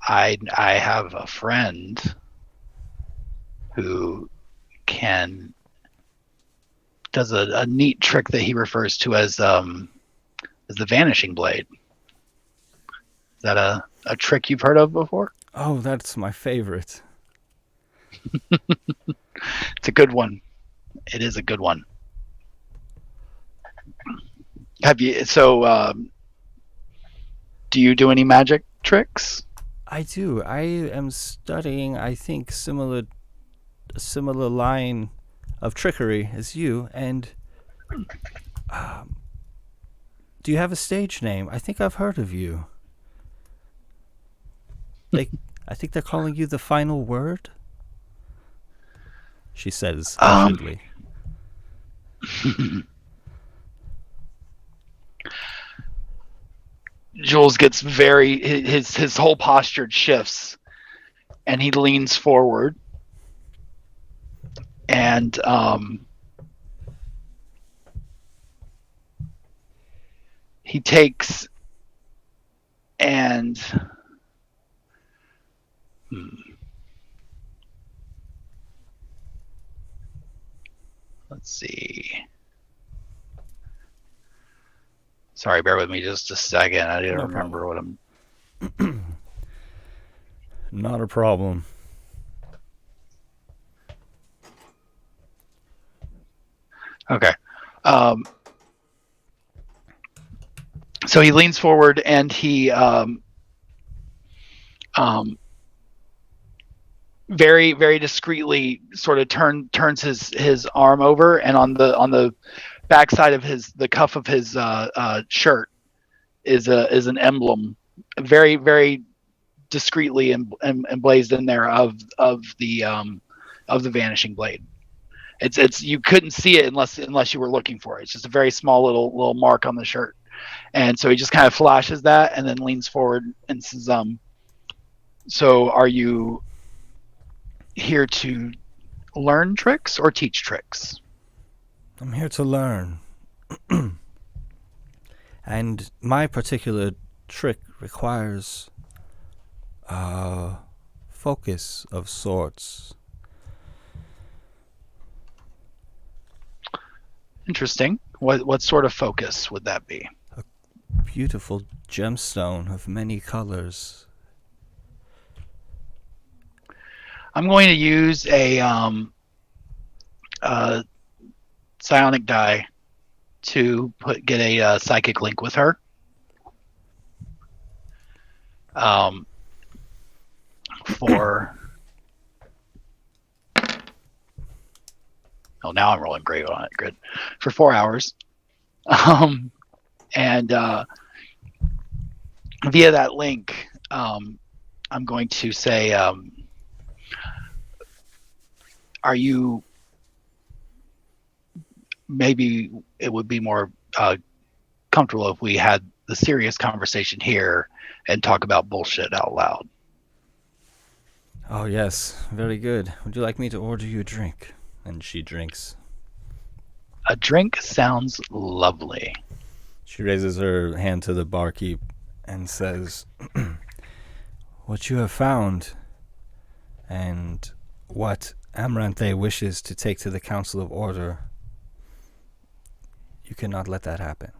have a friend who does a neat trick that he refers to as the vanishing blade. Is that a trick you've heard of before? Oh, that's my favorite. It's a good one. It is a good one. Have you? So, do you do any magic tricks? I do. I am studying, I think, a similar line of trickery as you. And do you have a stage name? I think I've heard of you. I think they're calling you the Final Word. She says hushedly. Jules gets his whole posture shifts, and he leans forward, and he takes and let's see. Sorry, bear with me just a second. I didn't remember what I'm. Not a problem. Okay. So he leans forward and he very, very discreetly sort of turns his arm over, and on the backside of the cuff of his shirt is an emblem, very, very discreetly emblazed in there of the of the vanishing blade. It's you couldn't see it unless you were looking for it. It's just a very small little mark on the shirt. And so he just kind of flashes that and then leans forward and says, so are you here to learn tricks or teach tricks? I'm here to learn. And my particular trick requires focus of sorts. Interesting. What sort of focus would that be? Beautiful gemstone of many colors. I'm going to use a psionic die to get a psychic link with her. For now I'm rolling great on it. Good. For 4 hours. And via that link, I'm going to say, are you, maybe it would be more comfortable if we had the serious conversation here and talk about bullshit out loud. Oh, yes. Very good. Would you like me to order you a drink? And she drinks. A drink sounds lovely. She raises her hand to the barkeep and says, what you have found and what Amaranthe wishes to take to the Council of Order, you cannot let that happen.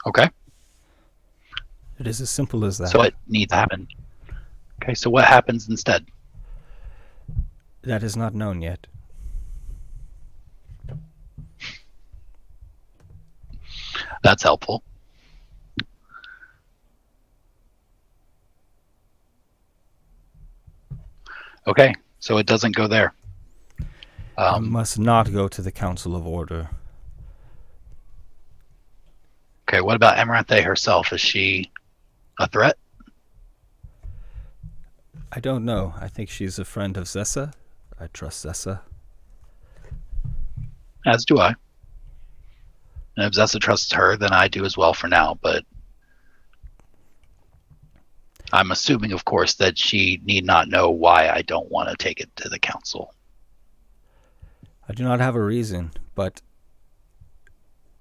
Okay. It is as simple as that. So it needs to happen. Okay, so what happens instead? That is not known yet. That's helpful. Okay, so it doesn't go there. You must not go to the Council of Order. Okay, what about Amaranthe herself? Is she a threat? I don't know. I think she's a friend of Zessa. I trust Zessa. As do I. And if Zessa trusts her, then I do as well for now, but I'm assuming, of course, that she need not know why I don't want to take it to the council. I do not have a reason, but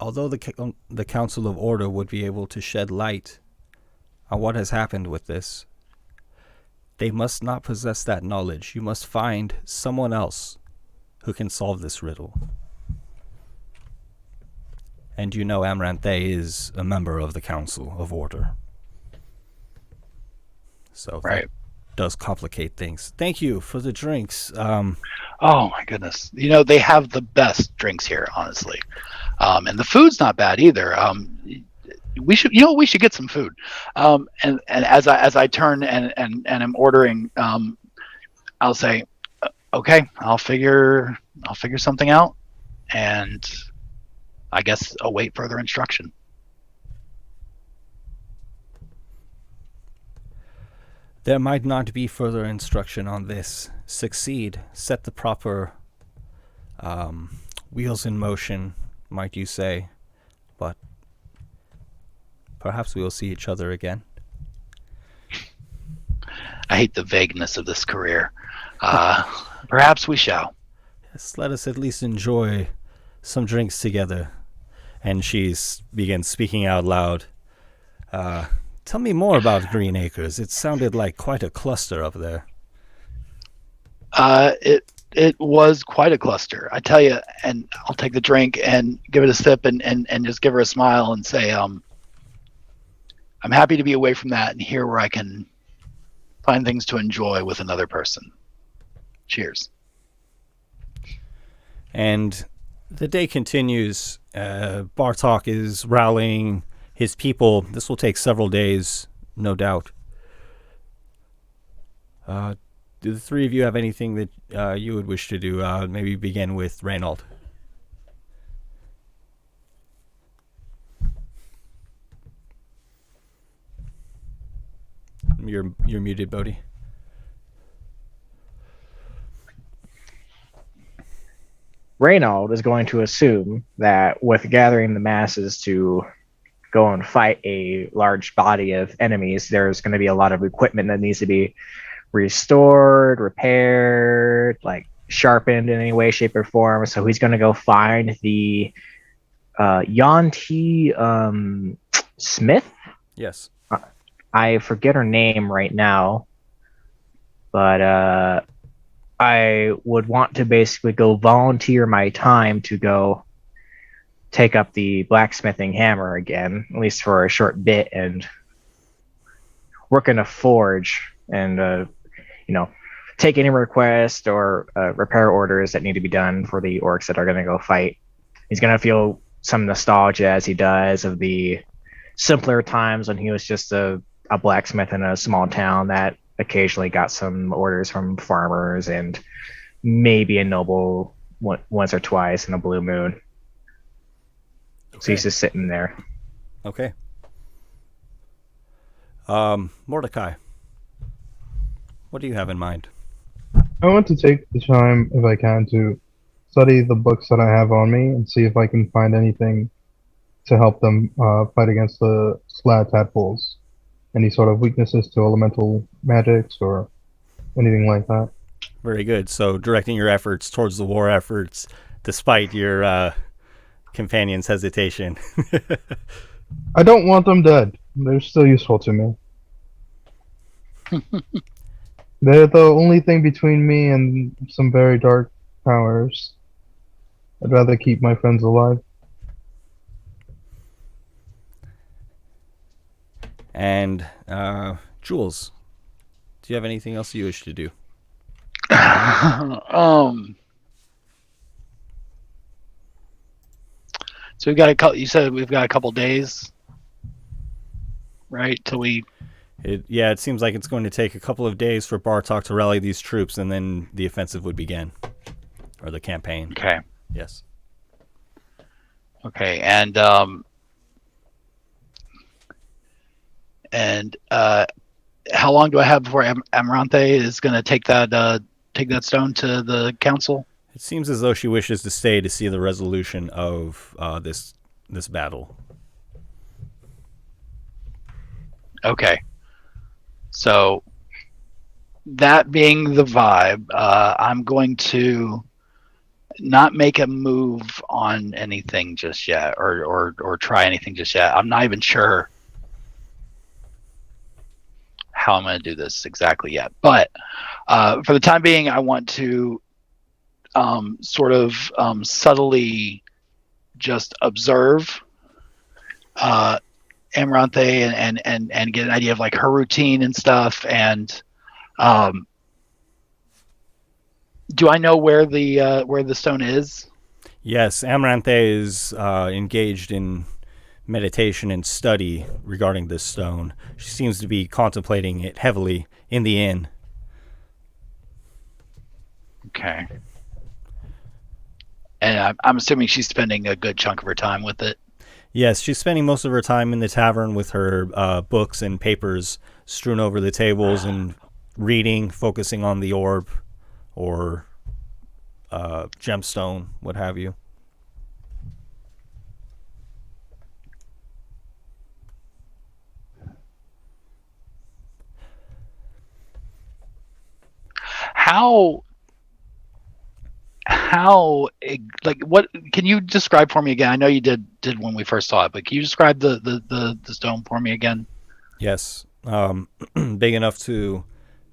although the Council of Order would be able to shed light on what has happened with this, they must not possess that knowledge. You must find someone else who can solve this riddle. And you know Amaranthe is a member of the Council of Order. So right. That does complicate things. Thank you for the drinks. Oh my goodness. You know, they have the best drinks here, honestly. And the food's not bad either. We should get some food. And as I turn and am ordering, I'll say, okay, I'll figure something out, and I guess await further instruction. There might not be further instruction on this. Succeed. Set the proper wheels in motion, might you say. But perhaps we will see each other again. I hate the vagueness of this career. Perhaps we shall. Yes, let us at least enjoy some drinks together. And she begins speaking out loud. Tell me more about Green Acres. It sounded like quite a cluster up there. It was quite a cluster, I tell you. And I'll take the drink and give it a sip and just give her a smile and say, I'm happy to be away from that and here where I can find things to enjoy with another person. Cheers. And the day continues. Bartok is rallying his people. This will take several days, no doubt. Do the three of you have anything that you would wish to do? Maybe begin with Reynold. You're muted, Bodhi. Reynold is going to assume that with gathering the masses to go and fight a large body of enemies, there's going to be a lot of equipment that needs to be restored, repaired, like sharpened in any way, shape, or form. So he's going to go find the Yanti Smith. Yes. I forget her name right now, but I would want to basically go volunteer my time to go take up the blacksmithing hammer again, at least for a short bit, and work in a forge and take any requests or repair orders that need to be done for the orcs that are going to go fight. He's going to feel some nostalgia as he does of the simpler times when he was just a blacksmith in a small town that occasionally got some orders from farmers and maybe a noble once or twice in a blue moon. Okay. So he's just sitting there. Okay. Mordecai, what do you have in mind? I want to take the time, if I can, to study the books that I have on me and see if I can find anything to help them fight against the Slat tadpoles. Any sort of weaknesses to elemental magics or anything like that. Very good. So directing your efforts towards the war efforts, despite your companion's hesitation. I don't want them dead. They're still useful to me. They're the only thing between me and some very dark powers. I'd rather keep my friends alive. And Jules, do you have anything else you wish to do? So we've got a couple. You said we've got a couple days, right? Till we. It seems like it's going to take a couple of days for Bartok to rally these troops, and then the offensive would begin, or the campaign. Okay. Yes. Okay, and how long do I have before Amaranthe is going to take that stone to the council? It seems as though she wishes to stay to see the resolution of this battle. Okay. So that being the vibe, I'm going to not make a move on anything just yet, or try anything just yet. I'm not even sure how I'm going to do this exactly yet. But for the time being, I want to sort of subtly just observe Amaranthe and get an idea of like her routine and stuff. And do I know where the stone is? Yes, Amaranthe is engaged in meditation and study regarding this stone. She seems to be contemplating it heavily in the inn. Okay. And I'm assuming she's spending a good chunk of her time with it. Yes, she's spending most of her time in the tavern with her books and papers strewn over the tables and reading, focusing on the orb or gemstone, what have you. How like what can you describe for me again? I know you did when we first saw it, but can you describe the stone for me again? Yes. Big enough to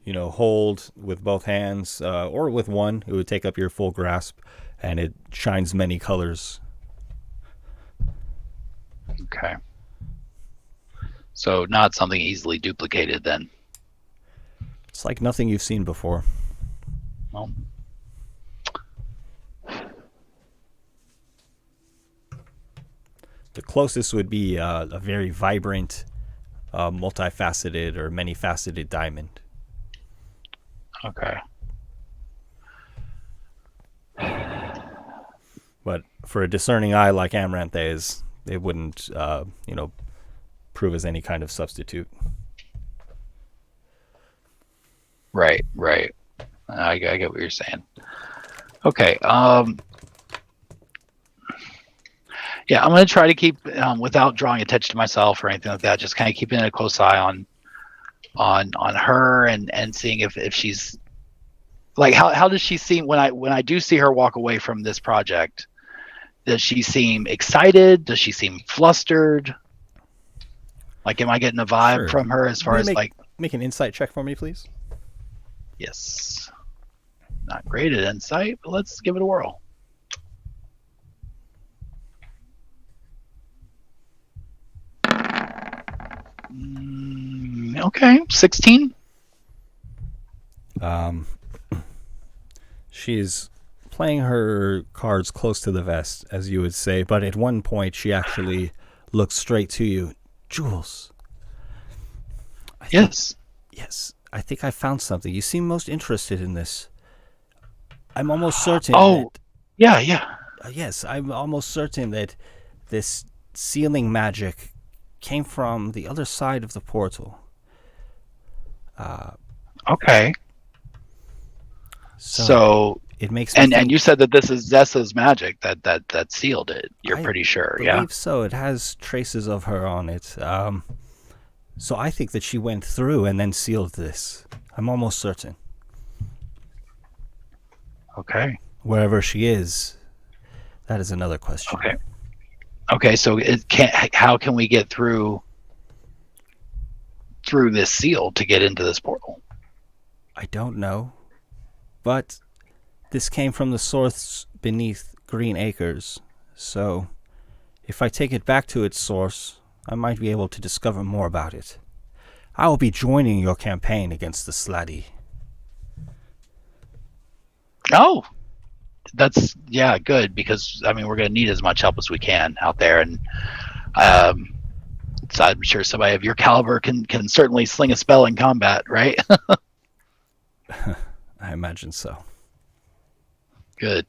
hold with both hands, or with one. It would take up your full grasp, and it shines many colors. Okay. So not something easily duplicated then. It's like nothing you've seen before. Well, the closest would be a very vibrant, multifaceted or many-faceted diamond. okay. But for a discerning eye like Amaranthe, it wouldn't, prove as any kind of substitute. Right. I get what you're saying. Okay. Yeah, I'm gonna try to keep without drawing attention to myself or anything like that. Just kind of keeping a close eye on her and seeing if she's like how does she seem when I do see her walk away from this project? Does she seem excited? Does she seem flustered? Like, am I getting a vibe Sure. from her as far Will as you like, make an insight check for me, please? yes, not great at insight, but let's give it a whirl. Okay, 16. She's playing her cards close to the vest, as you would say, but at one point she actually looks straight to you. Jules. Yes. Yes, I think I found something. You seem most interested in this. I'm almost certain Oh, yeah. yes, I'm almost certain that this sealing magic came from the other side of the portal. Okay. So it makes me and think, you said that this is Zessa's magic that sealed it. You're I pretty sure, believe yeah? so. It has traces of her on it. So I think that she went through and then sealed this. I'm almost certain. Okay. Wherever she is, that is another question. Okay. So how can we get through this seal to get into this portal? I don't know. But this came from the source beneath Green Acres. So if I take it back to its source, I might be able to discover more about it. I will be joining your campaign against the Sladdy. Oh, that's good, because I mean we're going to need as much help as we can out there, and so I'm sure somebody of your caliber can certainly sling a spell in combat, right? I imagine so. Good.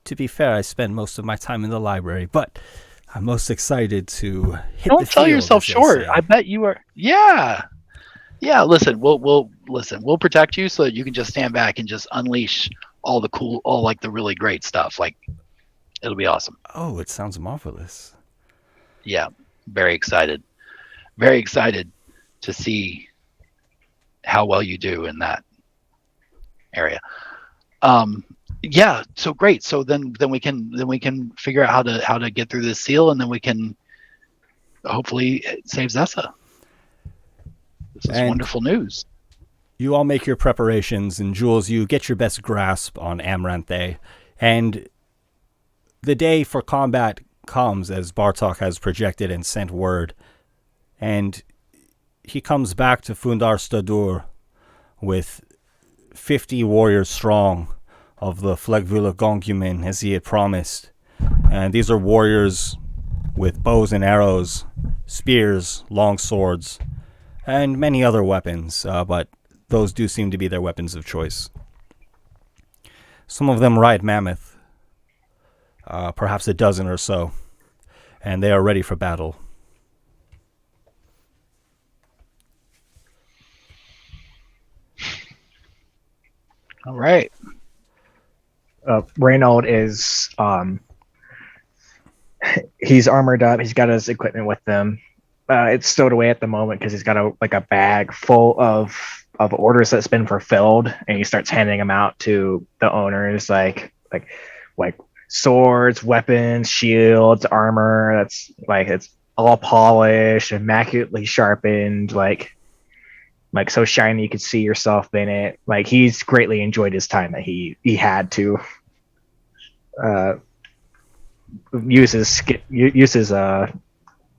To be fair, I spend most of my time in the library, but I'm most excited to hit Don't the sell field, yourself as they short. say. I bet you are. Yeah. Listen, we'll protect you so that you can just stand back and just unleash all like the really great stuff. Like, it'll be awesome. Oh, it sounds marvelous. Yeah, very excited to see how well you do in that area. So great. So then we can figure out how to get through this seal, and then we can hopefully save Zessa. This is wonderful news. You all make your preparations, and Jules, you get your best grasp on Amaranthe, and the day for combat comes as Bartok has projected and sent word, and he comes back to Fundar Stadur with 50 warriors strong of the Flegvula Gongumin, as he had promised. And these are warriors with bows and arrows, spears, long swords, and many other weapons, but those do seem to be their weapons of choice. Some of them ride mammoth, perhaps a dozen or so, and they are ready for battle. All right. Reynold is he's armored up. He's got his equipment with him. It's stowed away at the moment because he's got a bag full of orders that's been fulfilled, and he starts handing them out to the owners, like swords, weapons, shields, armor. That's like, it's all polished, immaculately sharpened, like so shiny you could see yourself in it. Like, he's greatly enjoyed his time that he had to use his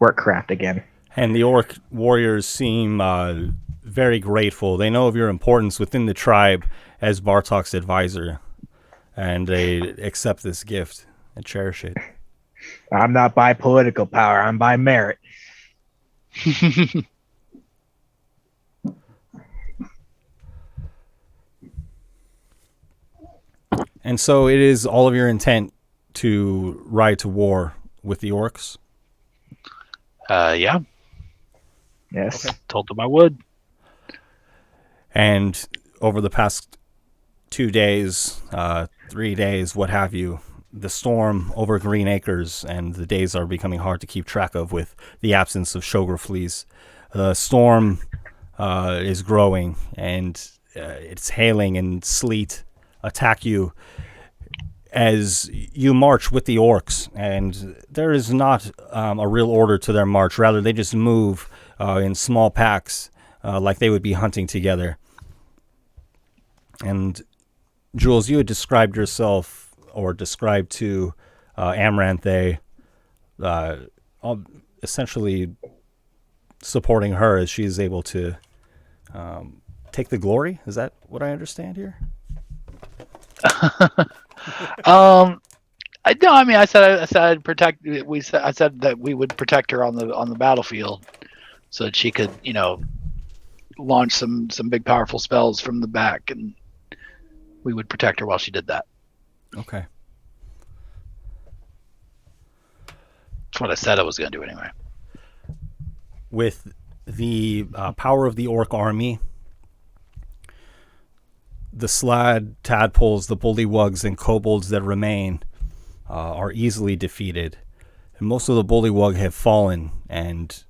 workcraft again. And the orc warriors seem very grateful. They know of your importance within the tribe as Bartok's advisor, and they accept this gift and cherish it. I'm not by political power, I'm by merit. And so it is all of your intent to ride to war with the orcs? Yeah. Yes. Okay. Told them I would. And over the past 2 days, 3 days, what have you, the storm over Green Acres, and the days are becoming hard to keep track of with the absence of sugar fleas. The storm is growing, and it's hailing and sleet attack you as you march with the orcs, and there is not a real order to their march. Rather, they just move in small packs like they would be hunting together. And Jules, you had described yourself, or described to Amaranthe, essentially supporting her as she is able to take the glory. Is that what I understand here? I said I'd protect. I said that we would protect her on the battlefield, so that she could, launch some big powerful spells from the back, and we would protect her while she did that. Okay. That's what I said I was going to do anyway. With the power of the orc army, the slad, tadpoles, the bullywugs, and kobolds that remain are easily defeated. And most of the bullywug have fallen and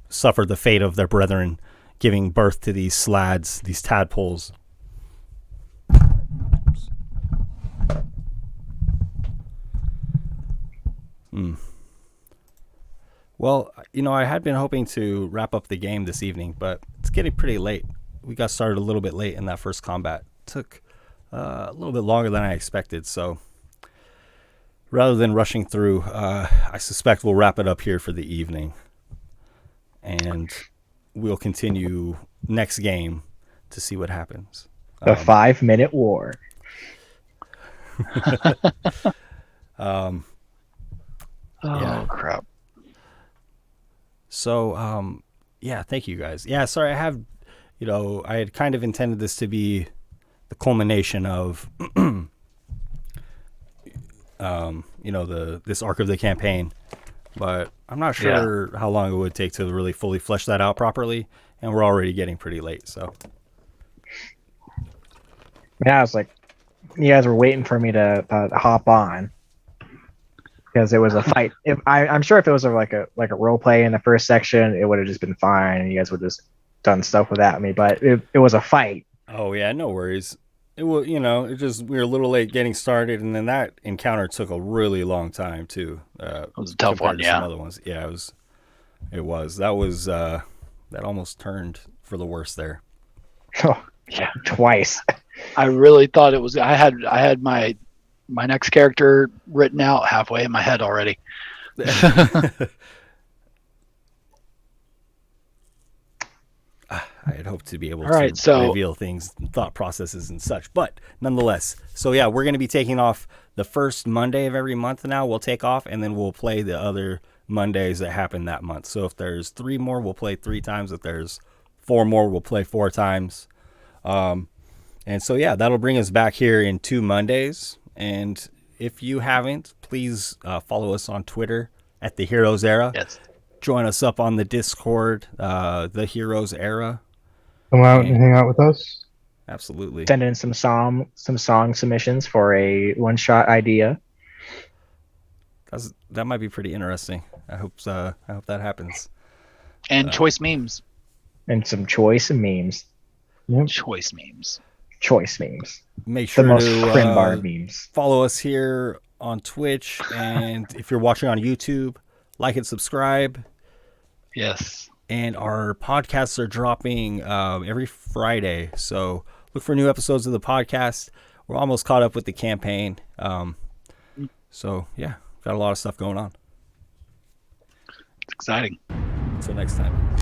suffered the fate of their brethren, giving birth to these slads, these tadpoles. Well, I had been hoping to wrap up the game this evening, but it's getting pretty late. We got started a little bit late in that first combat. It took a little bit longer than I expected, so rather than rushing through, I suspect we'll wrap it up here for the evening. And we'll continue next game to see what happens. The 5-minute war. Oh, crap. So, yeah, thank you guys. Yeah, sorry, I had kind of intended this to be the culmination of, this arc of the campaign, but I'm not sure how long it would take to really fully flesh that out properly, and we're already getting pretty late, so. Yeah, I was like, you guys were waiting for me to hop on. Because it was a fight. I'm sure if it was like a role play in the first section, it would have just been fine, and you guys would have just done stuff without me. But it was a fight. Oh yeah, no worries. It was, it just, we were a little late getting started, and then that encounter took a really long time too. It was a tough one, Some other ones, yeah, it was. That almost turned for the worse there. Oh yeah, twice. I really thought it was. I had my next character written out halfway in my head already. I had hoped to be able to reveal things, thought processes and such, but nonetheless. So yeah, we're going to be taking off the first Monday of every month now. We'll take off, and then we'll play the other Mondays that happen that month. So if there's 3 more, we'll play 3 times. If there's 4 more, we'll play 4 times. And so yeah, that'll bring us back here in 2 Mondays. And if you haven't, please follow us on Twitter at The Heroes Era. Yes. Join us up on the Discord, The Heroes Era. Come out and hang out with us. Absolutely. Send in some song submissions for a one-shot idea. That might be pretty interesting. I hope that happens. And choice memes. And some choice memes. Yep. Choice memes. Choice memes. Make sure the most to Crinbar memes. Follow us here on Twitch, and if you're watching on YouTube, like and subscribe. Yes. And our podcasts are dropping every Friday, so look for new episodes of the podcast. We're almost caught up with the campaign. So yeah, got a lot of stuff going on. It's exciting. Until next time.